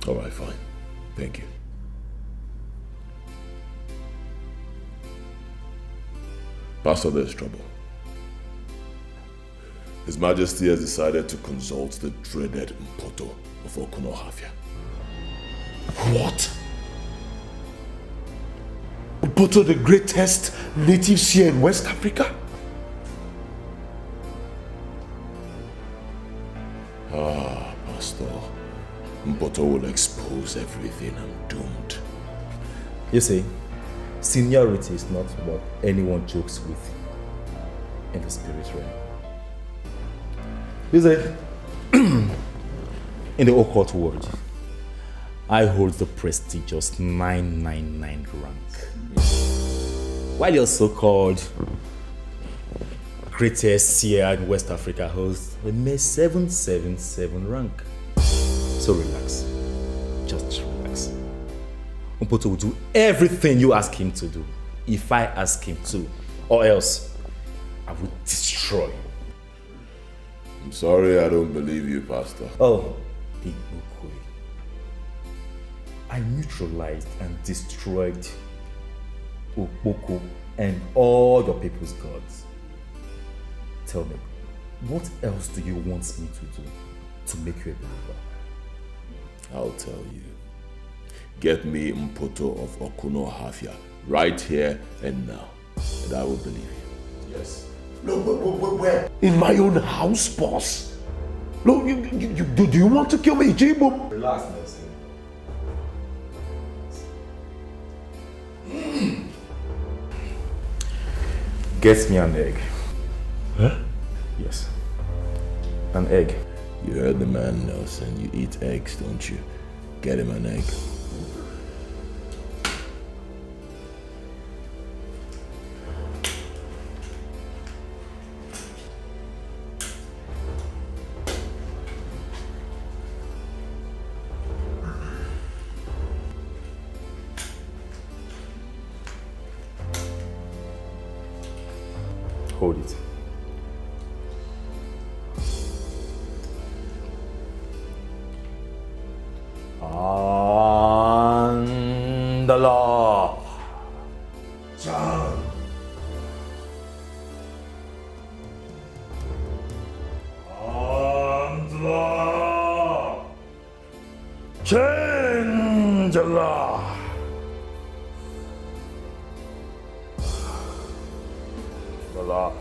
All right, fine. Thank you. Pastor, there's trouble. His Majesty has decided to consult the dreaded Mpoto of Okunohafia. What? Mpoto, the greatest natives here in West Africa? Ah, Pastor. Mpoto will expose everything. I'm doomed. You see, seniority is not what anyone jokes with in the spirit realm. You see, in the occult world, I hold the prestigious 999 rank. While your so-called greatest seer in West Africa holds the mere 777 rank. So relax. Just relax. Mpoto will do everything you ask him to do, if I ask him to, or else I will destroy him. I'm sorry, I don't believe you, Pastor. Oh, Big Bukwe. I neutralized and destroyed Okpoko and all your people's gods. Tell me, what else do you want me to do to make you a believer? I'll tell you. Get me Mpoto of Okunohafia right here and now, and I will believe you. Yes. No, where? In my own house, boss? No, do you want to kill me, Jibo? Relax, Nelson. Get me an egg. Huh? Yes. An egg. You heard the man, Nelson. You eat eggs, don't you? Get him an egg. Hold it. Andala. John. Andala. Chandala. Andala.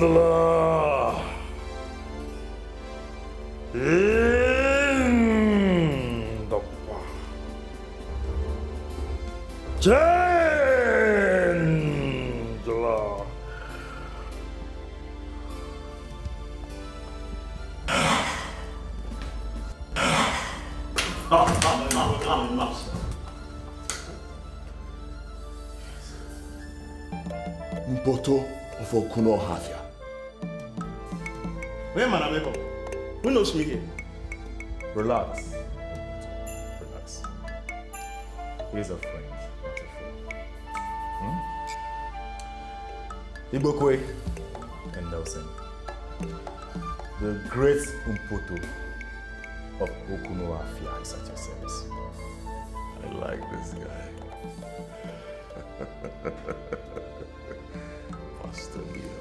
Chandler. In the Chandler. Mpoto of Okuno Havia. Where man am I? Who knows me here? Relax. Relax. He's a friend, not a fool. Ibokwe and Nelson. The great Mpoto of Okuno Havia is at your service. I like this guy. Pastor Leo.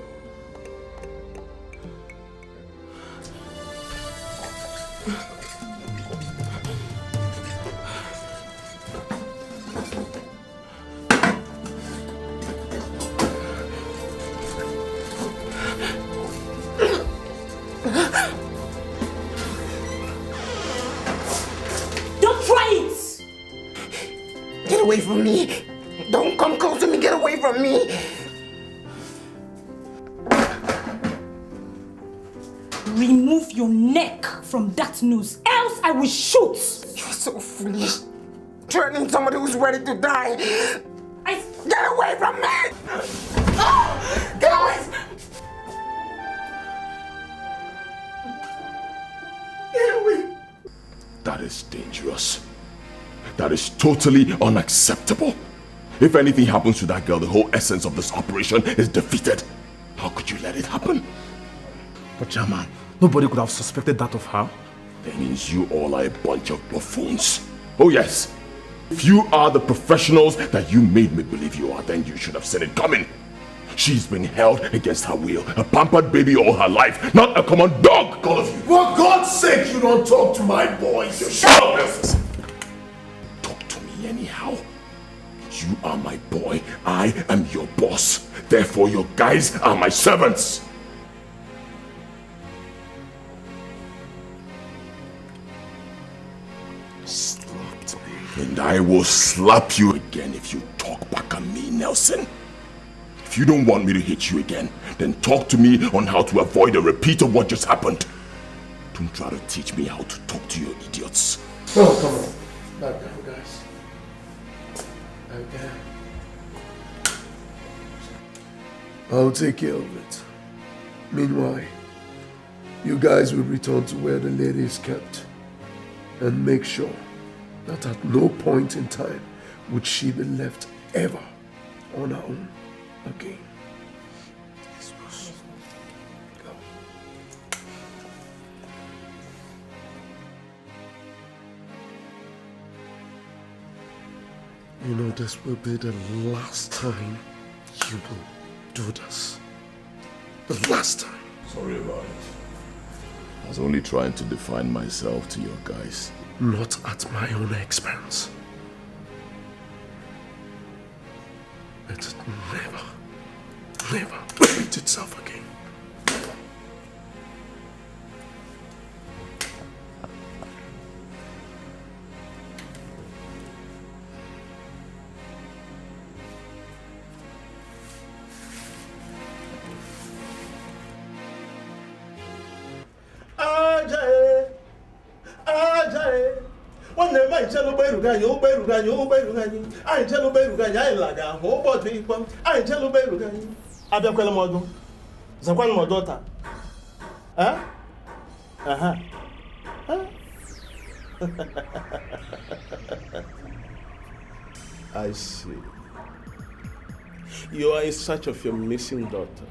Don't try it! Get away from me! Don't come close to me! Get away from me! Remove your neck from that noose, else I will shoot! You're so foolish. Threatening somebody who's ready to die. Get away from me! Get away! Get away! That is dangerous. That is totally unacceptable. If anything happens to that girl, the whole essence of this operation is defeated. How could you let it happen? But Chairman, nobody could have suspected that of her. That means you all are a bunch of buffoons. Oh yes. If you are the professionals that you made me believe you are, then you should have seen it coming. She's been held against her will, a pampered baby all her life, not a common dog, all of you. For God's sake, you don't talk to my boys. Shut up, Nelson. Talk to me anyhow. You are my boy. I am your boss. Therefore, your guys are my servants. Slapped me. And I will slap you again if you talk back at me, Nelson. If you don't want me to hit you again, then talk to me on how to avoid a repeat of what just happened. Don't try to teach me how to talk to you idiots. Oh, come on. Back down, guys. Okay. I'll take care of it. Meanwhile, you guys will return to where the lady is kept and make sure that at no point in time would she be left ever on her own again. Go. You know, this will be the last time you will do this. The last time. Sorry about it. I was only trying to define myself to your guys. Not at my own expense. Let it never repeat itself again. Abịakwala m ọdụ. Zakwanụ m ọdụ taa. I see. You are in search of your missing daughter.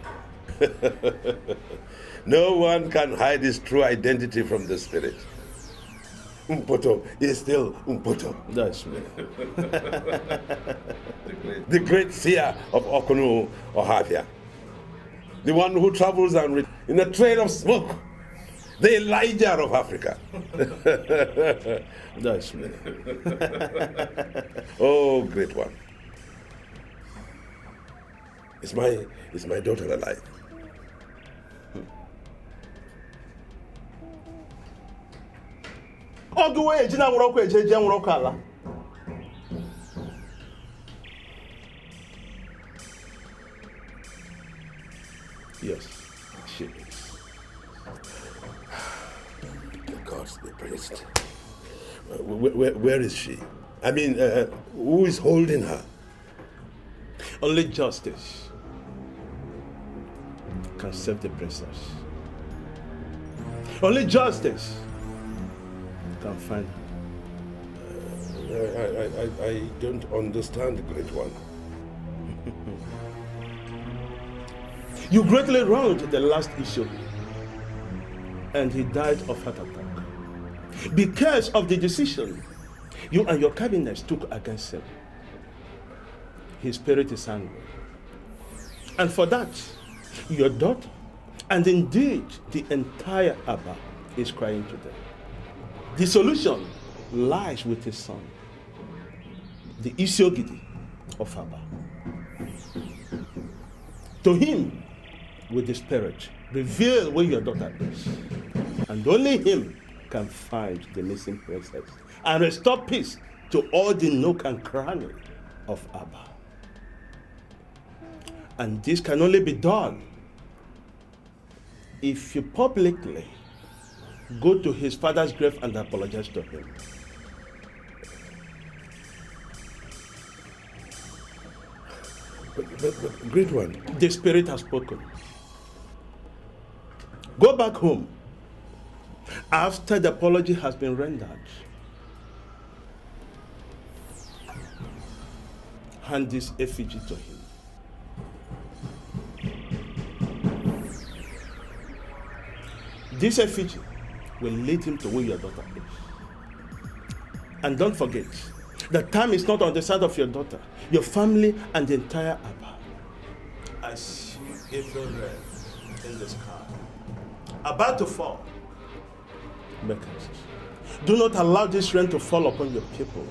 No one can hide his true identity from the spirit. Mpoto is still Mpoto. That's me. The great seer of Okuno Havia. The one who travels and in a trail of smoke. The Elijah of Africa. That's me. Oh, great one. Is my daughter alive? Yes, she is. The gods be praised. Where is she? I mean, who is holding her? Only justice can save the princess. Only justice can find her. I don't understand, Great One. You greatly wronged the last issue, and he died of heart attack because of the decision you and your cabinet took against him. His spirit is angry, and for that, your daughter, and indeed the entire Abba, is crying today. The solution lies with his son, the Isiogidi of Abba. To him, with the spirit, reveal where your daughter is, and only him can find the missing princess and restore peace to all the nook and cranny of Abba. And this can only be done if you publicly go to his father's grave and apologize to him. But Great One, the spirit has spoken. Go back home after the apology has been rendered. Hand this effigy to him. This effigy will lead him to where your daughter is. And don't forget, the time is not on the side of your daughter, your family, and the entire Abba. I see April red in the sky, about to fall. Make haste. Do not allow this rain to fall upon your people.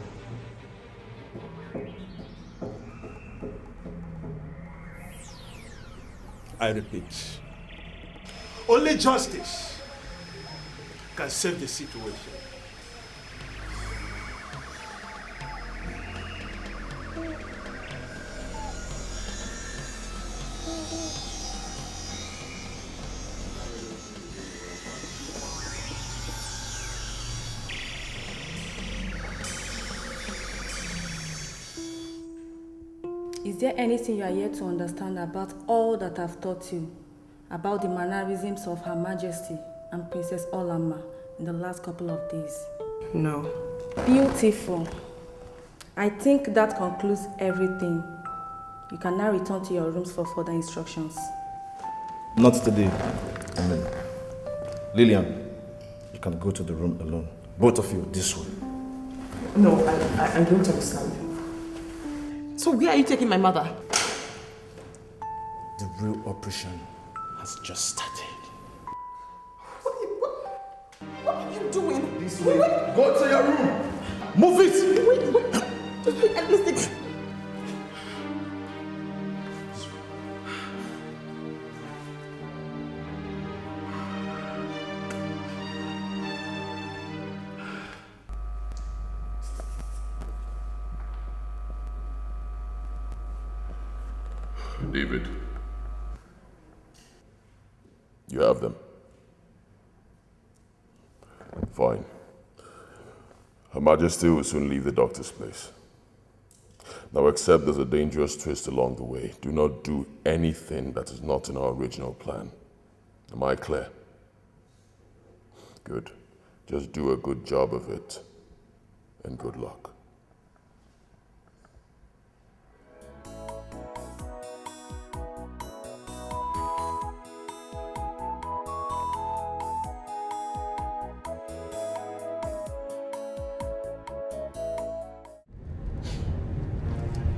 I repeat, only justice can save the situation. Is there anything you are yet to understand about all that I've taught you about the mannerisms of Her Majesty and Princess Olama in the last couple of days? No. Beautiful. I think that concludes everything. You can now return to your rooms for further instructions. Not today. I mean, Lillian, you can go to the room alone. Both of you, this way. No, I don't understand. So where are you taking my mother? The real operation has just started. What are you doing? This way. Go to your room. Move it. Wait. Just wait and listen. David, you have them. Fine. Her Majesty will soon leave the doctor's place. Now, except there's a dangerous twist along the way, do not do anything that is not in our original plan. Am I clear? Good. Just do a good job of it, and good luck.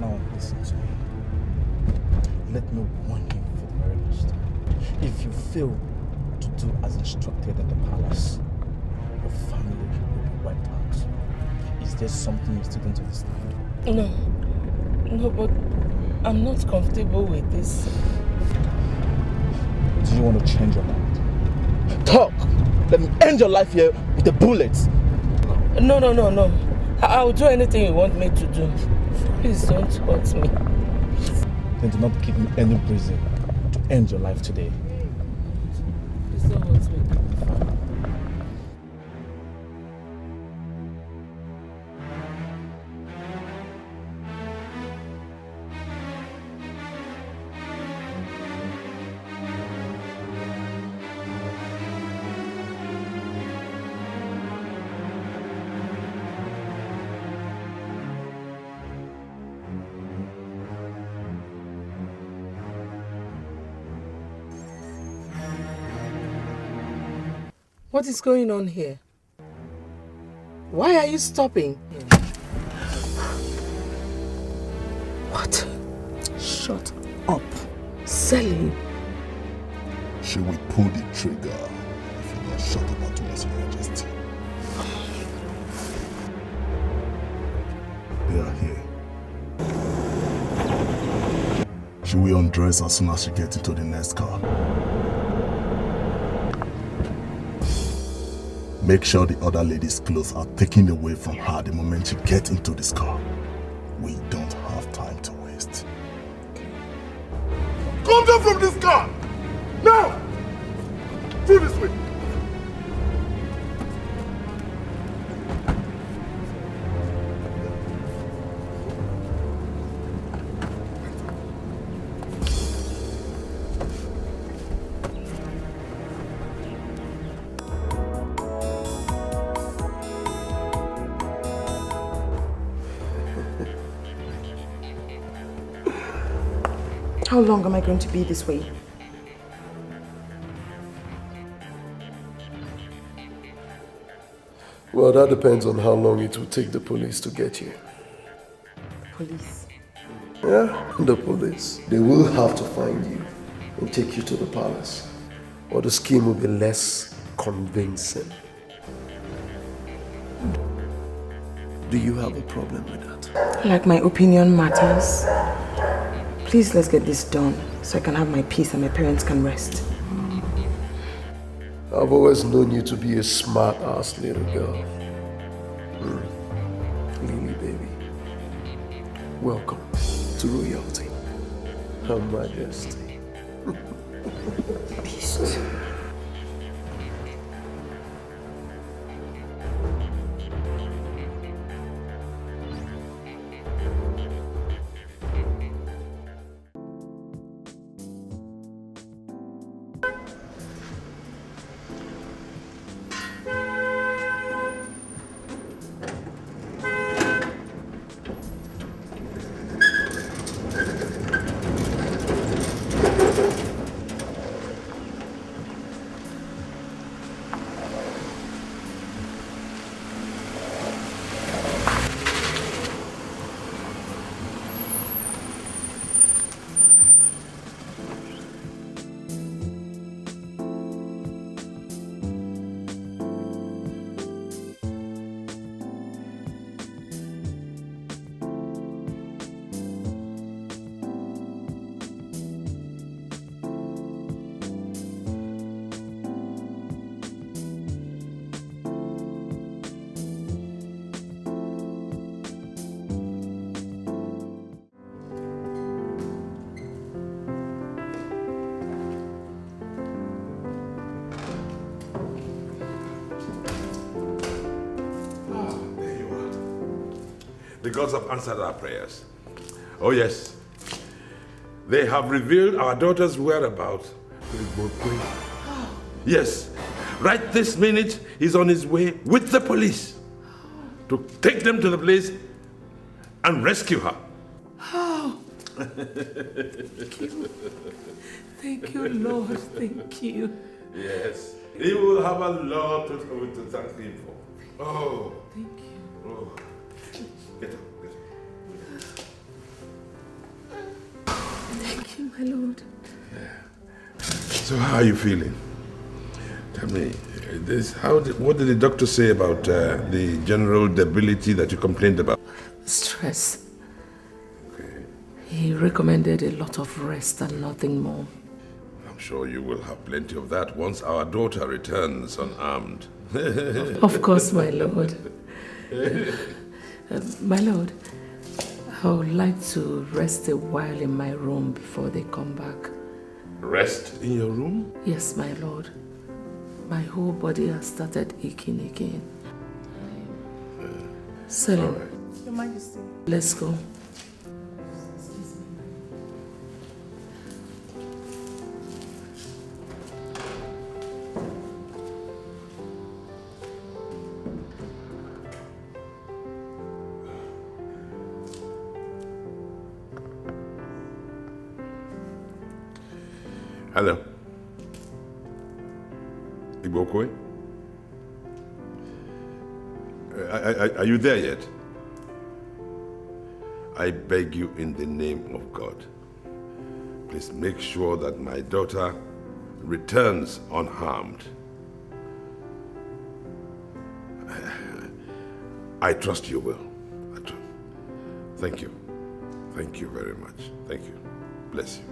Now, listen to me. Let me warn you for the very last time. If you fail to do as instructed at the palace, your family will be wiped out. Is there something you still don't understand? No, but I'm not comfortable with this. Do you want to change your mind? Talk! Let me end your life here with a bullet. No. I'll do anything you want me to do. Please don't hurt me. Then do not give me any reason to end your life today. Please don't hurt me. What is going on here? Why are you stopping? What? Shut up. Sally. She will pull the trigger if you not shut up to His Majesty. They are here. She will undress as soon as she gets into the next car. Make sure the other lady's clothes are taken away from her the moment she gets into this car. We don't have time to waste. Come down from this car! Now! Through this way! How long am I going to be this way? Well, that depends on how long it will take the police to get you. Police? Yeah, the police. They will have to find you and take you to the palace, or the scheme will be less convincing. Do you have a problem with that? Like my opinion matters. Please, let's get this done so I can have my peace and my parents can rest. I've always known you to be a smart-ass little girl. Lily, baby. Welcome to royalty. Her Majesty. Beast. The gods have answered our prayers. Oh yes, they have revealed our daughter's whereabouts. Yes, right this minute he's on his way with the police to take them to the place and rescue her. Oh. Thank you. Thank you, Lord. Thank you. Yes, he will have a lot to thank him for. Oh. Thank you. Oh. Get up, Thank you, my Lord. So how are you feeling? Tell me, what did the doctor say about the general debility that you complained about? Stress. Okay. He recommended a lot of rest and nothing more. I'm sure you will have plenty of that once our daughter returns unarmed. Of course, my Lord. My lord, I would like to rest a while in my room before they come back. Rest in your room? Yes, my lord. My whole body has started aching again. Selim, Your Majesty. let's go. Hello. Igbokwe? Are you there yet? I beg you in the name of God, please make sure that my daughter returns unharmed. I trust you will. Thank you. Thank you very much. Thank you. Bless you.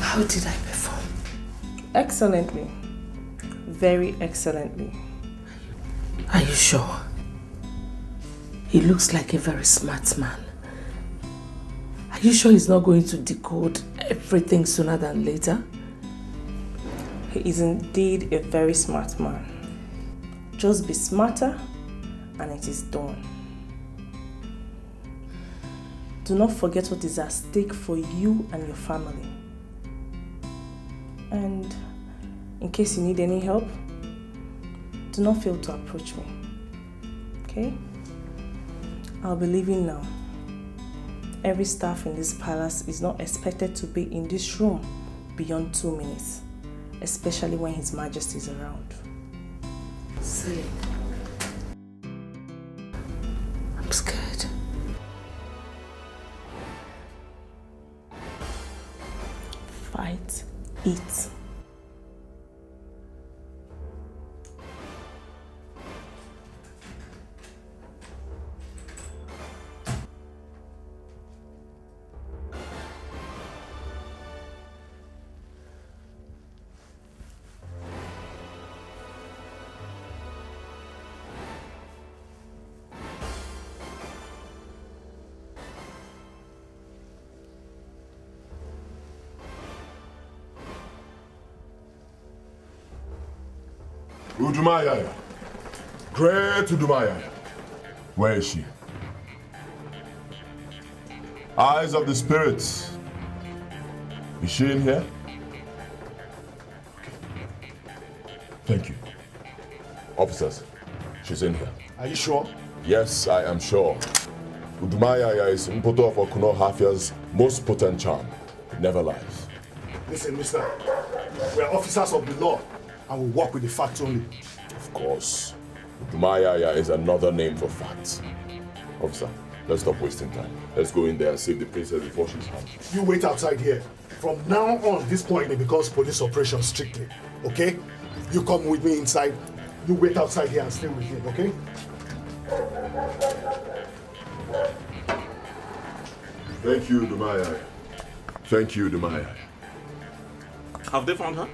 How did I perform? Excellently. Very excellently. Are you sure? He looks like a very smart man. Are you sure he's not going to decode everything sooner than later? He is indeed a very smart man. Just be smarter and it is done. Do not forget what is at stake for you and your family. And in case you need any help, do not fail to approach me. Okay? I'll be leaving now. Every staff in this palace is not expected to be in this room beyond 2 minutes, especially when His Majesty is around. Selim, I'm scared. Fight, eat. Udumaya. Great Udumaya. Where is she? Eyes of the spirits. Is she in here? Thank you. Officers, she's in here. Are you sure? Yes, I am sure. Udumaya is Mpoto of Okuno Hafia's most potent charm. It never lies. Listen, mister. We are officers of the law and we work with the facts only. Of course. Udumaya is another name for facts. Officer, let's stop wasting time. Let's go in there and save the princess before she's harmed. You wait outside here. From now on, this point it becomes police operation strictly. Okay? You come with me inside. You wait outside here and stay with him, okay? Thank you, Udumaya. Thank you, Udumaya. Have they found her?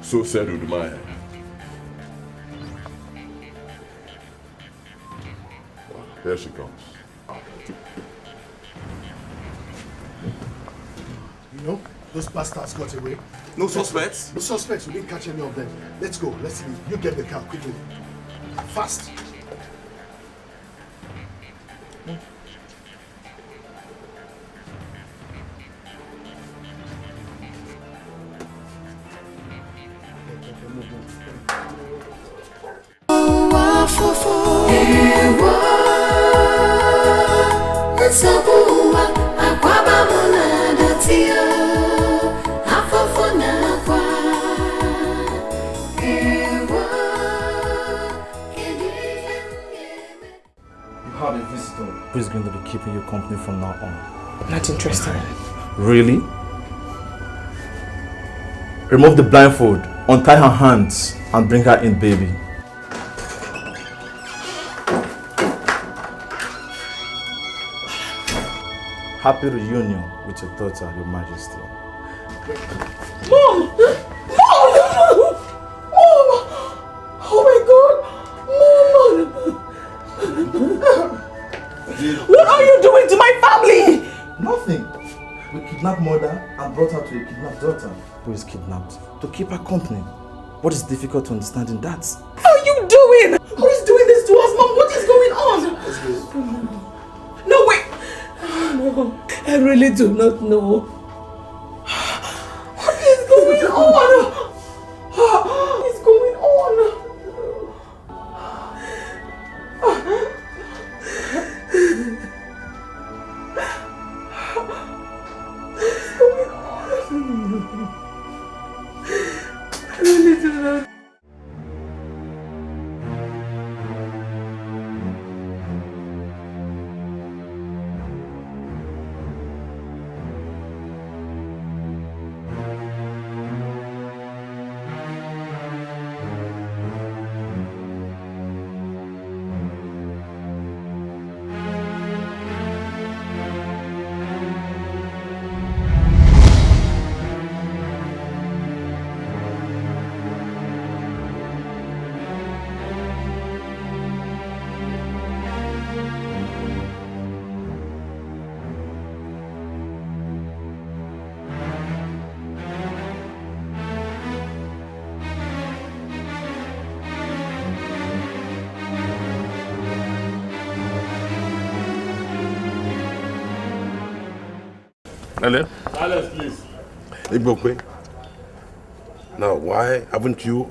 So said Udumaya. Here she comes. You know, those bastards got away. No suspects? No suspects. We didn't catch any of them. Let's go. Let's leave. You get the car quickly. Fast. Who's going to be keeping you company from now on? Not interested. Really? Remove the blindfold, untie her hands, and bring her in, baby. Happy reunion with your daughter, Your Majesty. Mom! Mom! Oh my God! Mom! What are you doing to my family? Nothing. We kidnapped mother and brought her to a kidnapped daughter who is kidnapped to keep her company. What is difficult to understand in that? What are you doing? Who is doing this to us, Mom? What is going on? No, wait. No, I really do not know. What is going on? What is going on? I really do not. Silence. Silence, please. Igbokwe. Now, why haven't you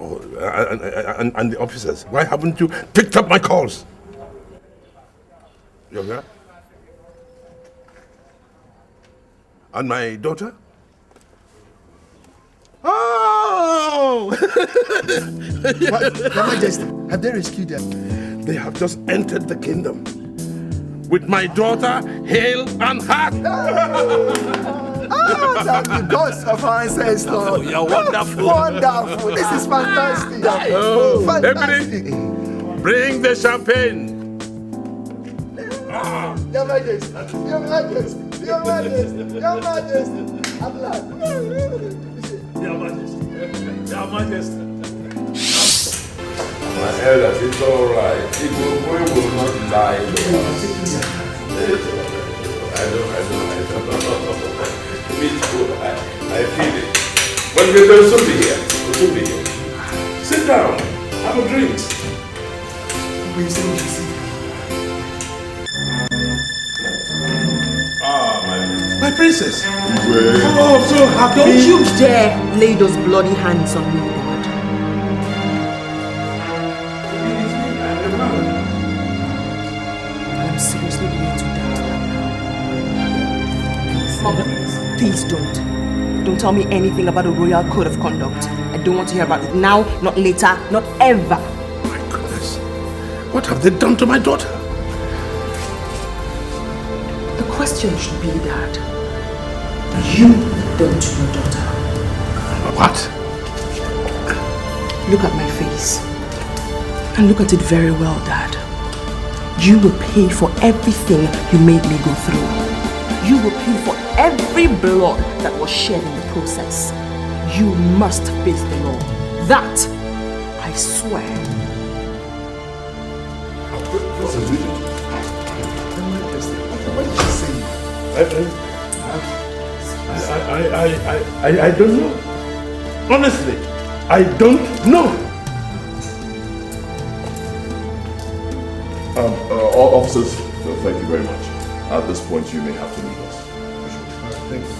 and the officers, why haven't you picked up my calls? You hear? And my daughter? Oh! Your Majesty, have they rescued them? They have just entered the kingdom with my daughter, hale and heart. Thank the gods of our ancestors. Oh, you're wonderful. Wonderful. This is fantastic. Oh, Fantastic. Ebony, bring the champagne. Your Majesty, Your Majesty, Your Majesty, Your Majesty. I'm glad. Your Majesty, Your Majesty. My elders, it's all right. Igbokwe will not die. I don't. Me too. I feel it. But we'll soon be here. We'll soon be here. Sit down. Have a drink. My princess. Oh, I'm so happy. Don't you dare lay those bloody hands on me, Lord. I'm seriously going to that now. Mom, please don't. Don't tell me anything about the royal code of conduct. I don't want to hear about it now, not later, not ever. My goodness. What have they done to my daughter? The question should be that you don't your daughter. What? Look at my face. And look at it very well, Dad. You will pay for everything you made me go through. You will pay for every blood that was shed in the process. You must face the law. That, I swear. What's the reason? What did she say? I don't know. Honestly, I don't know. Officers, thank you very much. At this point, you may have to leave us. Thank you.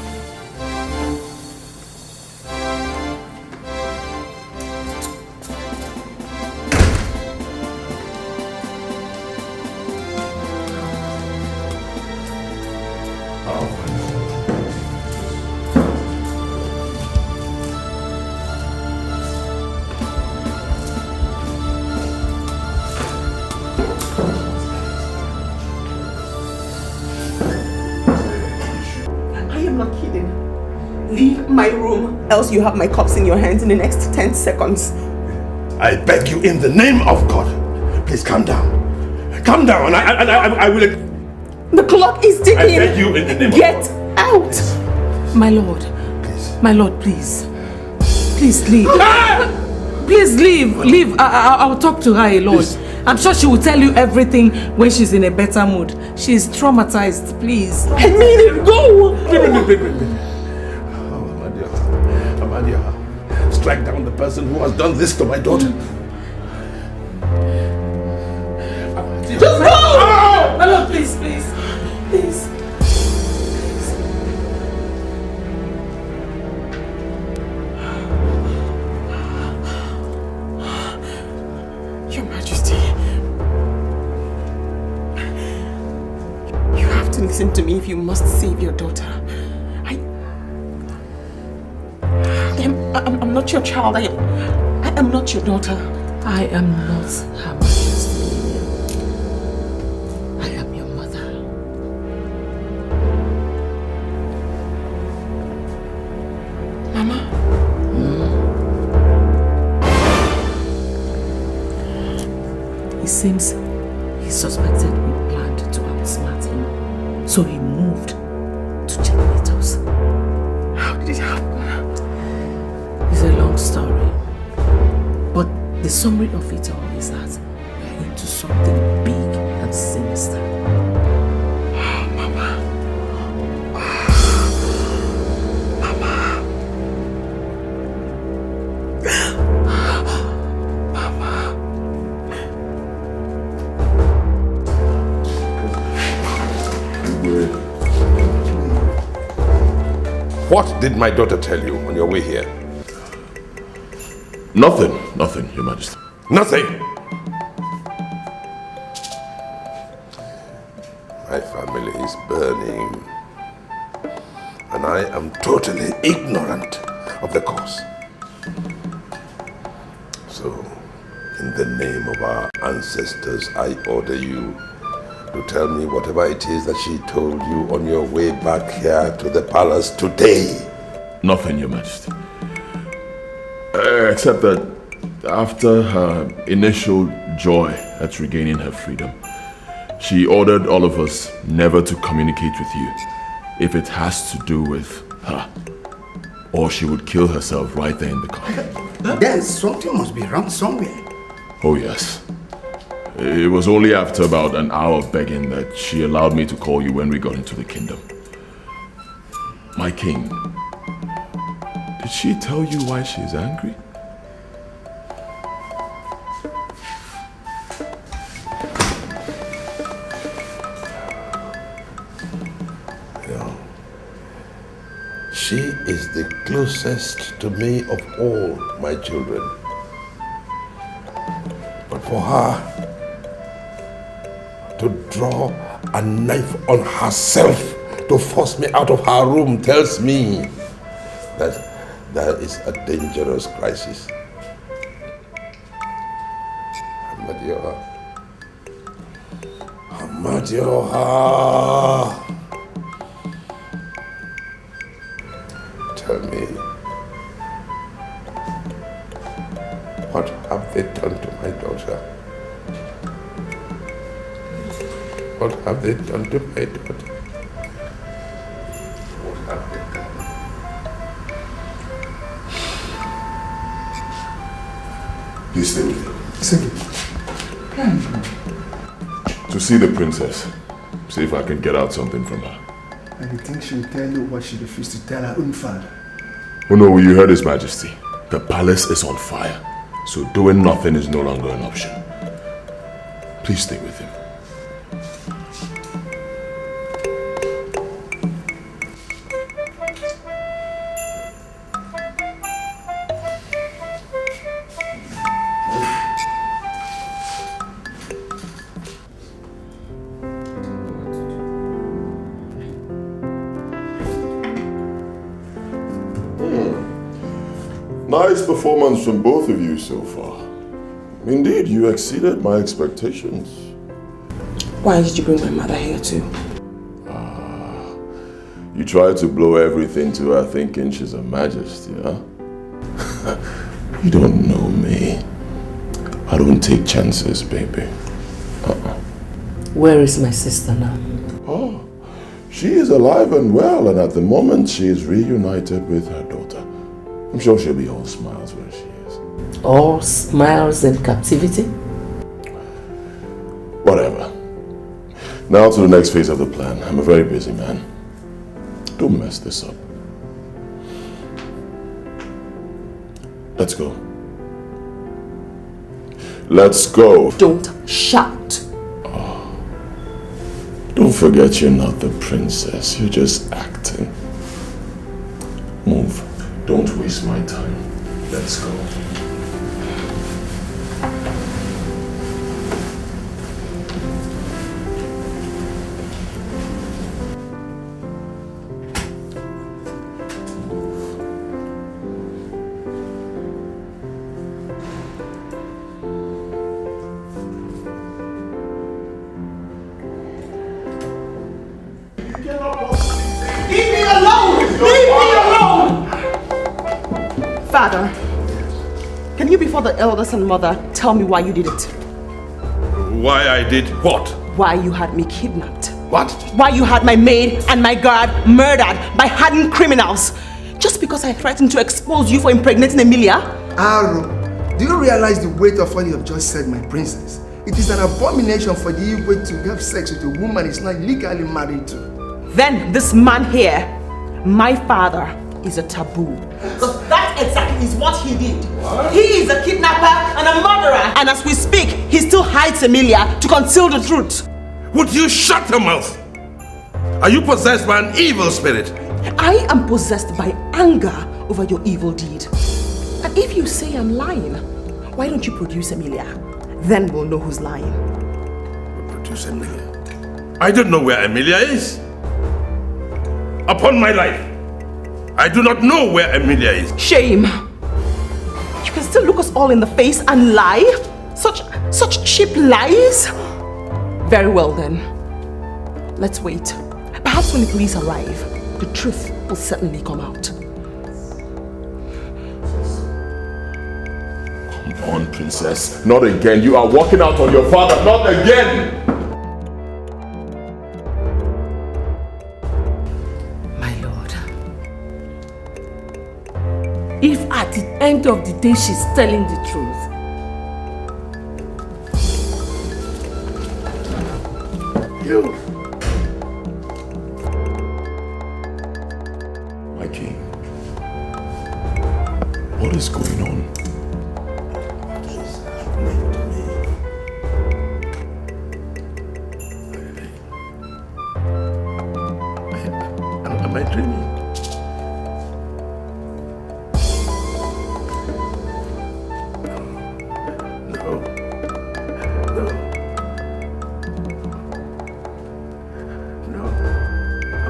My room, else you have my cups in your hands in the next 10 seconds. I beg you in the name of God, please calm down. Calm down, and I will. The clock is ticking. I beg you in the name Get of God. out. My lord. My lord, please. Please leave. Please leave. Leave. I'll talk to her alone. Please. I'm sure she will tell you everything when she's in a better mood. She's traumatized. Please. I mean it. Go. Oh, Amadia. Strike down the person who has done this to my daughter. Just go! My lord, please, please. Please. Your Majesty, you have to listen to me if you must save your daughter. I'm not your child. I am not your daughter. I am not her Majesty. I am your mother. Mama? It seems he suspected we planned to outsmart him, so he moved to checkmate us. How did it happen? It's a long story, but the summary of it all is that we're into something big and sinister. Mama. Mama. Mama. What did my daughter tell you on your way here? Nothing, Your Majesty. Nothing? My family is burning, and I am totally ignorant of the cause. So, in the name of our ancestors, I order you to tell me whatever it is that she told you on your way back here to the palace today. Nothing, Your Majesty. Except that after her initial joy at regaining her freedom, she ordered all of us never to communicate with you if it has to do with her, or she would kill herself right there in the car. Then something must be wrong somewhere. Oh yes. It was only after about an hour of begging that she allowed me to call you when we got into the kingdom. My king, did she tell you why she's angry? She is the closest to me of all my children. But for her to draw a knife on herself to force me out of her room tells me that there is a dangerous crisis. Amadioha. Tell me, what have they done to my daughter? What have they done to my daughter? What have they done? Please stay with me. Sing it. To see the princess. See if I can get out something from her. And you think she'll tell you what she refused to tell her own father? Oh no, you heard His Majesty. The palace is on fire, so doing nothing is no longer an option. Please stay with him. Nice performance from both of you so far. Indeed, you exceeded my expectations. Why did you bring my mother here too? You tried to blow everything to her thinking she's a majesty, huh? You don't know me. I don't take chances, baby. Where is my sister now? Oh, She is alive and well, and at the moment she is reunited with her daughter. I'm sure she'll be all smiles where she is. All smiles and captivity? Whatever. Now to the next phase of the plan. I'm a very busy man. Don't mess this up. Let's go. Let's go. Don't shout. Oh. Don't forget you're not the princess. You're just acting. Move. Don't waste my time. Let's go. Father, can you before the elders and mother tell me why you did it? Why I did what? Why you had me kidnapped. What? Why you had my maid and my guard murdered by hardened criminals. Just because I threatened to expose you for impregnating Emilia? Aro, do you realize the weight of what you have just said, my princess? It is an abomination for the Igwe to have sex with a woman he's not legally married to. Then this man here, my father, is a taboo. Because that exactly is what he did. What? He is a kidnapper and a murderer. And as we speak, he still hides Emilia to conceal the truth. Would you shut your mouth? Are you possessed by an evil spirit? I am possessed by anger over your evil deed. And if you say I'm lying, why don't you produce Emilia? Then we'll know who's lying. Produce Emilia? I don't know where Emilia is. Upon my life, I do not know where Emilia is. Shame. You can still look us all in the face and lie? Such cheap lies? Very well then. Let's wait. Perhaps when the police arrive, the truth will certainly come out. Come on, princess. Not again. You are walking out on your father. Not again! If at the end of the day she's telling the truth. You. My king. What is going on? Am I dreaming?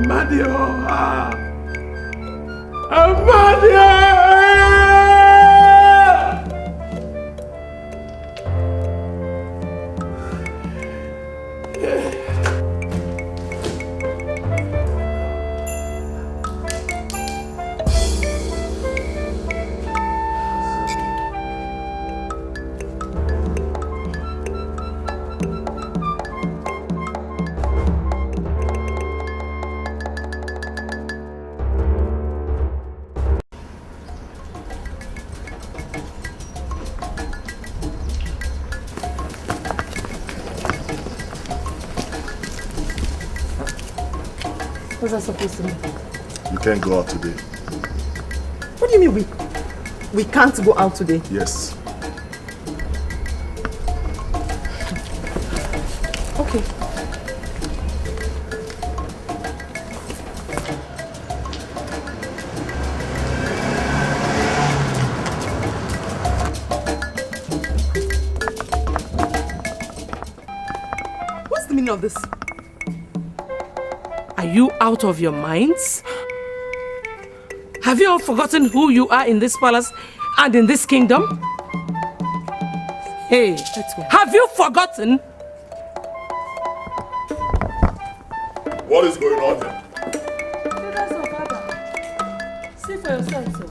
Amadio! Amadio! What's that supposed to mean? You can't go out today. What do you mean we can't go out today? Yes. Okay. What's the meaning of this? Are you out of your minds? Have you all forgotten who you are in this palace and in this kingdom? Hey, let's go. Have you forgotten? What is going on here? See for yourself, sir.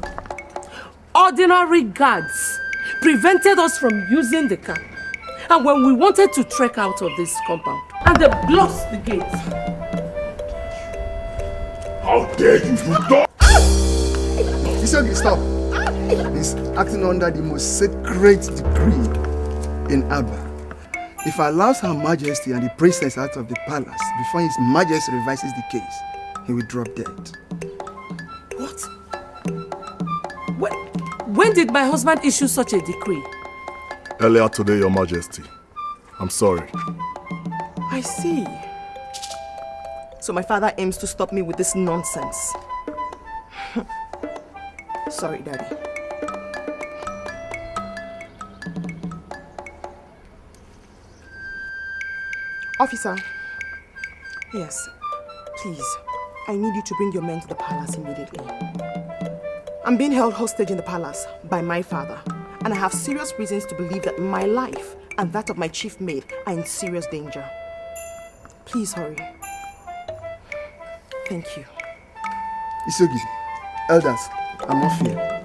Ordinary guards prevented us from using the car. And when we wanted to trek out of this compound, and they blocked the gates. How dare you stop? Isogi, stop. He's acting under the most sacred decree in Abba. If I allow Her Majesty and the princess out of the palace before His Majesty revises the case, he will drop dead. What? When did my husband issue such a decree? Earlier today, Your Majesty. I'm sorry. I see. So my father aims to stop me with this nonsense. Sorry, Daddy. Officer. Yes, please. I need you to bring your men to the palace immediately. I'm being held hostage in the palace by my father, and I have serious reasons to believe that my life and that of my chief maid are in serious danger. Please hurry. Thank you. Isogi, elders, I'm off here.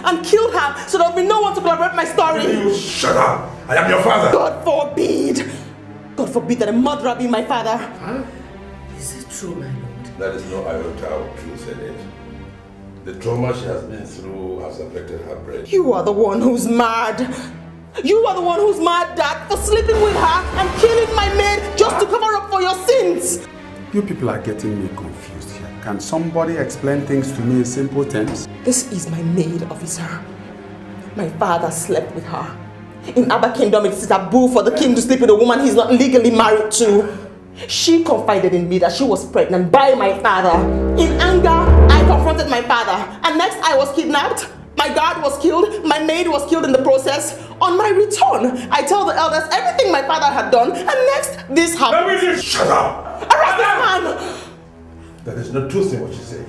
And killed her so there will be no one to corroborate my story. You shut up! I am your father! God forbid! God forbid that a murderer be my father. Huh? Is it true, my lord? There is no iota of truth in it. The trauma she has been through has affected her brain. You are the one who's mad. You are the one who's mad, Dad, for sleeping with her and killing my maid just to cover up for your sins. You people are getting me confused here. Can somebody explain things to me in simple terms? This is my maid, officer. My father slept with her. In Abba Kingdom, it is taboo for the king to sleep with a woman he's not legally married to. She confided in me that she was pregnant by my father. In anger, I confronted my father. And next, I was kidnapped. My guard was killed. My maid was killed in the process. On my return, I tell the elders everything my father had done. And next, this happened. Let me just shut up! Arrest this man! There is no truth in what you say.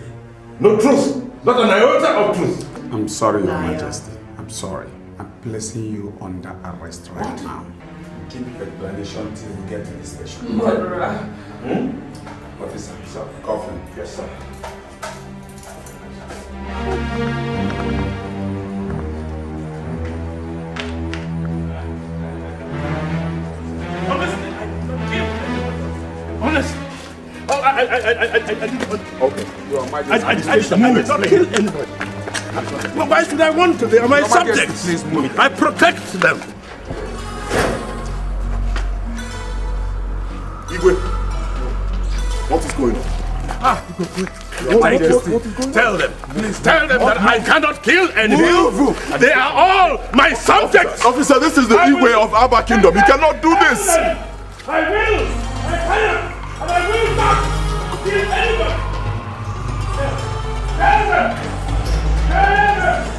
No truth! Not an iota of truth! I'm sorry, Your Majesty. I'm sorry. I'm placing you under arrest right now. Keep your explanation till we get to the station. Murderer! Officer, sir, coffin. Yes, sir. Honestly, I didn't want to. Okay, Your Majesty. I did not kill anybody. Well, why should I want to? They are my subjects. Please move. I protect them. Igwe, what is going on? Your Majesty, tell them, please tell them that I cannot kill anyone. They are all my subjects. Officer, this is the Igwe of Abba Kingdom. You cannot do this. I will. I cannot. And I will not kill anyone. Tell them. Tell them.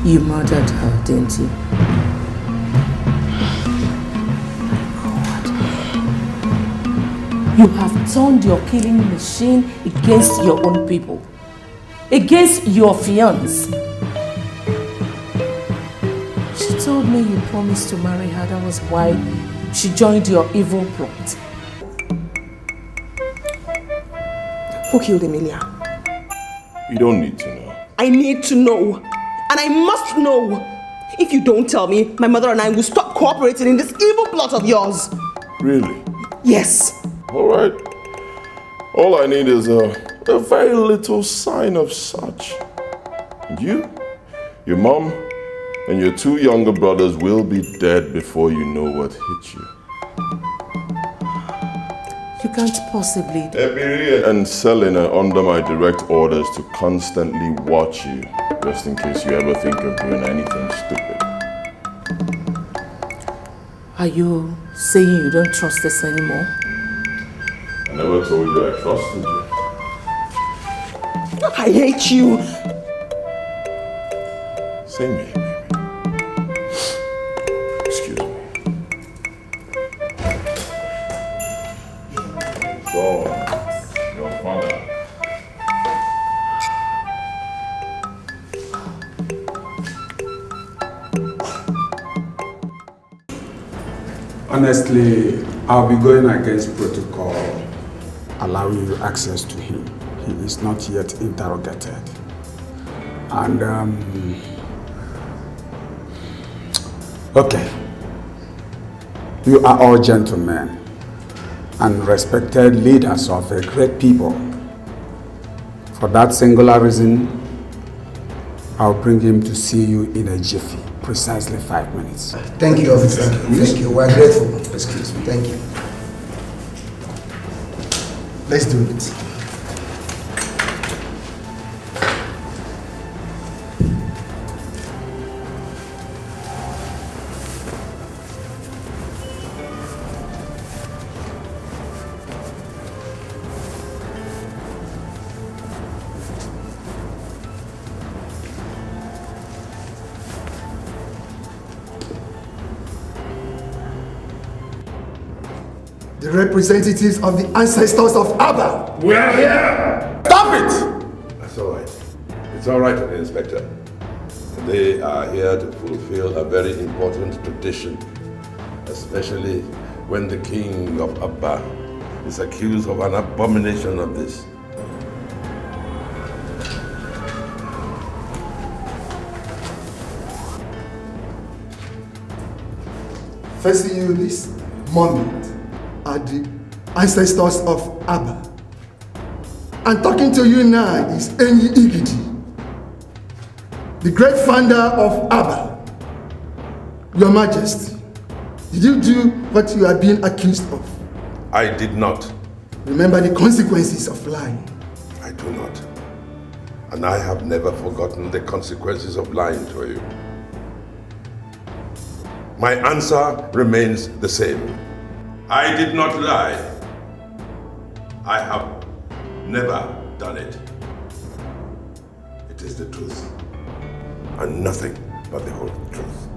You murdered her, didn't you? God. You have turned your killing machine against your own people. Against your fiancé. She told me you promised to marry her. That was why she joined your evil plot. Who killed Emilia? You don't need to know. I need to know. And I must know. If you don't tell me, my mother and I will stop cooperating in this evil plot of yours. Really? Yes. Alright. All I need is a very little sign of such. And you, your mom, and your 2 younger brothers will be dead before you know what hit you. You can't possibly do Ebiri and Selena are under my direct orders to constantly watch you, just in case you ever think of doing anything stupid. Are you saying you don't trust us anymore? I never told you I trusted you. I hate you. Same here, baby. Excuse me. So, your father. Honestly, I'll be going against protocol, allowing you access to him. He is not yet interrogated. And, okay. You are all gentlemen and respected leaders of a great people. For that singular reason, I'll bring him to see you in a jiffy. Precisely 5 minutes. Thank you, officer. Thank you. We're grateful. Excuse me. Thank you. Let's do it. The representatives of the ancestors of Abba. We are here! Stop it! That's all right. It's all right, Inspector. They are here to fulfill a very important tradition, especially when the king of Abba is accused of an abomination of this. Facing you this moment are the ancestors of Abba. And talking to you now is Enyi Igidi, the great founder of Abba. Your Majesty, did you do what you are being accused of? I did not. Remember the consequences of lying. I do not. And I have never forgotten the consequences of lying to you. My answer remains the same. I did not lie. I have never done it. It is the truth, and nothing but the whole truth.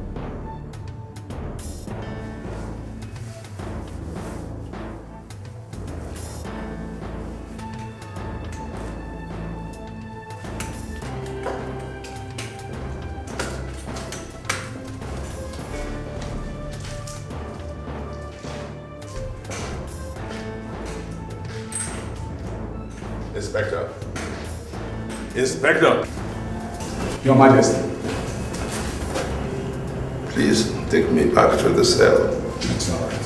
Inspector. Inspector! Your Majesty. Please take me back to the cell. It's all right.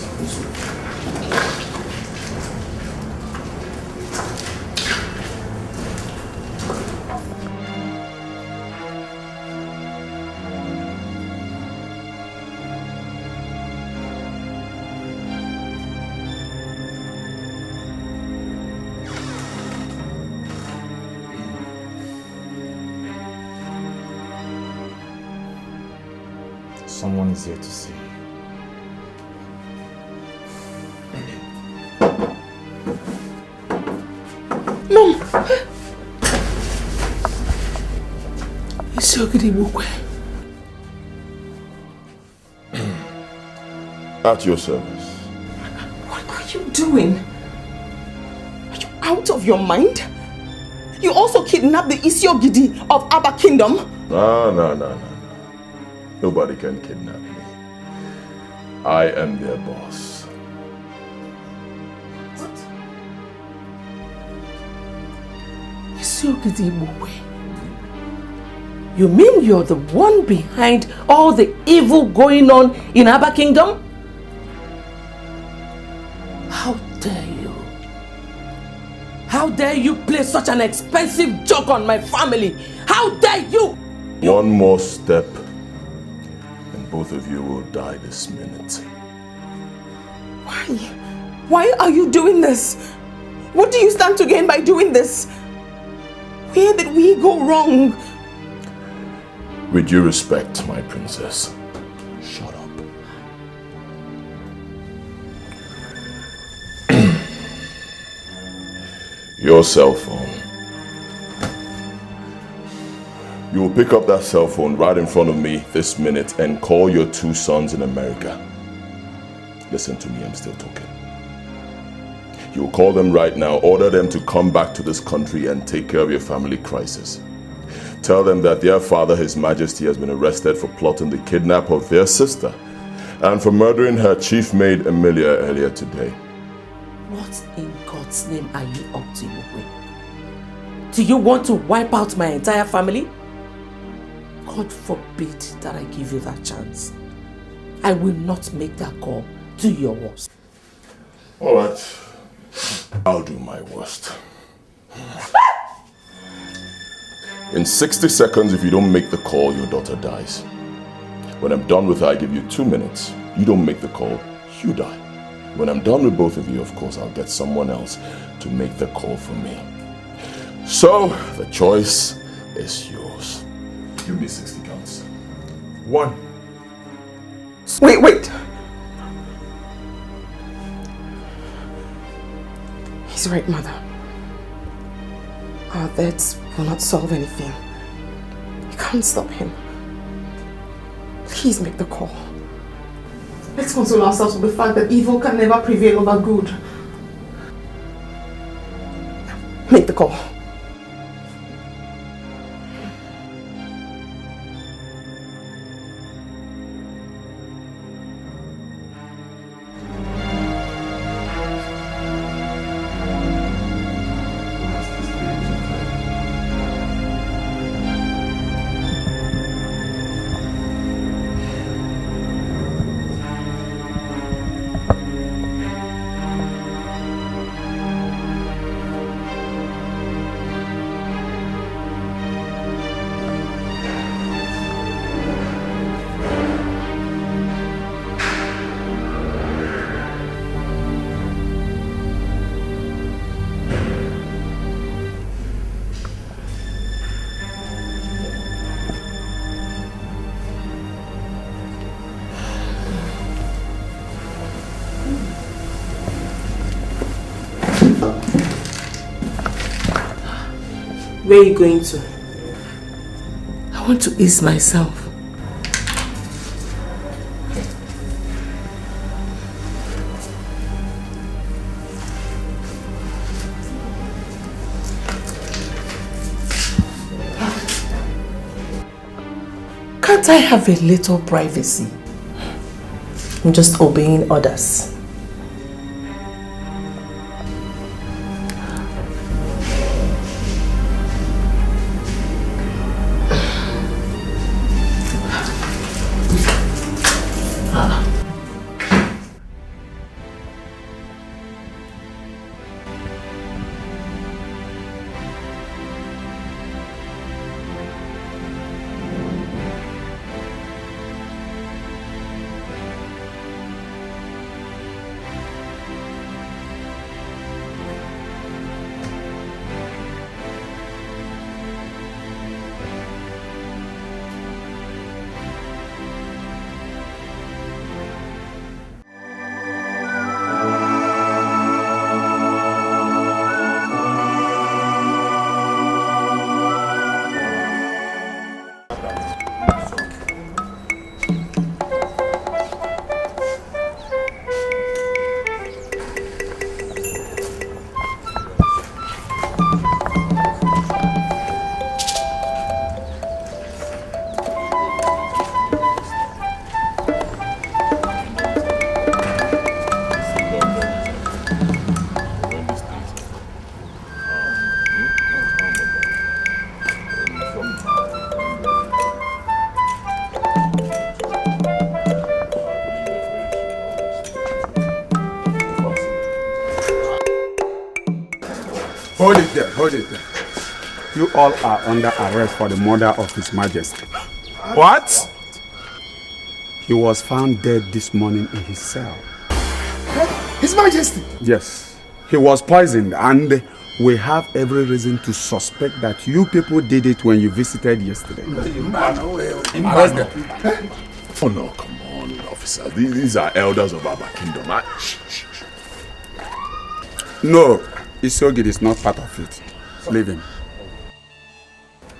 Someone is here to see you. Mom! It's Ogidi Bukwe. At your service. What are you doing? Are you out of your mind? You also kidnapped the Isiogidi of Abba Kingdom? No. Nobody can kidnap me. I am their boss. What? Isiogidi Bukwe. You mean you're the one behind all the evil going on in Abba Kingdom? How dare you? How dare you play such an expensive joke on my family? How dare you? One more step and both of you will die this minute. Why? Why are you doing this? What do you stand to gain by doing this? Where did we go wrong? With due respect, my princess, shut up. Your cell phone. You will pick up that cell phone right in front of me this minute and call your 2 sons in America. Listen to me, I'm still talking. You will call them right now, order them to come back to this country and take care of your family crisis. Tell them that their father, His Majesty, has been arrested for plotting the kidnap of their sister and for murdering her chief maid, Amelia, earlier today. What in God's name are you up to, Igwe? Do you want to wipe out my entire family? God forbid that I give you that chance. I will not make that call. Do your worst. All right. I'll do my worst. In 60 seconds, if you don't make the call, your daughter dies. When I'm done with her, I give you 2 minutes. You don't make the call, you die. When I'm done with both of you, of course, I'll get someone else to make the call for me. So, the choice is yours. Give me 60 counts. 1. Wait. He's right, Mother. Our deaths will not solve anything. You can't stop him. Please make the call. Let's console ourselves with the fact that evil can never prevail over good. Make the call. Where are you going to? I want to ease myself. Can't I have a little privacy? I'm just obeying orders. there, hold it there. You all are under arrest for the murder of His Majesty. What? He was found dead this morning in his cell. His Majesty! Yes, he was poisoned, and we have every reason to suspect that you people did it when you visited yesterday. Arrest them. Oh no, come on, officer. These are elders of our kingdom. No, Isogid is not part of it. Leave him.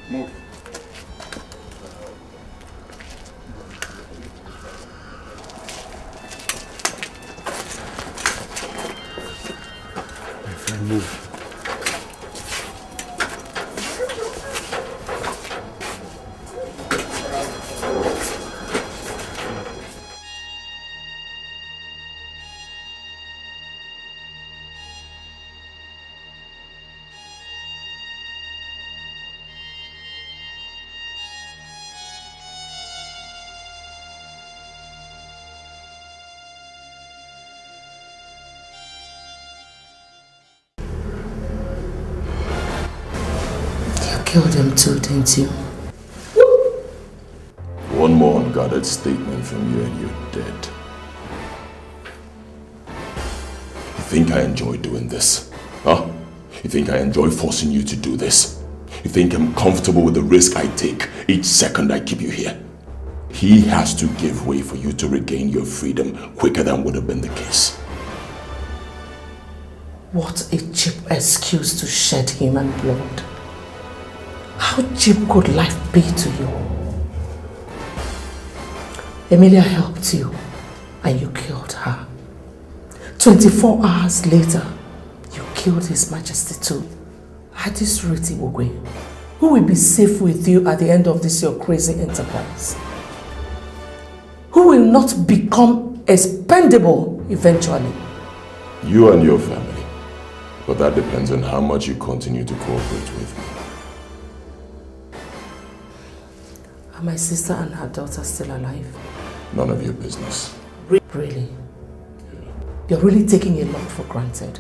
Move. My friend, move. Killed him too, didn't you? One more unguarded statement from you and you're dead. You think I enjoy doing this? Huh? You think I enjoy forcing you to do this? You think I'm comfortable with the risk I take each second I keep you here? He has to give way for you to regain your freedom quicker than would have been the case. What a cheap excuse to shed human blood. How cheap could life be to you? Emilia helped you and you killed her. 24 hours later, you killed His Majesty too. At this rate, Ibogwe, who will be safe with you at the end of this your crazy enterprise? Who will not become expendable eventually? You and your family. But that depends on how much you continue to cooperate with me. Are my sister and her daughter still alive? None of your business. Really? You're really taking a lot for granted.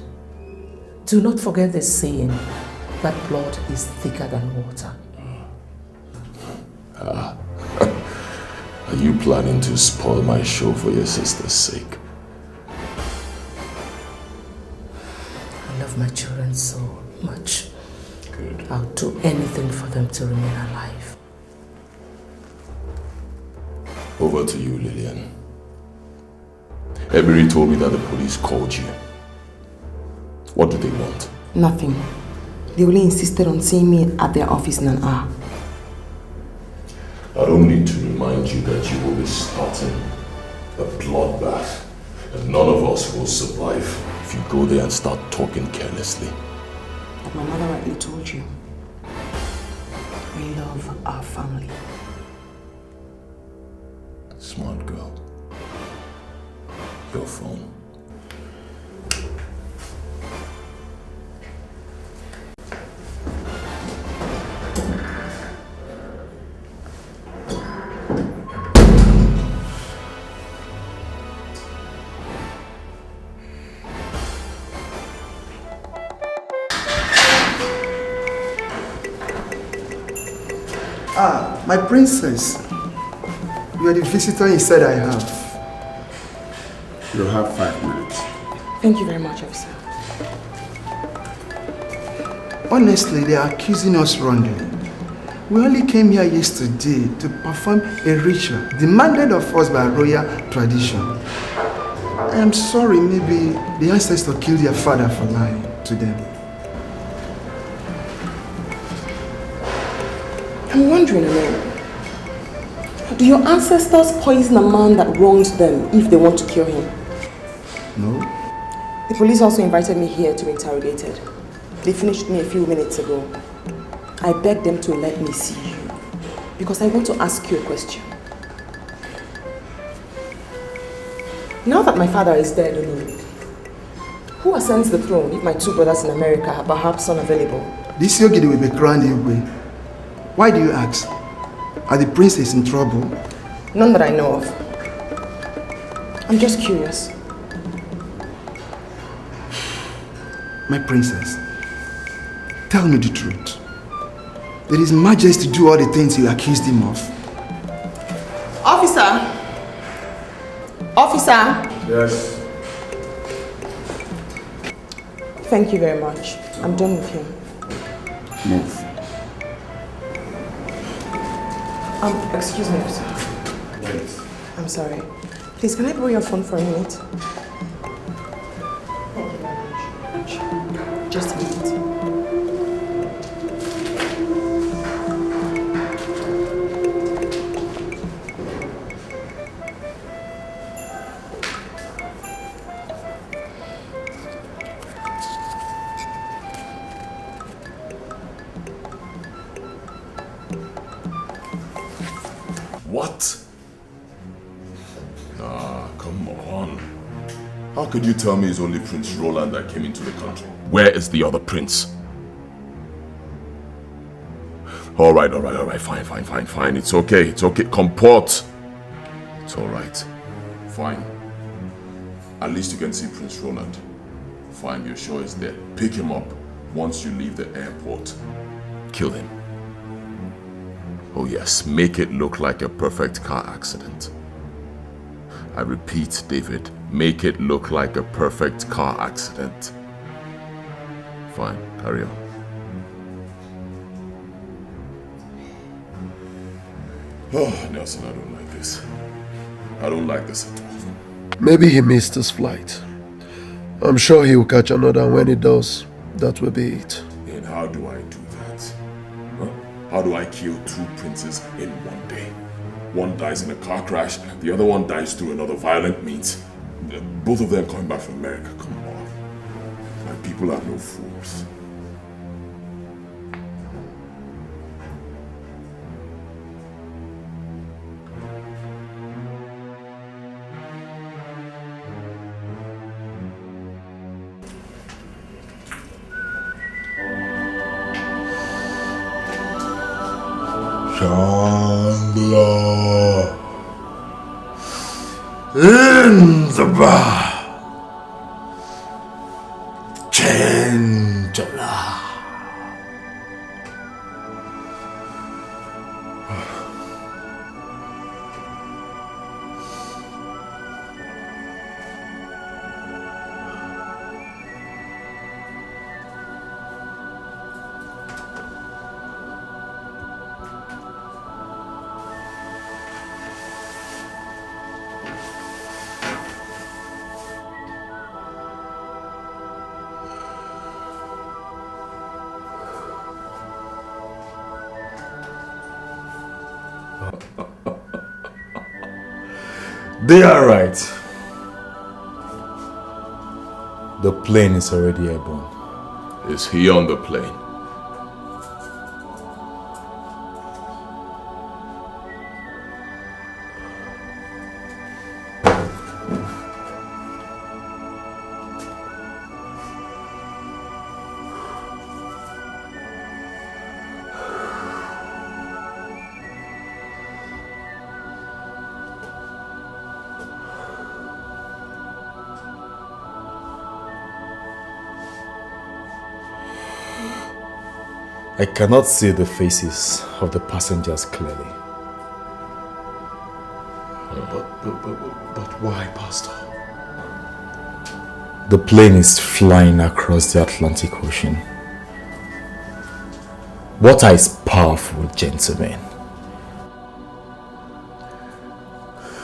Do not forget the saying that blood is thicker than water. Are you planning to spoil my show for your sister's sake? I love my children so much. Good. I'll do anything for them to remain alive. Over to you, Lillian. Ebery told me that the police called you. What do they want? Nothing. They only insisted on seeing me at their office in an hour. I don't need to remind you that you will be starting a bloodbath, and none of us will survive if you go there and start talking carelessly. Like my mother rightly told you, we love our family. Smart girl. Your phone. Ah, my princess. You are the visitor he said I have. You have 5 minutes. Thank you very much, officer. Honestly, they are accusing us wrongly. We only came here yesterday to perform a ritual demanded of us by royal tradition. I am sorry, maybe the ancestors killed their father for lying to them. I'm wondering, do your ancestors poison a man that wronged them if they want to kill him? No. The police also invited me here to be interrogated. They finished me a few minutes ago. I begged them to let me see you because I want to ask you a question. Now that my father is dead, who ascends the throne if my 2 brothers in America are perhaps unavailable? This Yogidi will be crowned Igwe. Why do you ask? Are the princes in trouble? None that I know of. I'm just curious. My princess, Tell me the truth. Did His Majesty do all the things you accused him of? Officer! Officer! Yes. Thank you very much. I'm done with him. Move. Excuse me, officer. Wait. I'm sorry. Please, can I borrow your phone for a minute? Thank you very much. Just a minute. What? Nah, come on. How could you tell me it's only Prince Roland that came into the country? Where is the other prince? Alright, fine. It's okay. Comport. It's alright. Fine. At least you can see Prince Roland. Fine, you're sure he's there. Pick him up once you leave the airport. Kill him. Oh yes, make it look like a perfect car accident. I repeat, David, make it look like a perfect car accident. Fine, carry on. Oh, Nelson, I don't like this. I don't like this at all. Maybe he missed his flight. I'm sure he will catch another, and when he does, that will be it. Then how do I do that? Huh? How do I kill two princes in one day? One dies in a car crash, the other one dies through another violent means. Both of them coming back from America. Come on. My people are no fools. Shangla in the bar. Chandala. They are right. The plane is already airborne. Is he on the plane? I cannot see the faces of the passengers clearly. But why, Pastor? The plane is flying across the Atlantic Ocean. Water is powerful, gentlemen.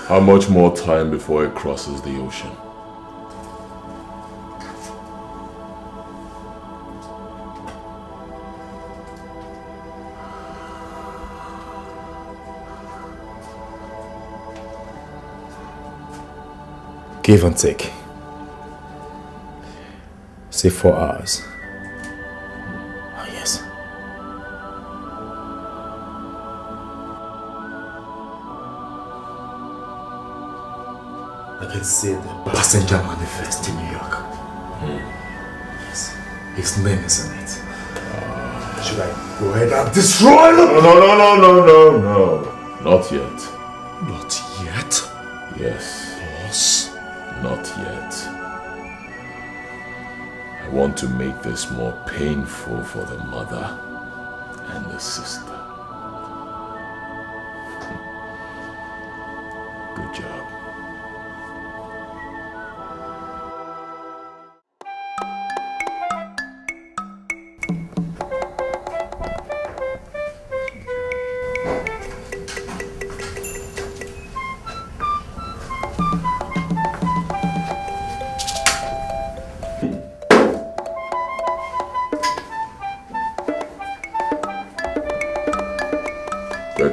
How much more time before it crosses the ocean? Give and take. Say 4 hours. Oh, yes. I can see the passenger manifest in New York. Yes. His name is on it. Should I go ahead and destroy them? No. Not yet. Not yet? Yes. Boss? Not yet. I want to make this more painful for the mother and the sister. Good job.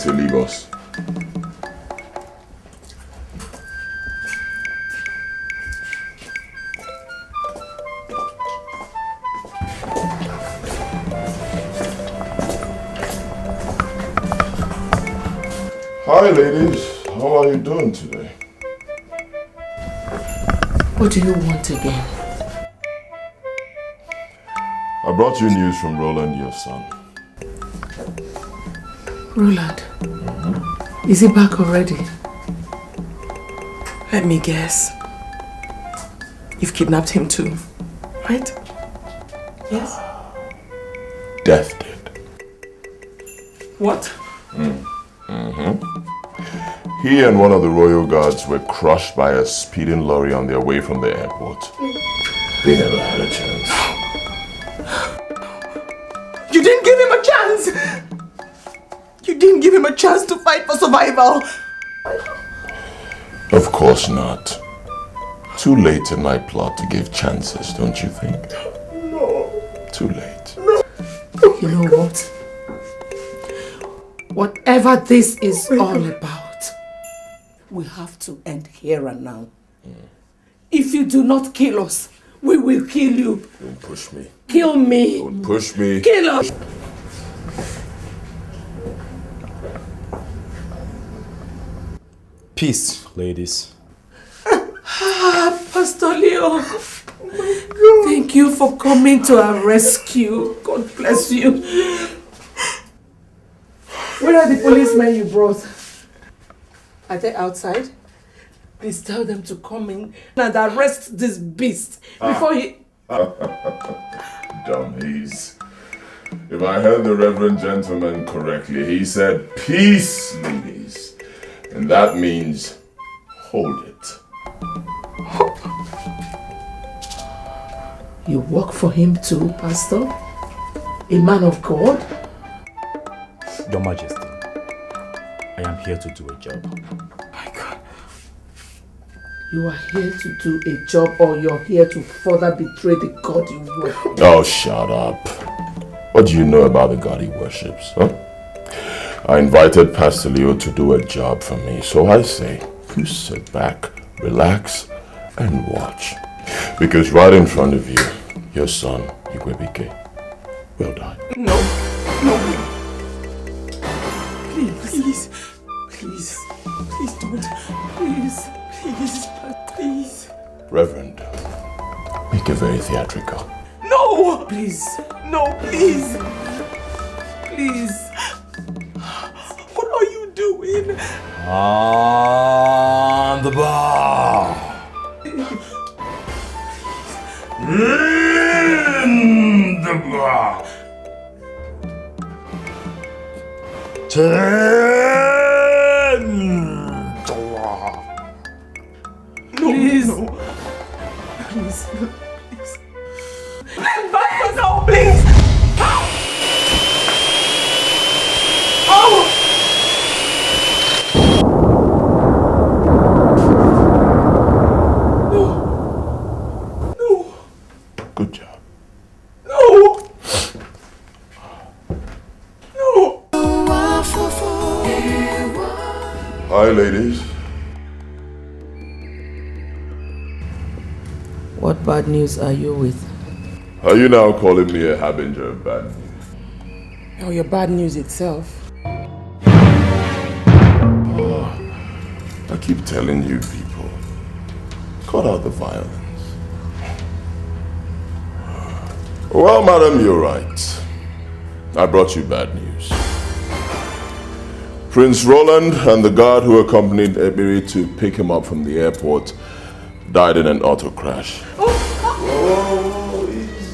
To Lagos. Hi ladies, how are you doing today? What do you want again? I brought you news from Roland, your son. Roland, is he back already? Let me guess. You've kidnapped him too, right? Yes? Death did. What? He and one of the royal guards were crushed by a speeding lorry on their way from the airport. They never had a chance. You didn't give him a chance! You didn't give him a chance to fight for survival! Of course not. Too late in my plot to give chances, don't you think? No. Too late. No. You know what? Whatever this is all about, we have to end here and now. If you do not kill us, we will kill you. Don't push me. Kill me. Don't push me. Kill us. Peace, ladies. Pastor Leo. Oh my God. Thank you for coming to our rescue. God bless you. Where are the policemen you brought? Are they outside? Please tell them to come in and arrest this beast before he... Dummies. If I heard the reverend gentleman correctly, he said, peace, ladies. And that means, hold it. You work for him too, Pastor? A man of God? Your Majesty, I am here to do a job. My God. You are here to do a job, or you're here to further betray the God you worship? Oh, shut up. What do you know about the God he worships, huh? I invited Pastor Leo to do a job for me, so I say, you sit back, relax, and watch. Because right in front of you, your son, Igwebike, will die. No. No. Please. Please. Please don't. Please. Please. Please. Reverend, make it very theatrical. No! Please. No, please. Please. What are you doing? On the bar. In the bar. Please. No. Please. Please. Please, no, please. Oh! No. No. Good job. No. No. Hi, ladies. What bad news are you with? Are you now calling me a harbinger of bad news? Oh, your bad news itself. I keep telling you people, cut out the violence. Well, madam, you're right. I brought you bad news. Prince Roland and the guard who accompanied Ebiri to pick him up from the airport died in an auto crash. Oh, easy.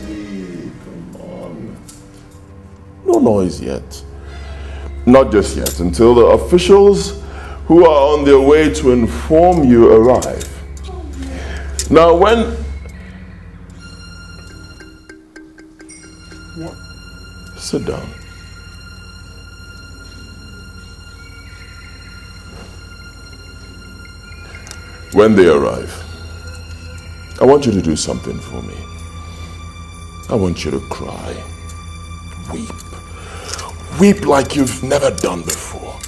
no noise yet. Not just yet, until the officials who are on their way to inform you arrive. Now when... Sit down. When they arrive, I want you to do something for me. I want you to cry. Weep. Weep like you've never done before.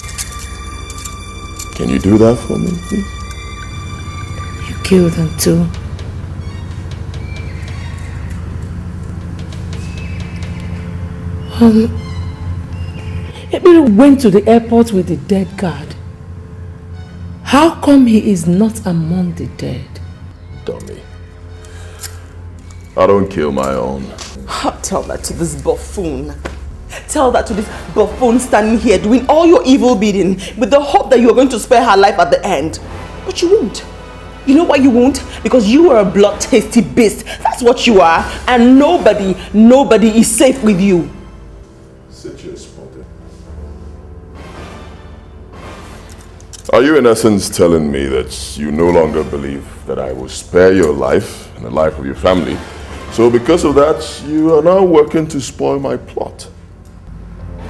Can you do that for me, please? You killed them too. Ebere went to the airport with the dead guard. How come he is not among the dead? Dummy. I don't kill my own. Tell that to this buffoon. Tell that to this buffoon standing here doing all your evil bidding with the hope that you are going to spare her life at the end. But you won't. You know why you won't? Because you are a blood-tasty beast. That's what you are. And nobody is safe with you. Sit your spot. Are you in essence telling me that you no longer believe that I will spare your life and the life of your family? So because of that, you are now working to spoil my plot?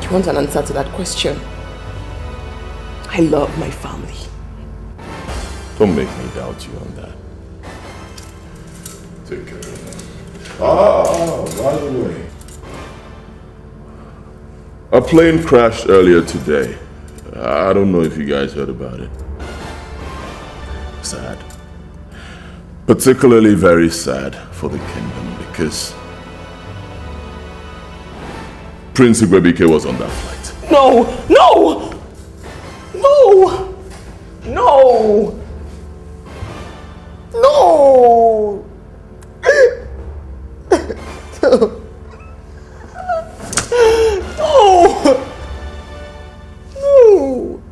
Do you want an answer to that question? I love my family. Don't make me doubt you on that. Take care of them. By the way. A plane crashed earlier today. I don't know if you guys heard about it. Sad. Particularly very sad for the kingdom because Prince Igwebike was on that flight. No! No! No! No! No! No! No!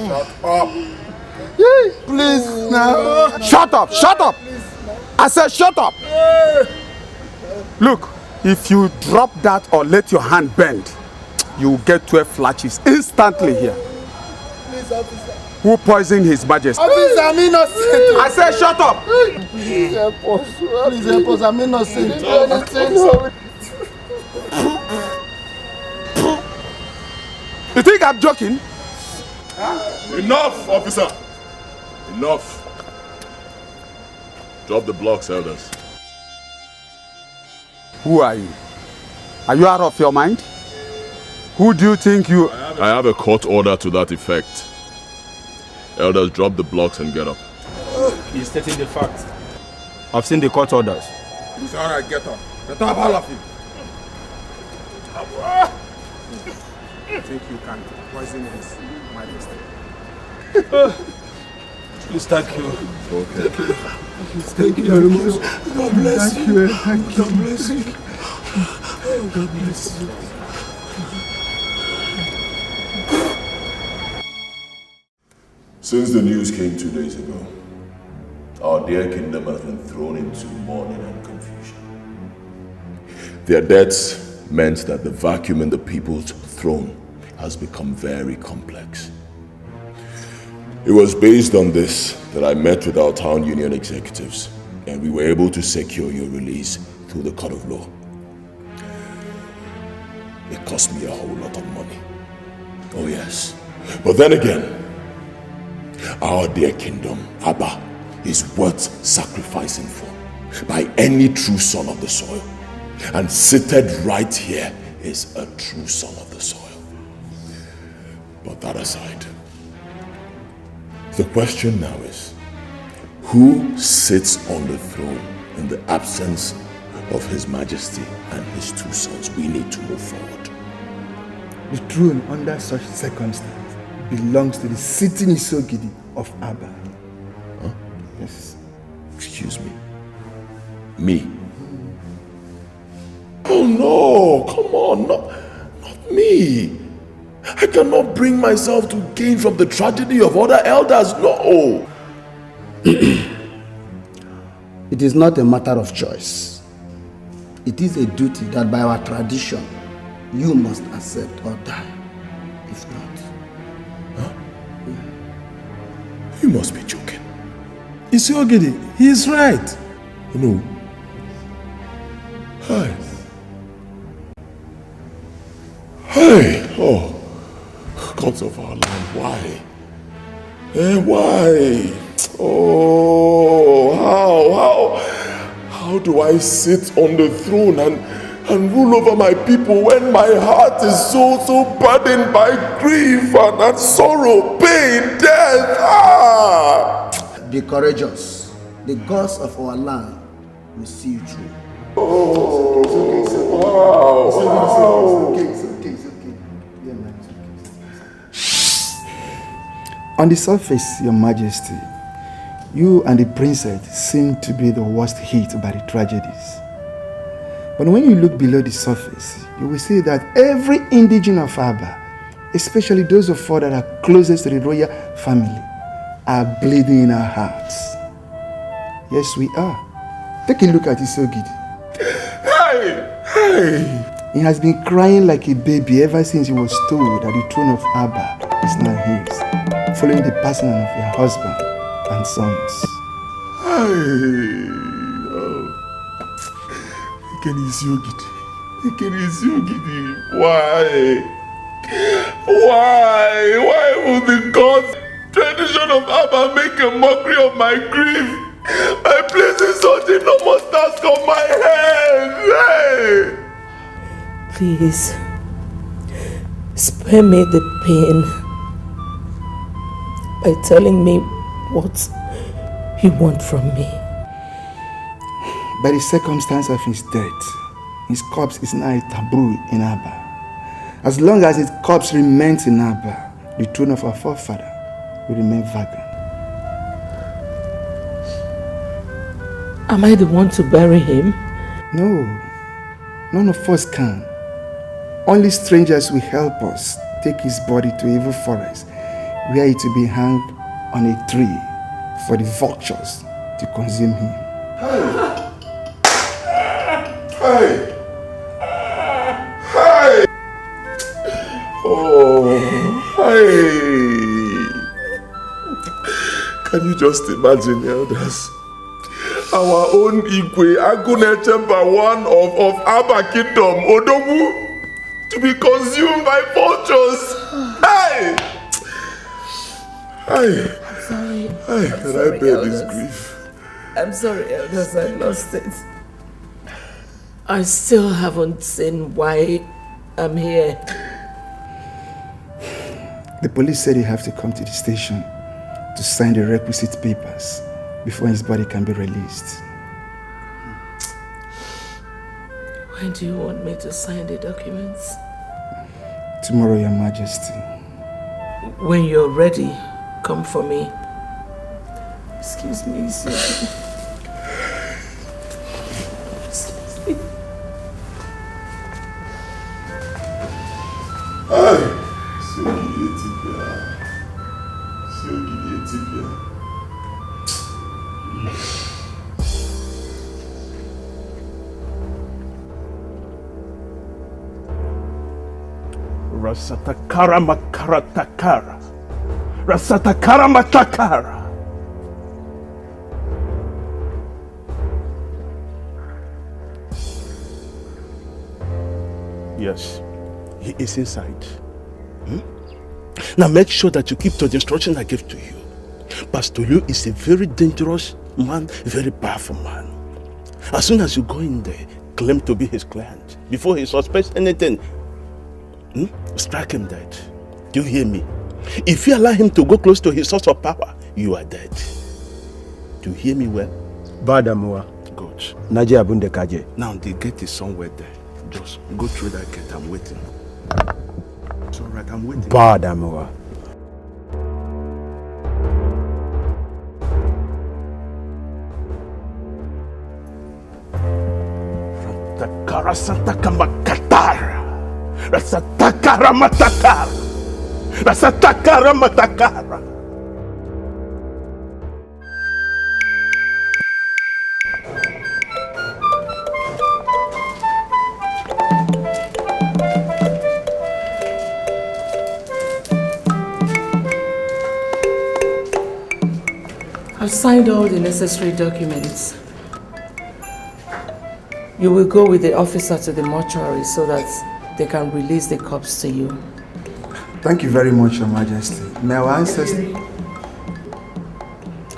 Shut up. Please now. Shut up, shut up. I said shut up. Look, if you drop that or let your hand bend, you will get 12 flashes instantly here. Please, officer. Who poisoned His Majesty? Officer, I'm innocent. I said shut up. Please help us. Please help us. I'm innocent. You think I'm joking? Enough, officer! Enough! Drop the blocks, elders. Who are you? Are you out of your mind? Who do you think you... I have a court order to that effect. Elders, drop the blocks and get up. He's stating the facts. I've seen the court orders. It's alright, get up. Get up, all of you. I think you can poison His Majesty. Please, thank you. Okay. Thank you very much. God bless you. Thank you. God bless you. God bless you. Since the news came 2 days ago, our dear kingdom has been thrown into mourning and confusion. Their deaths meant that the vacuum in the people's throne has become very complex. It was based on this that I met with our town union executives, and we were able to secure your release through the court of law. It cost me a whole lot of money. Oh yes. But then again, our dear kingdom, Abba, is worth sacrificing for by any true son of the soil. And seated right here is a true son of the soil. But that aside, the question now is, who sits on the throne in the absence of His Majesty and His two sons? We need to move forward. The throne under such circumstances belongs to the sitting Isogidi of Abba. Huh? Yes. Excuse me. Me. Oh no, come on, not me. I cannot bring myself to gain from the tragedy of other elders, no. It is not a matter of choice. It is a duty that by our tradition, you must accept or die. If not. Huh? You must be joking. Isiogidi, he is right. No. Hi. Hey, oh, gods of our land, why? Why? Oh, how do I sit on the throne and rule over my people when my heart is so burdened by grief and sorrow, pain, death? Be courageous. The gods of our land will see you through. Oh, It's okay. On the surface, Your Majesty, you and the princess seem to be the worst hit by the tragedies. But when you look below the surface, you will see that every indigene of Aba, especially those of us that are closest to the royal family, are bleeding in our hearts. Yes, we are. Take a look at Isogidi. Hey! He has been crying like a baby ever since he was told that the throne of Abba is now his, following the passing of your husband and sons. Why? Why would the gods, tradition of Abba, make a mockery of my grief by placing such enormous task on my head? Hey! Please, spare me the pain by telling me what you want from me. By the circumstance of his death, his corpse is now a taboo in Abba. As long as his corpse remains in Abba, the throne of our forefather will remain vacant. Am I the one to bury him? No, none of us can. Only strangers will help us take his body to evil forest, where it will be hung on a tree for the vultures to consume him. Hey! Oh, hey! Can you just imagine, elders? Our own Igwe Agune Chamber 1 of Abba Kingdom, Odogu, to be consumed by vultures. Hey! Hey! I'm sorry. Hey, can I bear this grief? I'm sorry, elders, I lost it. I still haven't seen why I'm here. The police said you have to come to the station to sign the requisite papers before his body can be released. When do you want me to sign the documents? Tomorrow, Your Majesty. When you're ready, come for me. Excuse me, sir. Rasatakara makaratakara. Rasatakara matakara. Yes, he is inside. Now make sure that you keep to the instruction I gave to you. Pastor Liu is a very dangerous man, a very powerful man. As soon as you go in there, claim to be his client. Before he suspects anything, strike him dead. Do you hear me? If you allow him to go close to his source of power, you are dead. Do you hear me well? Badamua. Good. Naji Abunde Kaje. Now the gate is somewhere there. Just go through that gate. I'm waiting. It's alright, I'm waiting. Badamua. Rasataka Makatara. Rasatakara Matakara. Rasatakara Matakara. I've signed all the necessary documents. You will go with the officer to the mortuary so that they can release the corpse to you. Thank you very much, Your Majesty. May our ancestors...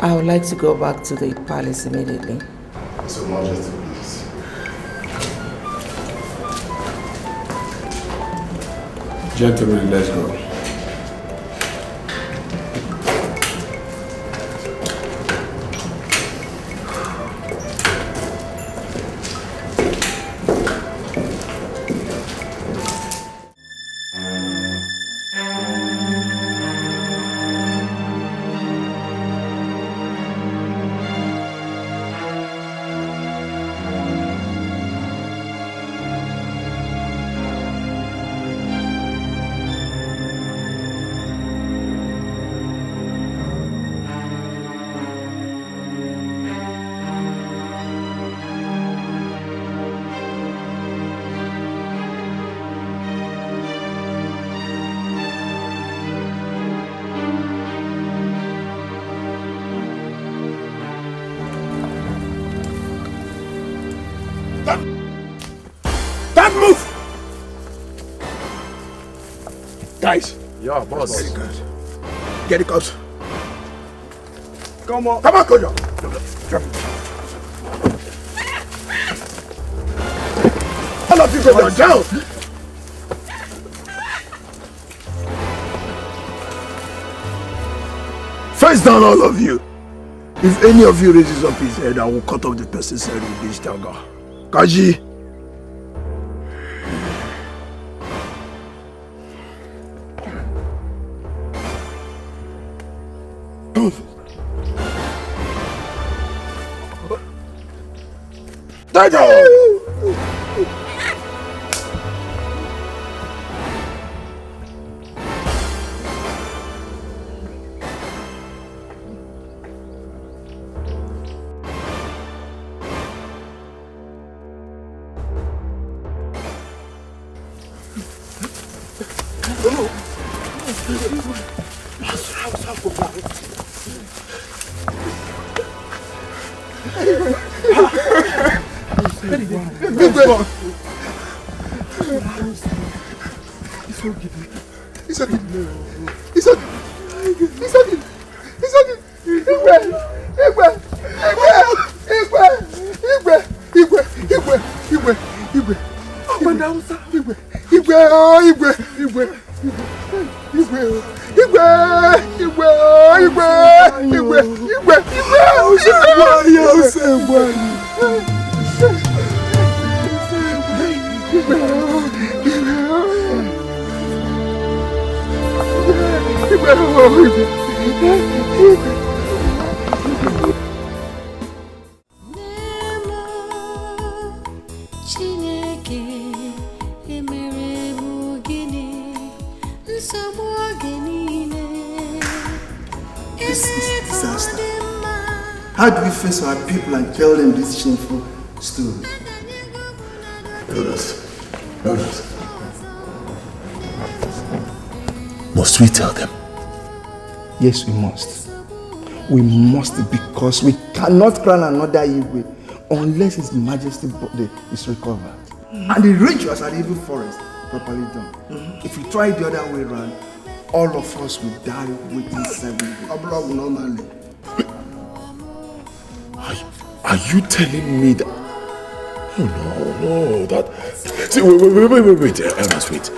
I would like to go back to the palace immediately. So, Majesty, please. Gentlemen, let's go. Guys. Yeah, boss. Very good. Get the cops. Come on, Kojo. All of you go down. Face down, all of you. If any of you raises up his head, I will cut off the person's head with this dagger. Kaji. How do we face our people and tell them this shameful story? Elders. Must we tell them? Yes, we must. We must, because we cannot crown another Igwe unless His Majesty's body is recovered. And the rituals at the evil forest properly done. If we try the other way around, all of us will die within 7 days. Normally. Are you telling me that? Oh no, that. See, wait, elders, wait.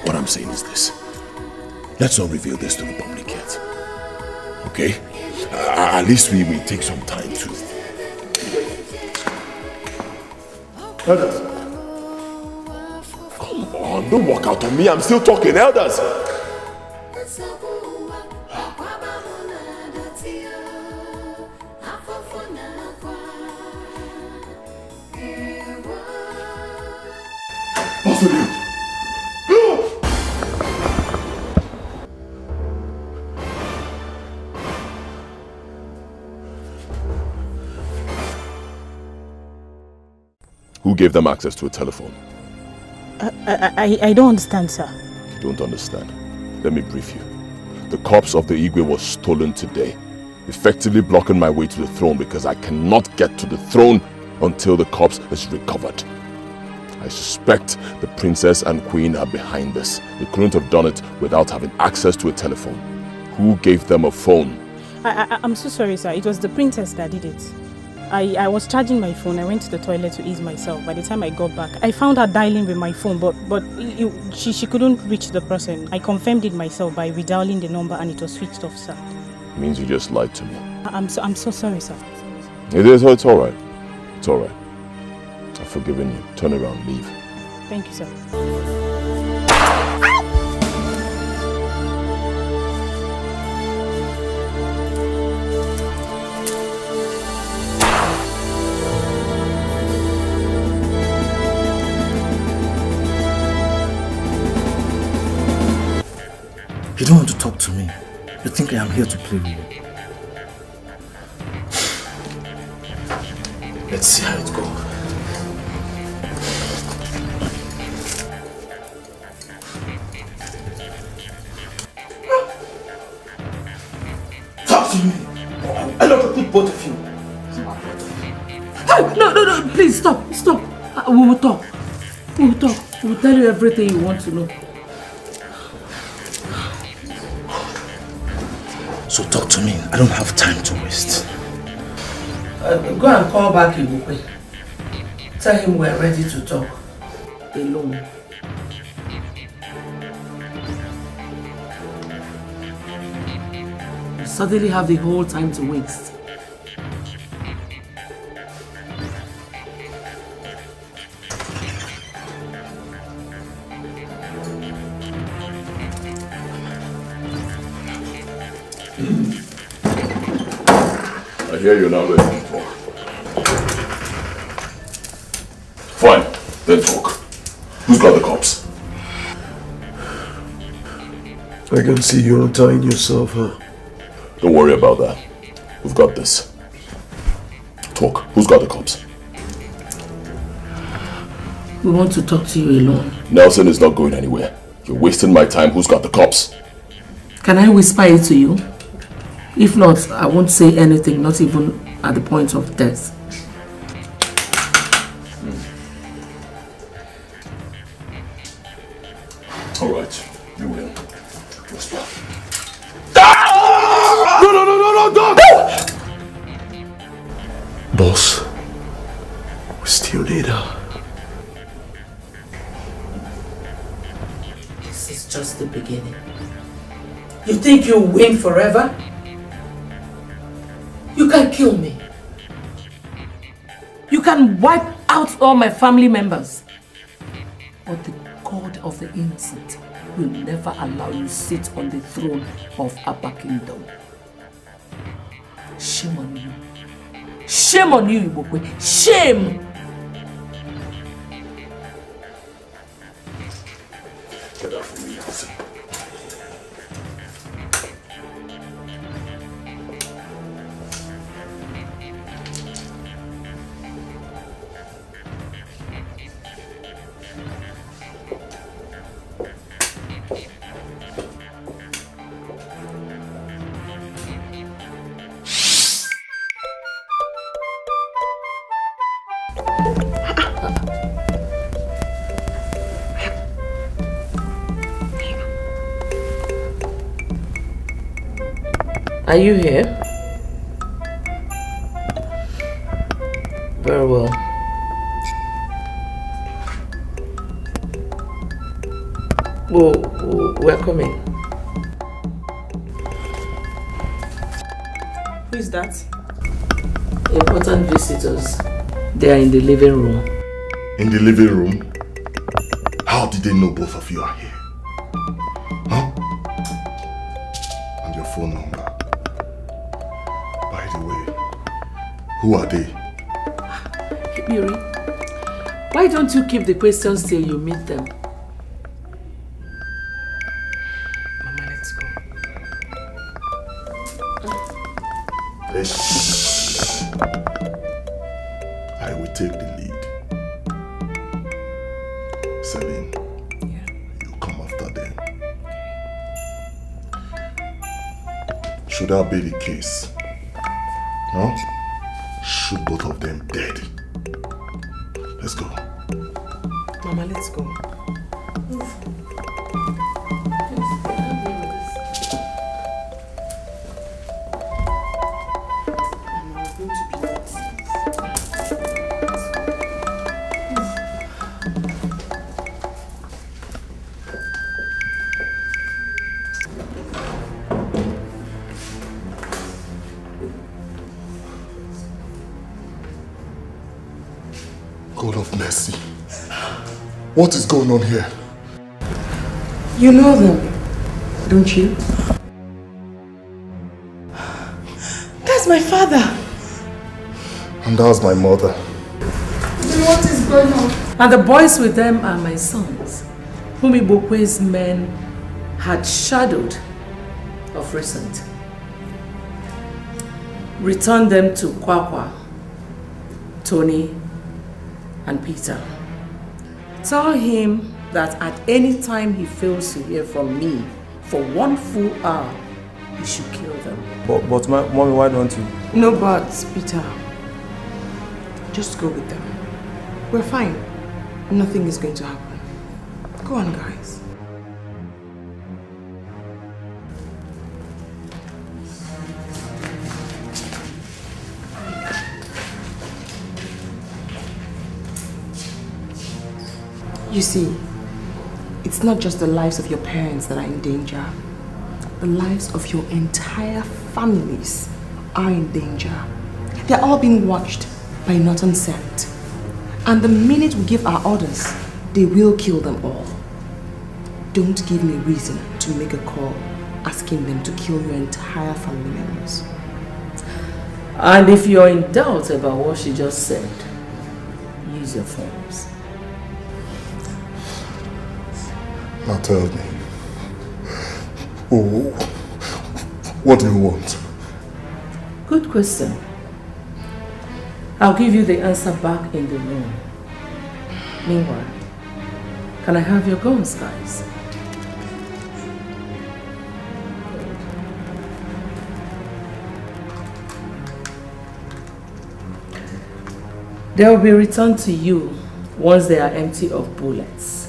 What I'm saying is this. Let's not reveal this to the public yet. Okay? At least we will take some time to. Elders. Come on, don't walk out on me. I'm still talking, elders. Who gave them access to a telephone? I don't understand, sir. You don't understand. Let me brief you. The corpse of the Igwe was stolen today, effectively blocking my way to the throne because I cannot get to the throne until the corpse is recovered. I suspect the princess and queen are behind this. They couldn't have done it without having access to a telephone. Who gave them a phone? I'm so sorry, sir. It was the princess that did it. I was charging my phone. I went to the toilet to ease myself. By the time I got back, I found her dialing with my phone, but she couldn't reach the person. I confirmed it myself by redialing the number and it was switched off, sir. It means you just lied to me. I'm so sorry, sir. It's all right. It's all right. I've forgiven you. Turn around, leave. Thank you, sir. You don't want to talk to me. You think I am here to play with you. Let's see how it goes. Talk to me. I love to put both of you. No, please stop. We will talk. We will tell you everything you want to know. So talk to me. I don't have time to waste. Go and call back Ibukwe. Tell him we're ready to talk. Alone. You suddenly have the whole time to waste. I hear you're not ready to talk. Fine, then talk. Who's got the cops? I can see you're untying yourself, huh? Don't worry about that. We've got this. Talk. Who's got the cops? We want to talk to you alone. Nelson is not going anywhere. You're wasting my time. Who's got the cops? Can I whisper it to you? If not, I won't say anything, not even at the point of death. All right, you win. Whisper. No, don't! Boss, we still need her. This is just the beginning. You think you'll win forever? You can kill me. You can wipe out all my family members. But the God of the innocent will never allow you to sit on the throne of Abba Kingdom. Shame on you. Shame on you, Ibukwe. Shame! Get out from me, Nelson. Are you here? Very well. We're coming. Who is that? Important visitors. They are in the living room. In the living room? How did they know both of you are here? Huh? And your phone number? By the way, who are they? Yuri, why don't you keep the questions till you meet them? Mama, let's go. I will take the lead. Should that be the case, huh? Shoot both of them dead. Let's go. Mama, let's go. God of mercy. What is going on here? You know them, don't you? That's my father. And that's my mother. Then what is going on? And the boys with them are my sons, whom Ibokwe's men had shadowed of recent. Return them to Kwakwa, Tony, and Peter. Tell him that at any time he fails to hear from me for 1 full hour, he should kill them. But Mommy, why don't you? No buts, Peter. Just go with them. We're fine. Nothing is going to happen. Go on, guys. You see, it's not just the lives of your parents that are in danger. The lives of your entire families are in danger. They're all being watched by Norton Scent. And the minute we give our orders, they will kill them all. Don't give me reason to make a call asking them to kill your entire family members. And if you're in doubt about what she just said, use your phones. Now tell me. Oh, what do you want? Good question. I'll give you the answer back in the room. Meanwhile, can I have your guns, guys? They will be returned to you once they are empty of bullets.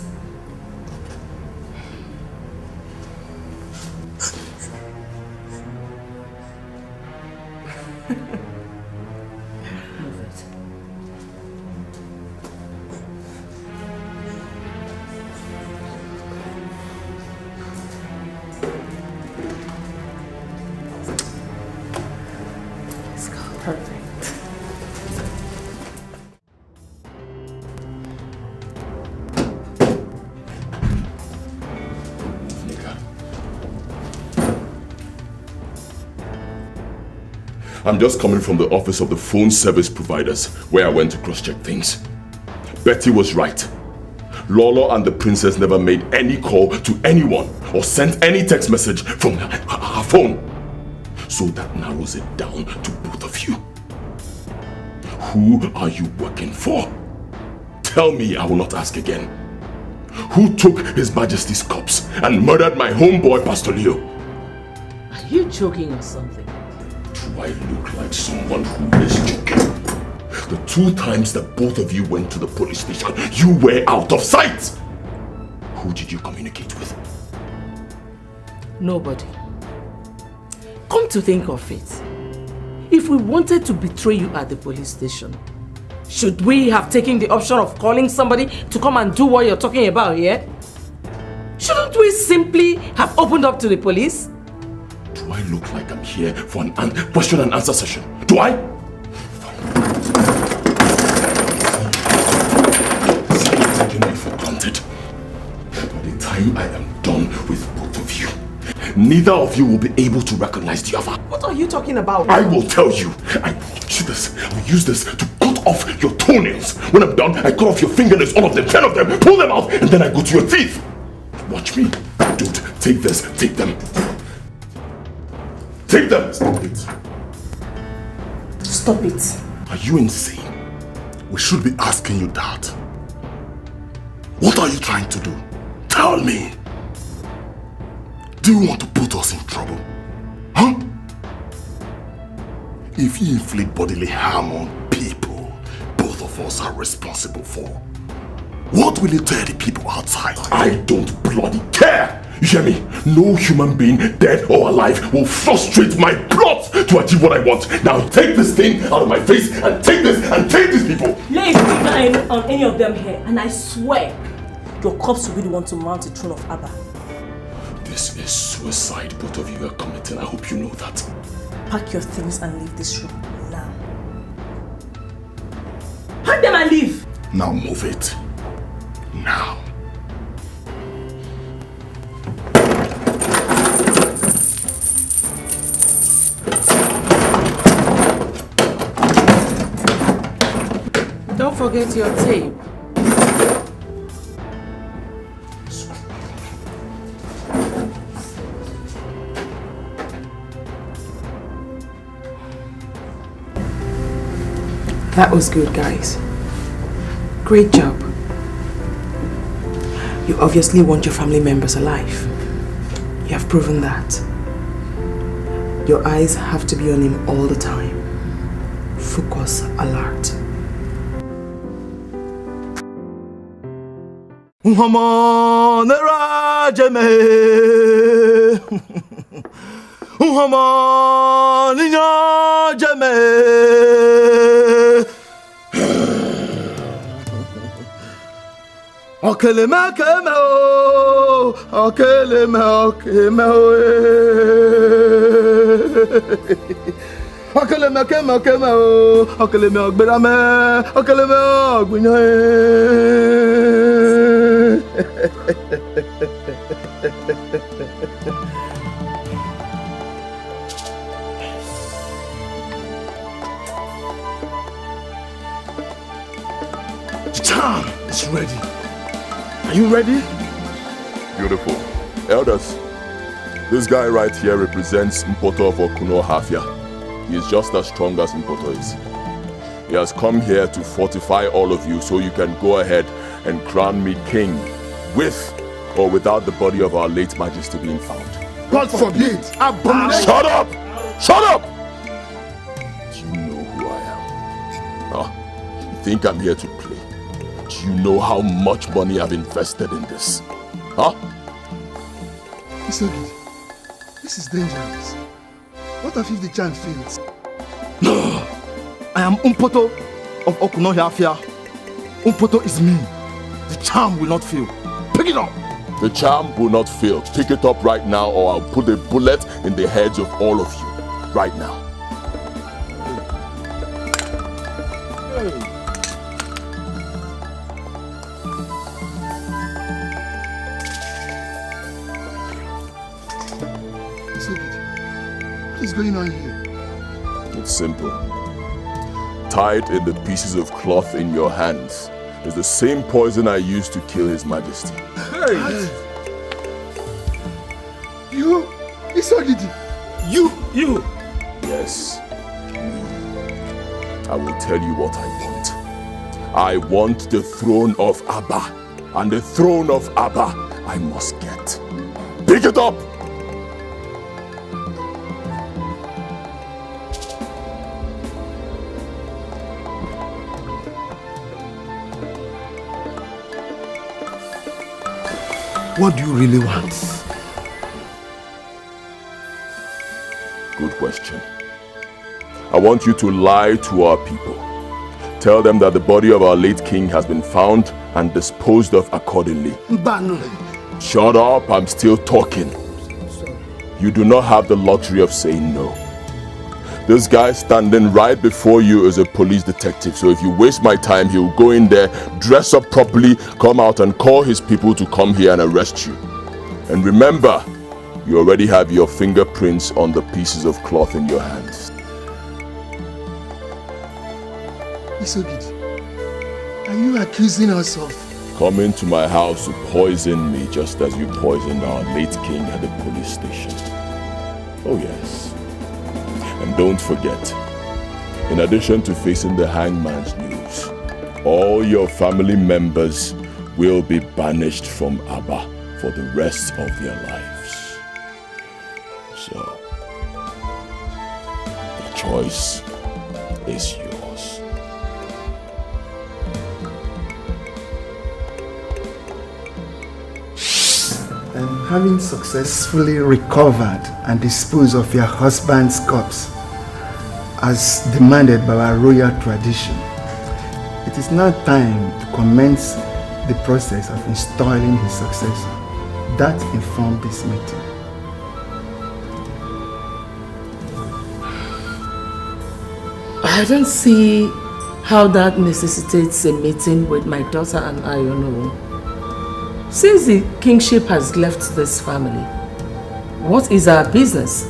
I'm just coming from the office of the phone service providers where I went to cross-check things. Betty was right. Lolo and the princess never made any call to anyone or sent any text message from her phone. So that narrows it down to both of you. Who are you working for? Tell me, I will not ask again. Who took His Majesty's corpse and murdered my homeboy, Pastor Leo? Are you joking or something? Do I look like someone who is joking? The 2 times that both of you went to the police station, you were out of sight! Who did you communicate with? Nobody. Come to think of it, if we wanted to betray you at the police station, should we have taken the option of calling somebody to come and do what you're talking about here? Shouldn't we simply have opened up to the police? Do I look like I'm here for an question and answer session? Do I? Taking me for granted. By the time I am done with both of you, neither of you will be able to recognize the other. What are you talking about? I will tell you. I will use this to cut off your toenails. When I'm done, I cut off your fingernails, all of them, 10 of them, pull them out, and then I go to your teeth. Watch me. Dude, take this, take them. Take them! Stop it. Stop it. Are you insane? We should be asking you that. What are you trying to do? Tell me. Do you want to put us in trouble? Huh? If you inflict bodily harm on people, both of us are responsible for. What will it tell the people outside? I don't bloody care! You hear me? No human being, dead or alive, will frustrate my plots to achieve what I want. Now take this thing out of my face and take this and take these people! Lay a finger on any of them here, and I swear your corpse will be the one to mount the throne of Abba. This is suicide both of you are committing. I hope you know that. Pack your things and leave this room now. Pack them and leave! Now move it. Now. Don't forget your tape. That was good, guys. Great job. You obviously want your family members alive. You have proven that. Your eyes have to be on him all the time. Focus, alert. Okeleme keme o, okeleme okeme o, okeleme keme keme o, okeleme ogberame, okeleme ogbunya. The charm is ready. Are you ready? Beautiful. Elders, this guy right here represents Mpoto of Okuno Hafia. He is just as strong as Mpoto is. He has come here to fortify all of you so you can go ahead and crown me king with or without the body of our late majesty being found. God forbid! Shut up! Shut up! Do you know who I am? Huh? You think I'm here to play? Do you know how much money I've invested in this? Huh? Isogid, this is dangerous. What if the chant fails? No! I am Mpoto of Okunohiafia. Mpoto is me. The charm will not fail. Pick it up! The charm will not fail. Pick it up right now or I'll put a bullet in the heads of all of you. Right now. Hey. What is going on here? It's simple. Tied in the pieces of cloth in your hands is the same poison I used to kill His Majesty. Hey! You? Isogidi! You! Yes, you. I will tell you what I want. I want the throne of Abba. And the throne of Abba I must get. Pick it up! What do you really want? Good question. I want you to lie to our people. Tell them that the body of our late king has been found and disposed of accordingly. Shut up, I'm still talking. You do not have the luxury of saying no. This guy standing right before you is a police detective, so if you waste my time, he'll go in there, dress up properly, come out and call his people to come here and arrest you. And remember, you already have your fingerprints on the pieces of cloth in your hands. Isogidi, are you accusing us of? Come into my house to poison me just as you poisoned our late king at the police station. Oh yes. And don't forget, in addition to facing the hangman's noose, all your family members will be banished from Abba for the rest of their lives. So, the choice is yours. And having successfully recovered and disposed of your husband's corpse, as demanded by our royal tradition, it is now time to commence the process of installing his successor. That informed this meeting. I don't see how that necessitates a meeting with my daughter and I, you know. Since the kingship has left this family, what is our business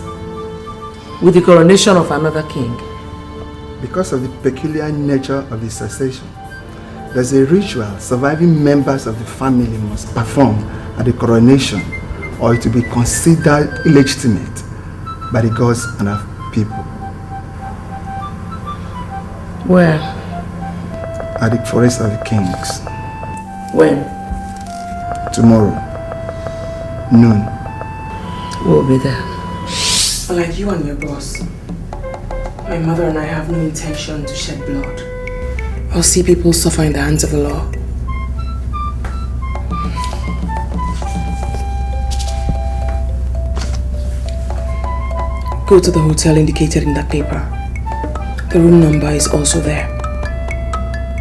with the coronation of another king? Because of the peculiar nature of the succession, there's a ritual surviving members of the family must perform at the coronation, or it will be considered illegitimate by the gods and our people. Where? At the Forest of the Kings. When? Tomorrow, noon. We'll be there. Like you and your boss, my mother and I have no intention to shed blood or see people suffer in the hands of the law. Go to the hotel indicated in that paper. The room number is also there.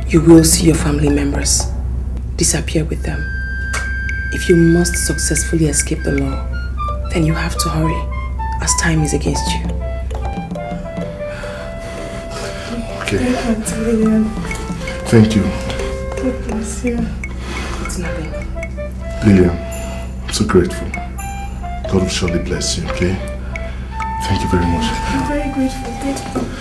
You will see your family members. Disappear with them. If you must successfully escape the law, then you have to hurry, as time is against you. Okay. Thank you. God bless you. It's nothing. Lillian, I'm so grateful. God will surely bless you, okay? Thank you very much. I'm very grateful. Thank you.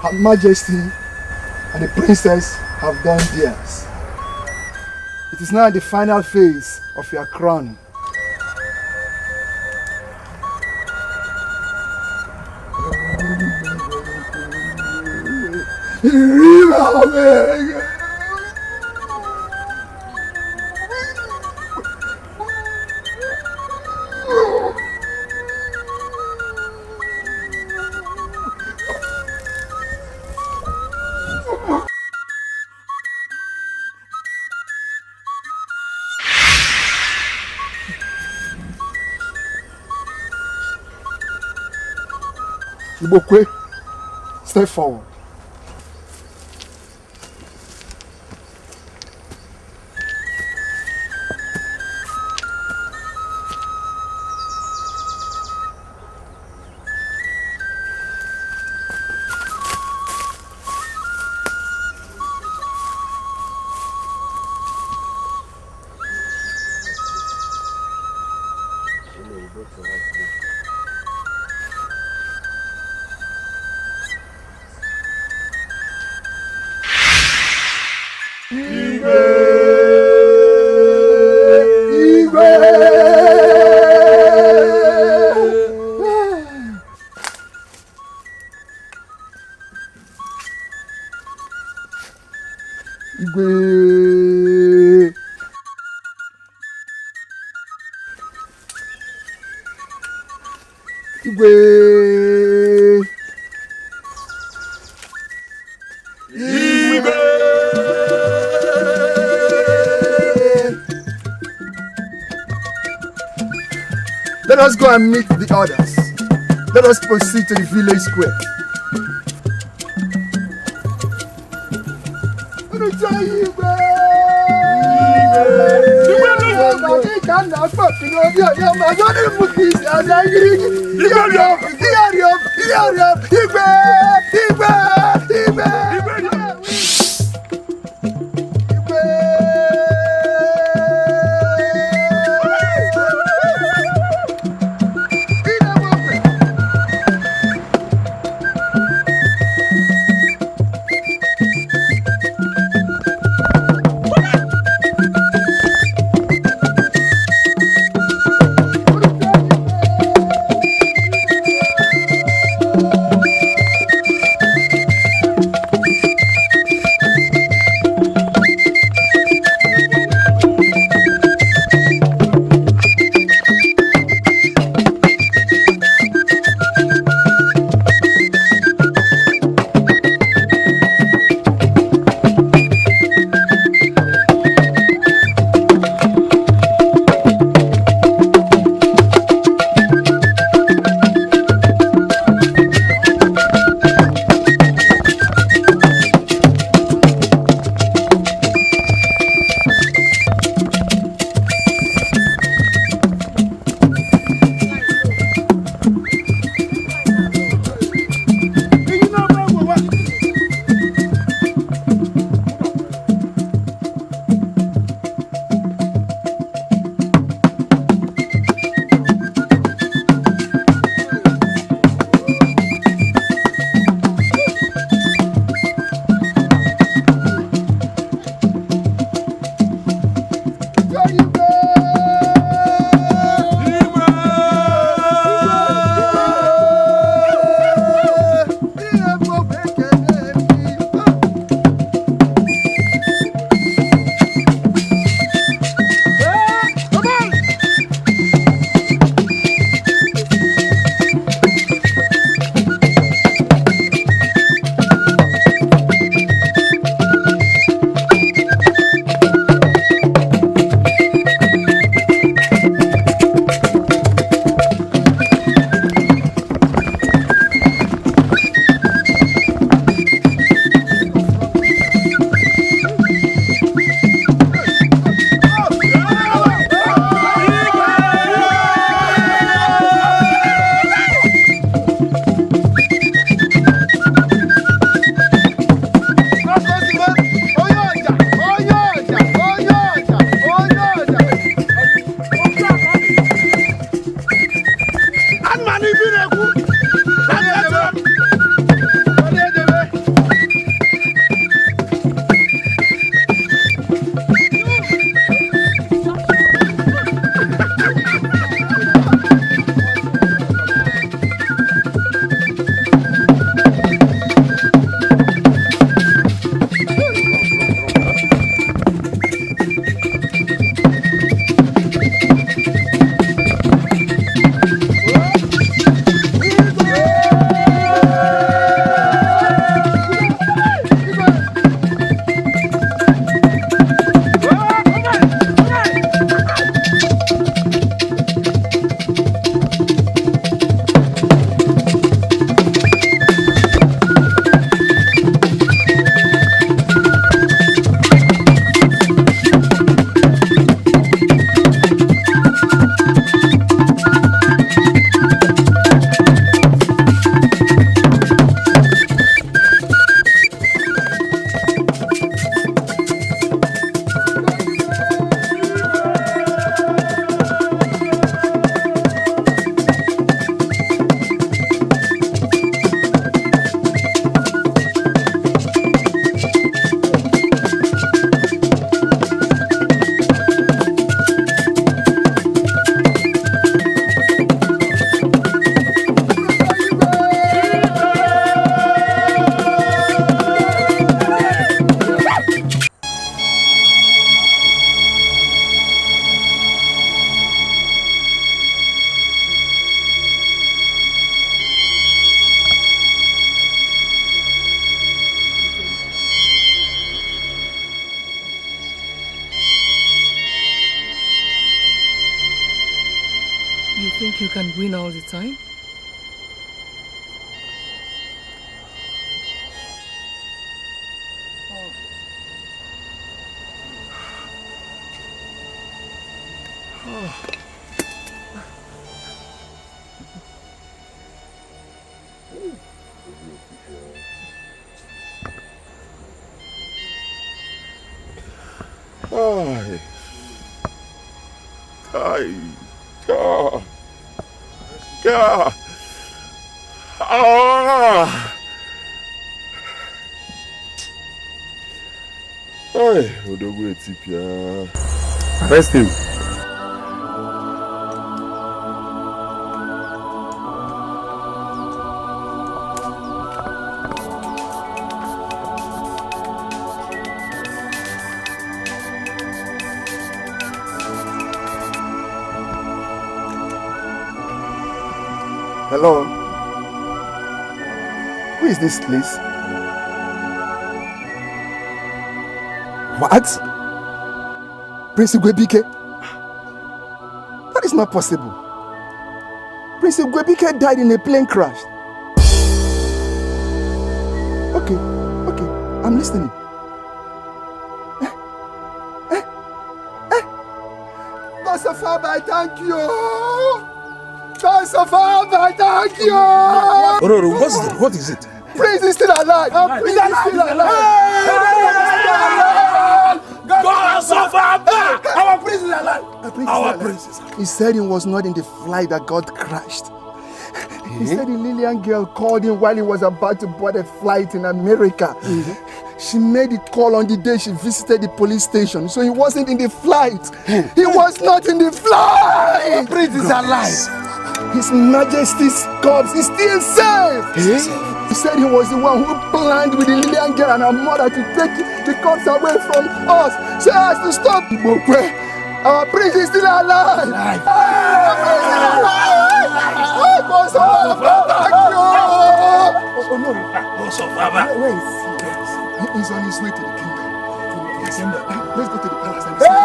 Her Majesty and the princess have done theirs. It is now the final phase of your crowning. Ibokwe, step forward. Let us go and meet the others. Let us proceed to the village square. You think you can win all the time? Arrest him. Hello? Who is this, please? What? Prince Igwebike? That is not possible. Prince Igwebike died in a plane crash. Okay, I'm listening. God so far, I thank you. God so far, I thank you. Ororo, what is it? Prince is still alive. Prince is still alive. God so far back. Our prince is alive. Our prince is alive. He said he was not in the flight that God crashed. He said the Lillian girl called him while he was about to board a flight in America. She made the call on the day she visited the police station, so he wasn't in the flight. He was not in the flight. The prince is alive. His Majesty's corpse is still safe. He said he was the one who planned with the Lillian girl and her mother to take the corpse away from us, so as to stop Ibokwe. Our prince is still alive. Our prince is alive. Where is he? He's on his way to the kingdom. Let's go to the palace and see.